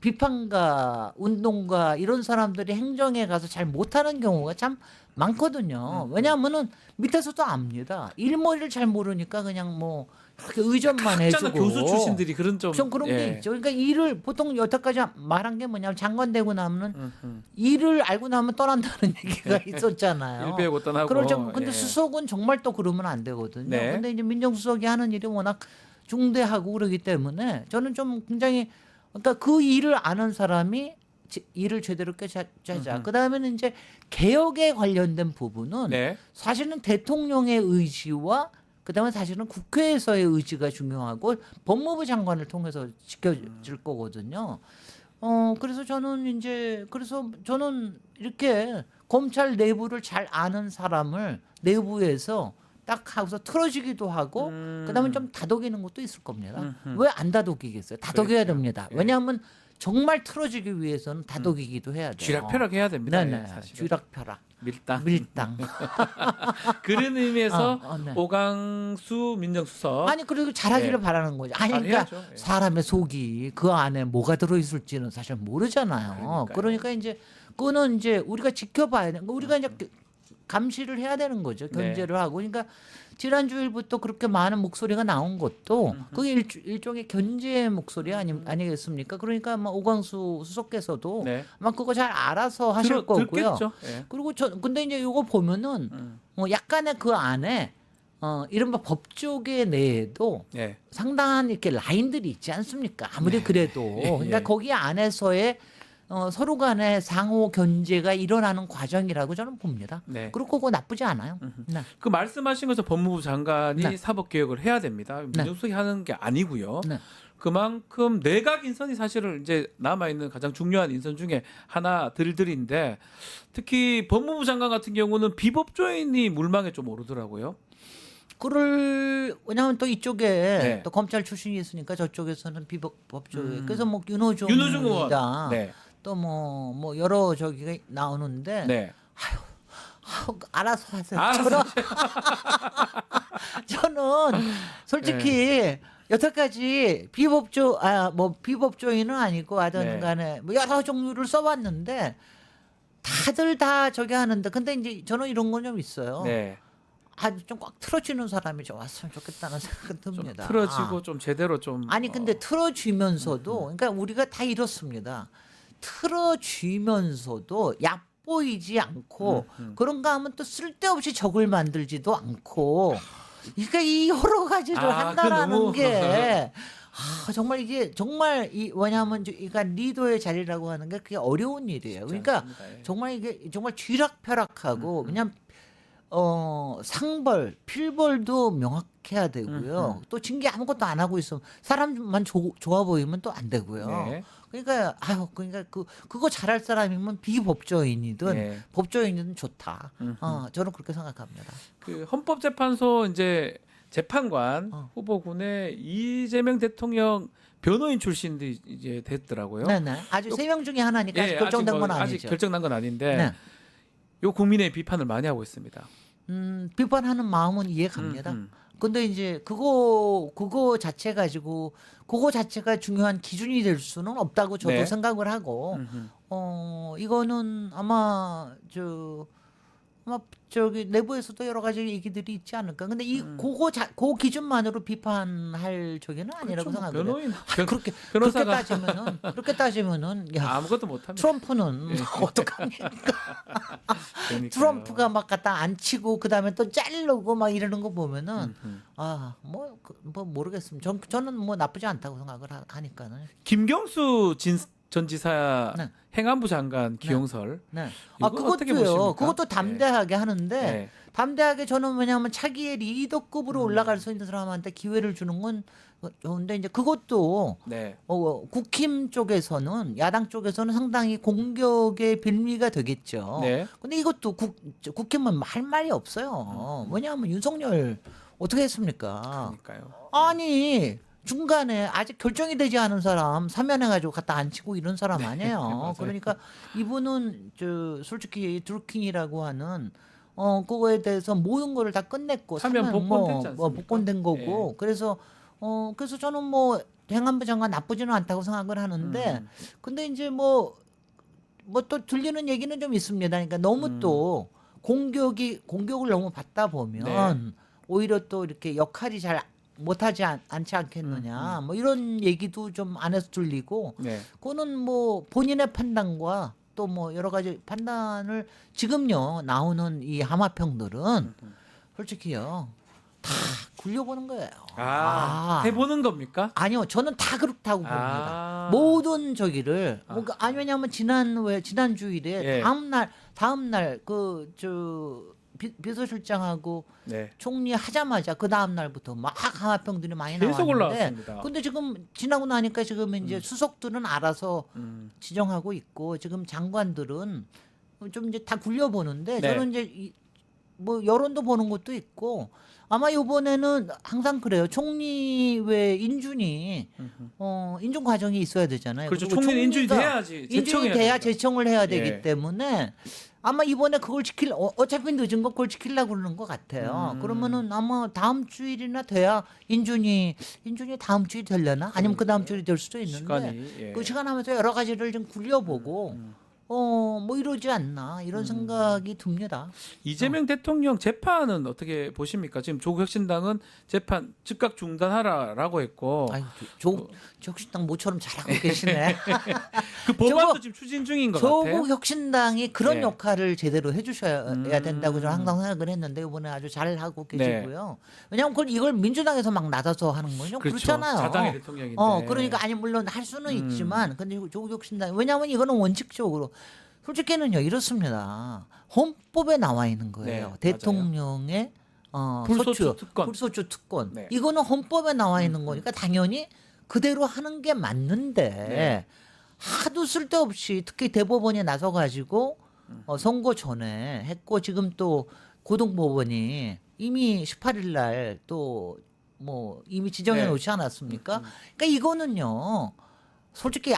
비판가 운동가 이런 사람들이 행정에 가서 잘 못하는 경우가 참 많거든요. 왜냐하면은 밑에서도 압니다. 일머리를 잘 모르니까 그냥 뭐 그렇게 의존만 해주고 교수 출신들이 그런 좀 그런 게 있죠. 그러니까 일을 보통 여태까지 말한 게 뭐냐면 장관 되고 나면은 일을 알고 나면 떠난다는 얘기가 있었잖아요. 일 배우고 떠나고. 그렇죠. 근데 수석은 정말 또 그러면 안 되거든요. 네. 근데 이제 민정수석이 하는 일이 워낙 중대하고 그러기 때문에 저는 좀 굉장히 그러니까 그 일을 아는 사람이 일을 제대로 짜자. 그다음에는 이제 개혁에 관련된 부분은 네. 사실은 대통령의 의지와 그다음에 사실은 국회에서의 의지가 중요하고 법무부 장관을 통해서 지켜질 거거든요. 그래서 저는 이렇게 검찰 내부를 잘 아는 사람을 내부에서 딱 하고서 틀어지기도 하고 그다음에 좀 다독이는 것도 있을 겁니다. 왜 안 다독이겠어요? 다독여야 됩니다. 왜냐하면 정말 틀어지기 위해서는 다독이기도 해야 돼요. 쥐락펴락 해야 됩니다. 네네. 사실은. 쥐락펴락. 밀당. 그런 의미에서 네. 오광수 민정수석. 그리고 잘하기를 바라는 거죠. 그러니까 잘해야죠. 예. 사람의 속이 그 안에 뭐가 들어있을지는 사실 모르잖아요. 그러니까 이제 그거는 이제 우리가 지켜봐야 돼. 우리가 이제 감시를 해야 되는 거죠. 견제를 하고. 그러니까 지난주일부터 그렇게 많은 목소리가 나온 것도 그게 일종의 견제의 목소리 아니겠습니까? 그러니까 오광수 수석께서도 네. 아마 그거 잘 알아서 하실 거고요. 듣겠죠. 예. 그리고 근데 이제 이거 보면은 약간의 그 안에 이른바 법조계 내에도 예. 상당한 이렇게 라인들이 있지 않습니까? 아무리 그래도 그러니까 예. 거기 안에서의 서로 간의 상호 견제가 일어나는 과정이라고 저는 봅니다. 네. 그리고 그거 나쁘지 않아요. 네. 그 말씀하신 것처럼 법무부 장관이 네. 사법개혁을 해야 됩니다. 민정수석이 하는 게 아니고요. 네. 그만큼 내각 인선이 사실은 이제 남아있는 가장 중요한 인선 중에 하나들인데 특히 법무부 장관 같은 경우는 비법조인이 물망에 좀 오르더라고요. 왜냐하면 또 이쪽에 네. 또 검찰 출신이 있으니까 저쪽에서는 비법조인 그래서 뭐 윤호중 의원. 네. 또 뭐 여러 저기가 나오는데 네. 알아서 하세요. 알아서 저는 솔직히 여태까지 비법조인은 아니고 하든 간에 뭐 여러 종류를 써봤는데 다들 다 저기 하는데 근데 이제 저는 이런 건 좀 있어요. 아주 좀 꽉 틀어지는 사람이 좋았으면 좋겠다는 생각은 듭니다. 좀 틀어지고 좀 제대로 좀 아니 근데 틀어쥐면서도 그러니까 우리가 다 이렇습니다. 틀어쥐면서도 얕보이지 않고 그런가 하면 또 쓸데없이 적을 만들지도 않고 그러니까 이 여러 가지를 한다라는 너무... 게 정말 이게 정말 왜냐하면 그러니까 리더의 자리라고 하는 게 그게 어려운 일이에요. 그러니까 정말 이게 정말 쥐락펴락하고 그냥 상벌, 필벌도 명확해야 되고요. 또 징계 아무것도 안 하고 있으면 사람만 좋아 보이면 또 안 되고요. 그러니까 그러니까 그거 잘할 사람이면 비법조인이든 법조인이든 좋다. 저는 그렇게 생각합니다. 그 헌법재판소 이제 재판관 후보군에 이재명 대통령 변호인 출신도 이제 됐더라고요. 네네. 아직 3명 중에 하나니까 아직 결정된 건 아니죠. 아직 결정난 건 아닌데 요 국민의 비판을 많이 하고 있습니다. 비판하는 마음은 이해갑니다. 근데 이제 그거 자체 가지고 그거 자체가 중요한 기준이 될 수는 없다고 저도 생각을 하고 이거는 아마 저기 내부에서도 여러 가지 얘기들이 있지 않을까. 근데 그 기준만으로 비판할 적에는 아니라고 생각해요. 그렇게 따지면은 야, 아무것도 못합니다. 트럼프는 어떡합니까? 트럼프가 막 갖다 안 치고 그다음에 또 자르고 막 이러는 거 보면은 뭐 모르겠습니다. 저는 뭐 나쁘지 않다고 생각을 하니까는. 김경수 전 지사 행안부 장관 기용설. 그것도요. 그것도 담대하게 하는데 담대하게 저는 왜냐하면 차기의 리더급으로 올라갈 수 있는 사람한테 기회를 주는 건 좋은데 이제 그것도 국힘 쪽에서는 야당 쪽에서는 상당히 공격의 빌미가 되겠죠. 근데 이것도 국힘은 할 말이 없어요. 왜냐하면 윤석열 어떻게 했습니까? 그러니까요. 아니. 중간에 아직 결정이 되지 않은 사람 사면해가지고 갖다 앉히고 이런 사람 아니에요. 그러니까 이분은 솔직히 드루킹이라고 하는 그거에 대해서 모든 거를 다 끝냈고 사면 복권된 거고 그래서 저는 뭐 행안부 장관 나쁘지는 않다고 생각을 하는데 근데 이제 뭐 또 들리는 얘기는 좀 있습니다. 그러니까 너무 또 공격을 너무 받다 보면 오히려 또 이렇게 역할이 잘 못하지 않지 않겠느냐 뭐 이런 얘기도 좀 안에서 들리고 그거는 뭐 본인의 판단과 또 뭐 여러 가지 판단을 지금요 나오는 이 하마평들은 솔직히요 다 굴려보는 거예요. 해보는 겁니까? 아니요, 저는 다 그렇다고 봅니다. 모든 저기를 아니 왜냐하면 지난 주일에 다음 날 비서실장하고 총리 하자마자 그 다음 날부터 막 하마평들이 많이 계속 나왔는데 올라왔습니다. 근데 지금 지나고 나니까 지금 이제 수석들은 알아서 지정하고 있고 지금 장관들은 좀 이제 다 굴려보는데 저는 이제 뭐 여론도 보는 것도 있고 아마 이번에는 항상 그래요. 총리 외 인준이 인준 과정이 있어야 되잖아요. 그렇죠. 총리는 인준이 돼야지. 인준이 돼야 제청을 해야 되기 예. 때문에 아마 이번에 그걸 어차피 늦은 거 그걸 지키려고 그러는 것 같아요. 그러면은 아마 다음 주일이나 돼야 인준이 다음 주일 되려나? 아니면 그 다음 주일이 될 수도 있는데 그 시간 하면서 여러 가지를 좀 굴려보고 뭐 이러지 않나 이런 생각이 듭니다. 이재명 대통령 재판은 어떻게 보십니까? 지금 조국 혁신당은 재판 즉각 중단하라라고 했고. 조국 혁신당 모처럼 잘하고 계시네. 그 법안도 지금 추진 중인 것 같아요. 조국 혁신당이 그런 역할을 제대로 해주셔야 된다고 저는 항상 생각을 했는데 이번에 아주 잘하고 계시고요. 왜냐하면 이걸 민주당에서 막 나서서 하는 건요. 그렇죠. 그렇잖아요. 자당의 대통령인데. 그러니까 아니 물론 할 수는 있지만 근데 조국 혁신당 왜냐하면 이거는 원칙적으로 솔직히는요 이렇습니다. 헌법에 나와 있는 거예요. 대통령의 불소추 특권. 이거는 헌법에 나와 있는 거니까 당연히 그대로 하는 게 맞는데 하도 쓸데없이 특히 대법원이 나서가지고 선거 전에 했고 지금 또 고등법원이 이미 18일 날 또 뭐 이미 지정해 놓지 않았습니까? 그러니까 이거는요. 솔직히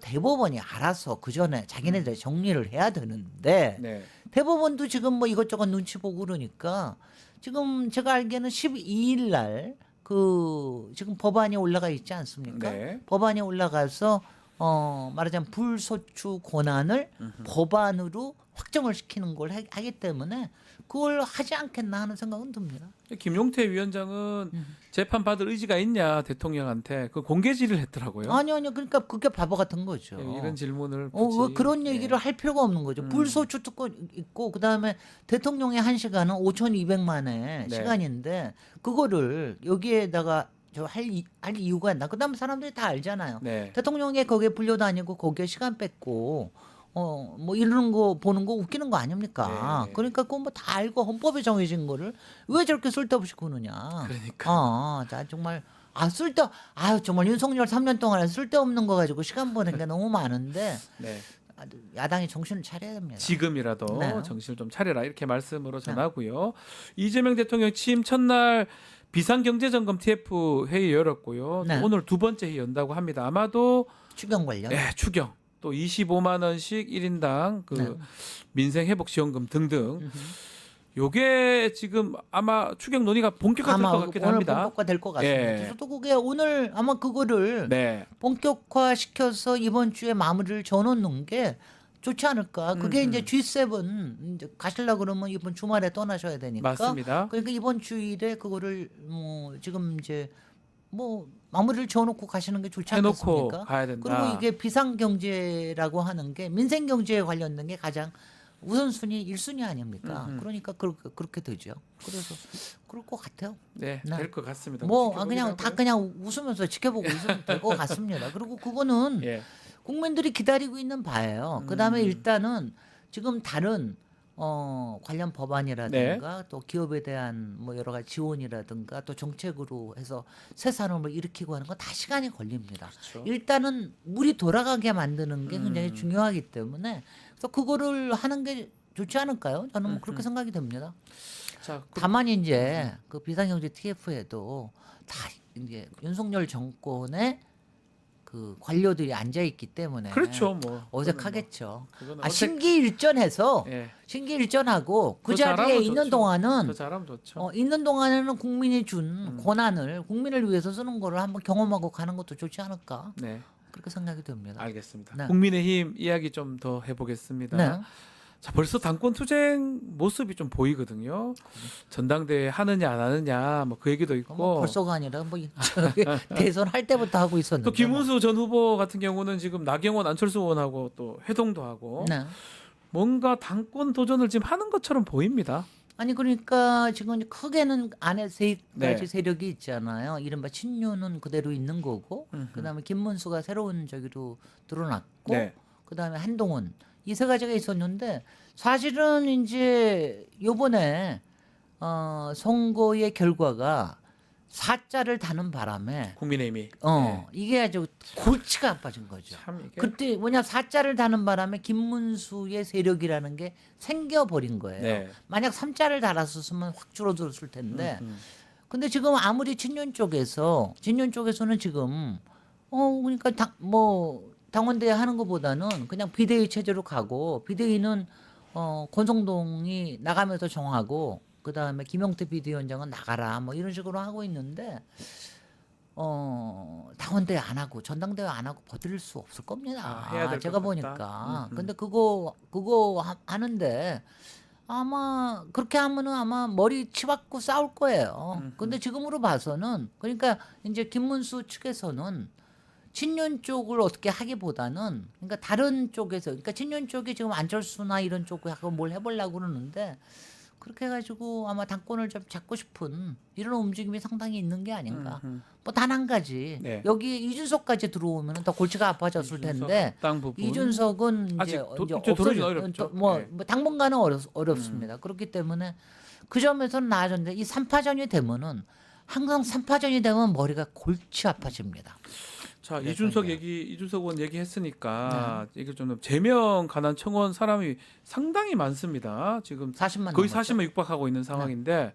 대법원이 알아서 그 전에 자기네들 정리를 해야 되는데 대법원도 지금 뭐 이것저것 눈치 보고 그러니까 지금 제가 알기에는 12일 날 그 지금 법안이 올라가 있지 않습니까? 네. 법안이 올라가서 말하자면 불소추 권한을 법안으로 확정을 시키는 걸 하기 때문에 그걸 하지 않겠나 하는 생각은 듭니다. 김용태 위원장은 재판 받을 의지가 있냐 대통령한테 그 공개 질의를 했더라고요. 아니요. 그러니까 그게 바보 같은 거죠. 이런 질문을 왜 그런 얘기를 할 필요가 없는 거죠. 불소추 특권 있고 그다음에 대통령의 1시간은 5,200만의 시간인데 그거를 여기에다가 할 이유가 있나? 그다음에 사람들이 다 알잖아요. 대통령이 거기에 불려다니고 거기에 시간 뺏고 뭐 이러는 거 보는 거 웃기는 거 아닙니까? 그러니까 그거 뭐 다 알고 헌법에 정해진 거를 왜 저렇게 쓸데없이 구느냐? 그러니까. 자 정말 정말 윤석열 3년 동안 쓸데없는 거 가지고 시간 보낸 게 너무 많은데 야당이 정신을 차려야 됩니다. 지금이라도 정신을 좀 차려라 이렇게 말씀으로 전하고요. 이재명 대통령 취임 첫날 비상경제점검 TF 회의 열었고요. 오늘 두 번째 회의 연다고 합니다. 아마도 추경 관련. 추경. 또 25만 원씩 1인당 그 민생 회복 지원금 등등. 요게 지금 아마 추경 논의가 본격화될 것 같기도 합니다. 오늘 본격화될 것 같습니다. 저도 그게 오늘 아마 그거를 본격화시켜서 이번 주에 마무리를 져놓는 게 좋지 않을까. 그게 이제 G7 이제 가시려 그러면 이번 주말에 떠나셔야 되니까. 맞습니다. 그러니까 이번 주일에 그거를 지금 이제 마무리를 지어놓고 가시는 게 좋지 않겠습니까? 가야 된다. 그리고 이게 비상경제라고 하는 게 민생경제에 관련된 게 가장 우선순위 1순위 아닙니까? 그러니까 그렇게 되죠. 그래서 그럴 것 같아요. 될 것 같습니다. 그냥 웃으면서 지켜보고 있으면 될 것 같습니다. 그리고 그거는 국민들이 기다리고 있는 바예요. 그다음에 일단은 지금 다른 관련 법안이라든가 또 기업에 대한 뭐 여러 가지 지원이라든가 또 정책으로 해서 새 산업을 일으키고 하는 건 다 시간이 걸립니다. 일단은 물이 돌아가게 만드는 게 굉장히 중요하기 때문에 그래서 그거를 하는 게 좋지 않을까요? 저는 뭐 그렇게 생각이 듭니다. 다만 이제 그 비상경제 TF에도 다 이제 윤석열 정권의 그 관료들이 앉아 있기 때문에 어색하겠죠. 신기일전해서 신기일전하고 그 자리에 있는 동안은 있는 동안에는 국민이 준 권한을 국민을 위해서 쓰는 거를 한번 경험하고 가는 것도 좋지 않을까. 그렇게 생각이 듭니다. 알겠습니다. 국민의힘 이야기 좀 더 해보겠습니다. 자, 벌써 당권 투쟁 모습이 좀 보이거든요. 전당대회 하느냐 안 하느냐 뭐 그 얘기도 있고. 벌써가 아니라 뭐 대선 할 때부터 하고 있었는데. 또 김문수 전 후보 같은 경우는 지금 나경원, 안철수 의원하고 또 회동도 하고 뭔가 당권 도전을 지금 하는 것처럼 보입니다. 아니 그러니까 지금 크게는 안에 세 가지 세력이 있잖아요. 이른바 친윤은 그대로 있는 거고, 그다음에 김문수가 새로운 저기로 드러났고, 그다음에 한동훈. 이 세 가지가 있었는데 사실은 이제 요번에 선거의 결과가 4자를 다는 바람에 국민의힘이 이게 아주 골치가 아파진 거죠. 그때 4자를 다는 바람에 김문수의 세력이라는 게 생겨버린 거예요. 만약 3자를 달았었으면 확 줄어들었을 텐데 근데 지금 아무리 친윤 쪽에서는 지금 그러니까 당원대회 하는 것보다는 그냥 비대위 체제로 가고, 비대위는 권성동이 나가면서 정하고 그다음에 김용태 비대위원장은 나가라 뭐 이런 식으로 하고 있는데 당원대회 안 하고 전당대회 안 하고 버틸 수 없을 겁니다. 해야 될 제가 것 보니까. 같다. 근데 그거 하는데 아마 그렇게 하면은 아마 머리 치받고 싸울 거예요. 근데 지금으로 봐서는 그러니까 이제 김문수 측에서는 친윤 쪽을 어떻게 하기보다는 그러니까 다른 쪽에서 그러니까 친윤 쪽이 지금 안철수나 이런 쪽하고 뭘 해보려고 그러는데 그렇게 해가지고 아마 당권을 좀 잡고 싶은 이런 움직임이 상당히 있는 게 아닌가. 뭐 단 한 가지 여기 이준석까지 들어오면 더 골치가 아파졌을 텐데 이준석은 이제 없어져. 뭐 당분간은 어렵습니다. 그렇기 때문에 그 점에서는 나아졌는데 이 3파전이 되면은 항상 3파전이 되면 머리가 골치 아파집니다. 자, 이준석 의원 얘기했으니까 얘기 좀 제명 관한 청원 사람이 상당히 많습니다. 지금 40만 거의 40만 육박하고 있는 상황인데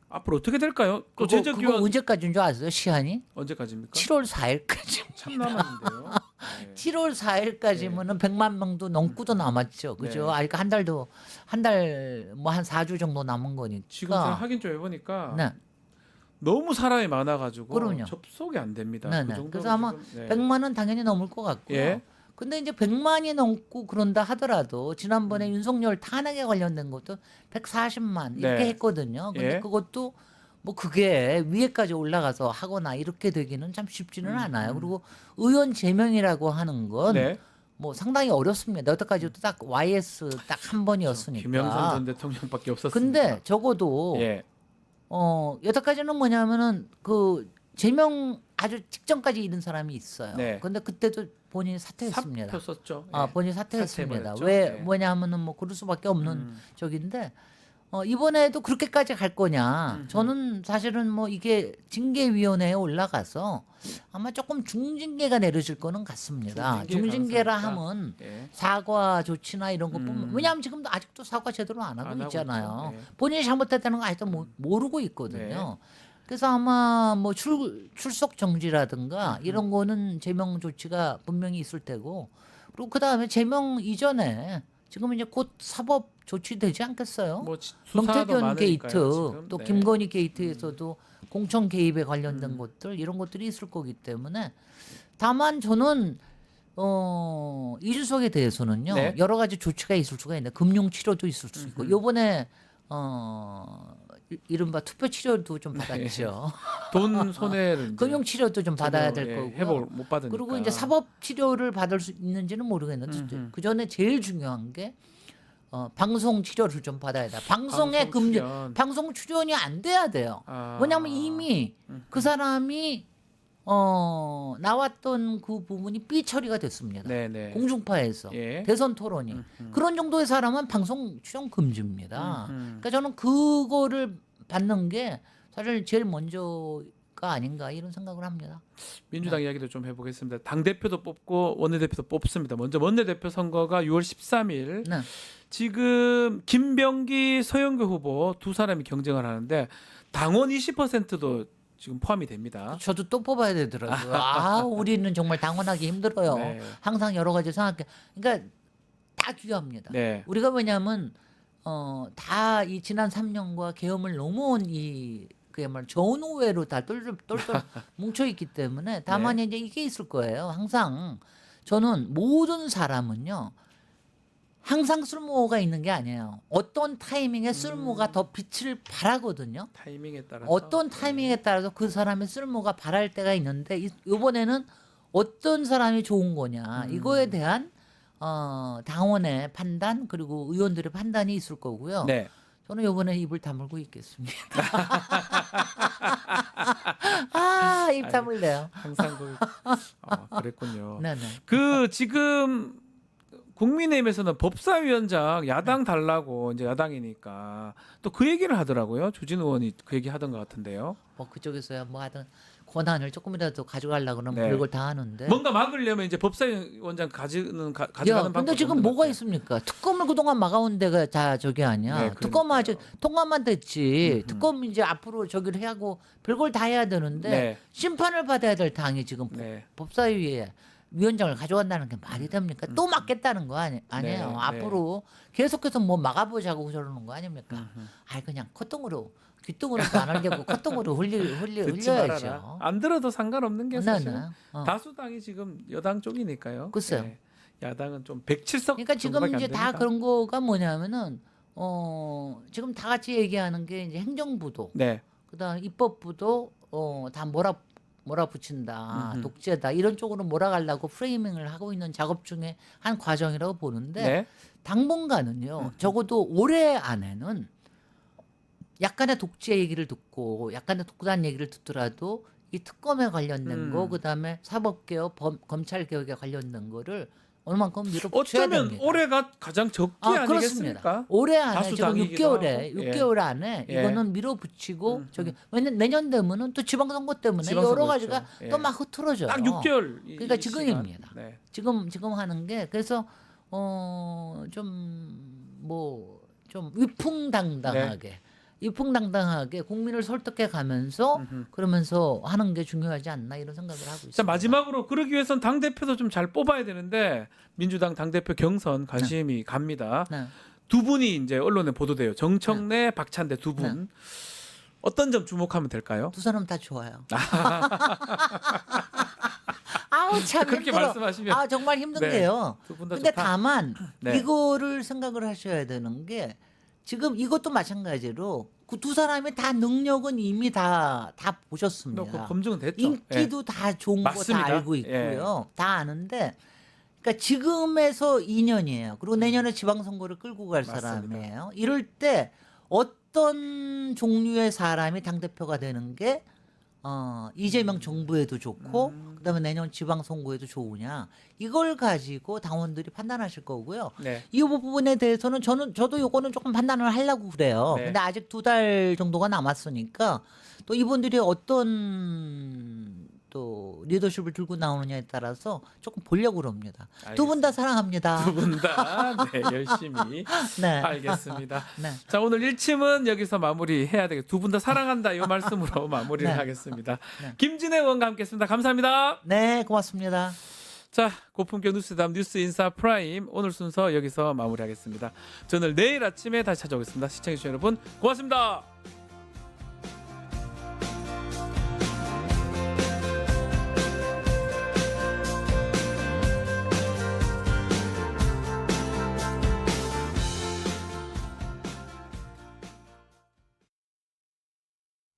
앞으로 어떻게 될까요? 또 그거 언제까지인 줄 아세요? 시한이? 언제까지입니까? 7월 4일까지. 참 남았는데요. 7월 4일까지면은 100만 명도 넘고도 남았죠. 그죠? 네. 아직 한 달 뭐 한 4주 정도 남은 거니까. 지금 제가 확인 좀 해보니까 네. 너무 사람이 많아가지고 그럼요. 접속이 안 됩니다. 네, 그 네. 정도로 그래서 아마 지금, 100만은 당연히 넘을 것 같고요. 예. 근데 이제 100만이 넘고 그런다 하더라도 지난번에 윤석열 탄핵에 관련된 것도 140만 이렇게 네. 했거든요. 근데 예. 그것도 뭐 그게 위에까지 올라가서 하거나 이렇게 되기는 참 쉽지는 않아요. 그리고 의원 제명이라고 하는 건 네. 뭐 상당히 어렵습니다. 여태까지도 딱 YS 딱 한 번이었으니까. 김영삼 전 대통령밖에 없었습니다. 근데 적어도 예. 여태까지는 뭐냐면은 그 제명 아주 직전까지 이른 사람이 있어요. 네. 근데 그때도 본인이 사퇴했습니다. 사표 썼죠. 본인이 사퇴했습니다. 사퇴해버렸죠. 왜 네. 뭐냐면은 뭐 그럴 수밖에 없는 적인데 이번에도 그렇게까지 갈 거냐? 저는 사실은 뭐 이게 징계위원회에 올라가서 아마 조금 중징계가 내려질 거는 같습니다. 중징계라 하면 예. 사과 조치나 이런 것뿐만 왜냐하면 지금도 아직도 사과 제대로 안 하고 안 하고 있잖아요. 있죠. 네. 본인이 잘못했다는 거 아직도 모르고 있거든요. 그래서 아마 뭐 출석 정지라든가 이런 거는 제명 조치가 분명히 있을 테고 그리고 그 다음에 제명 이전에 지금 이제 곧 사법 조치되지 않겠어요? 뭐 수사도 명태균 많으니까요, 게이트 지금. 또 네. 김건희 게이트에서도 공천 개입에 관련된 것들 이런 것들이 있을 거기 때문에 다만 저는 이준석에 대해서는요 네. 여러 가지 조치가 있을 수가 있는데 금융 치료도 있을 수 있고 요번에 이른바 투표 치료도 좀 받았죠. 돈 손해를 금융 치료도 좀 받아야 될 거고 회복을 못 받으니까. 그리고 이제 사법 치료를 받을 수 있는지는 모르겠는데 그 전에 제일 중요한 게 방송 치료를 좀 받아야 돼. 방송에 방송 출연이 안 돼야 돼요. 왜냐하면 이미 그 사람이 나왔던 그 부분이 삐 처리가 됐습니다. 네네. 공중파에서 예. 대선 토론이 그런 정도의 사람은 방송 출연 금지입니다. 그러니까 저는 그거를 받는 게 사실 제일 먼저가 아닌가 이런 생각을 합니다. 민주당 이야기도 좀 해보겠습니다. 당 대표도 뽑고 원내대표도 뽑습니다. 먼저 원내대표 선거가 6월 13일. 네. 지금 김병기, 서영교 후보 두 사람이 경쟁을 하는데 당원 20%도 지금 포함이 됩니다. 저도 또 뽑아야 되더라고요. 우리는 정말 당원하기 힘들어요. 네. 항상 여러 가지 생각해. 그러니까 다 귀합니다. 네. 우리가 왜냐하면 다 이 지난 3년과 계엄을 넘어온 이 그야말로 전후회로 다 똘똘 뭉쳐 있기 때문에 다만 이제 이게 있을 거예요. 항상 저는 모든 사람은요. 항상 쓸모가 있는 게 아니에요. 어떤 타이밍에 쓸모가 더 빛을 발하거든요. 타이밍에 따라서. 어떤 타이밍에 따라서 그 사람의 쓸모가 발할 때가 있는데 이번에는 어떤 사람이 좋은 거냐 이거에 대한 당원의 판단 그리고 의원들의 판단이 있을 거고요. 네. 저는 이번에 입을 다물고 있겠습니다. 입 다물래요. 항상 그랬군요. 네네. 그 지금 국민의힘에서는 법사위원장 야당 달라고 이제 야당이니까 또 그 얘기를 하더라고요. 주진 의원이 그 얘기 하던 것 같은데요. 뭐 그쪽에서야 뭐 하든 권한을 조금이라도 가져가려고 그러면 별걸 다 하는데. 뭔가 막으려면 이제 법사위원장 가져가는 방법. 근데 지금 뭐가 있습니까? 특검을 그동안 막아온 데가 다 저게 아니야. 네, 특검 아직 통과만 됐지. 특검 이제 앞으로 저기를 해야 하고 별걸 다 해야 되는데 네. 심판을 받아야 될 당이 지금 법사위에 위원장을 가져간다는 게 말이 됩니까? 또 막겠다는 거 아니에요. 네. 앞으로 계속해서 뭐 막아보자고 저러는 거 아닙니까? 그냥 콧등으로 귓등으로도 안 하려고 콧등으로 흘려야죠. 안 들어도 상관없는 게 사실 네. 다수당이 지금 여당 쪽이니까요. 글쎄요. 네. 야당은 좀 107석. 그러니까 지금 이제 다 그런 거가 뭐냐면은 지금 다 같이 얘기하는 게 이제 행정부도, 그다음 입법부도 다 몰아붙인다, 독재다 이런 쪽으로 몰아가려고 프레이밍을 하고 있는 작업 중에 한 과정이라고 보는데 당분간은요. 적어도 올해 안에는 약간의 독재 얘기를 듣고 약간의 독단 얘기를 듣더라도 이 특검에 관련된 거 그다음에 사법개혁, 검찰개혁에 관련된 거를 얼만큼 밀어붙여야 어쩌면 됩니다. 올해가 가장 적기 아니겠습니까? 그렇습니다. 올해 안에 지금 다수당이기도 6개월 안에 이거는 밀어붙이고 저기 왜냐면 내년 되면은 또 지방선거 때문에 여러 가지가 또 막 흐트러져요. 딱 6개월. 그러니까 지금입니다. 네. 지금 하는 게 그래서 좀 위풍당당하게 이풍당당하게 국민을 설득해 가면서 그러면서 하는 게 중요하지 않나 이런 생각을 하고 있습니다. 자, 마지막으로 그러기 위해선 당 대표도 좀 잘 뽑아야 되는데 민주당 당 대표 경선 관심이 갑니다. 네. 두 분이 이제 언론에 보도돼요. 정청래, 박찬대 두 분. 네. 어떤 점 주목하면 될까요? 두 사람 다 좋아요. 아우 참 그렇게 힘들어. 말씀하시면 아 정말 힘든데요. 두 분 다 근데 좋다. 다만 네. 이거를 생각을 하셔야 되는 게 지금 이것도 마찬가지로 그 두 사람이 다 능력은 이미 다 보셨습니다. 검증은 됐죠. 인기도 다 좋은 거 다 맞습니다. 알고 있고요. 다 아는데 그러니까 지금에서 2년이에요. 그리고 내년에 지방선거를 끌고 갈 맞습니다. 사람이에요. 이럴 때 어떤 종류의 사람이 당대표가 되는 게 이재명 정부에도 좋고 그다음에 내년 지방선거에도 좋으냐 이걸 가지고 당원들이 판단하실 거고요. 네. 이 부분에 대해서는 저도 요거는 조금 판단을 하려고 그래요. 네. 근데 아직 2달 정도가 남았으니까 또 이분들이 어떤 또 리더십을 들고 나오느냐에 따라서 조금 보려고 그럽니다. 두 분 다 사랑합니다. 두 분 다 네, 열심히 네. 알겠습니다. 네. 자, 오늘 1침은 여기서 마무리해야 되겠습니다. 두 분 다 사랑한다 이 말씀으로 마무리를 네. 하겠습니다. 네. 김진애 의원과 함께했습니다. 감사합니다. 네, 고맙습니다. 자, 고품격 뉴스담 뉴스인사 프라임 오늘 순서 여기서 마무리하겠습니다. 저는 내일 아침에 다시 찾아오겠습니다. 시청해주신 여러분 고맙습니다.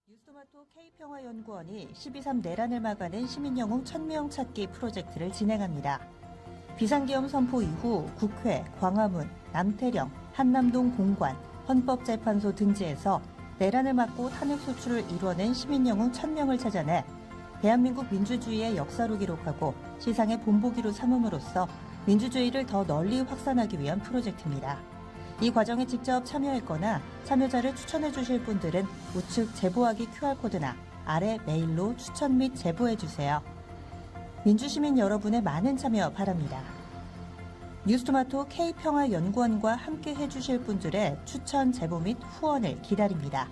뉴스토마토 K평화연구원이 12.3 내란을 막아낸 시민영웅 1000명 찾기 프로젝트를 진행합니다. 비상계엄 선포 이후 국회, 광화문, 남태령, 한남동 공관, 헌법재판소 등지에서 내란을 막고 탄핵 소추를 이뤄낸 시민영웅 1000명을 찾아내 대한민국 민주주의의 역사로 기록하고 시상의 본보기로 삼음으로써 민주주의를 더 널리 확산하기 위한 프로젝트입니다. 이 과정에 직접 참여했거나 참여자를 추천해 주실 분들은 우측 제보하기 QR코드나 아래 메일로 추천 및 제보해 주세요. 민주시민 여러분의 많은 참여 바랍니다. 뉴스토마토 K평화연구원과 함께 해주실 분들의 추천 제보 및 후원을 기다립니다.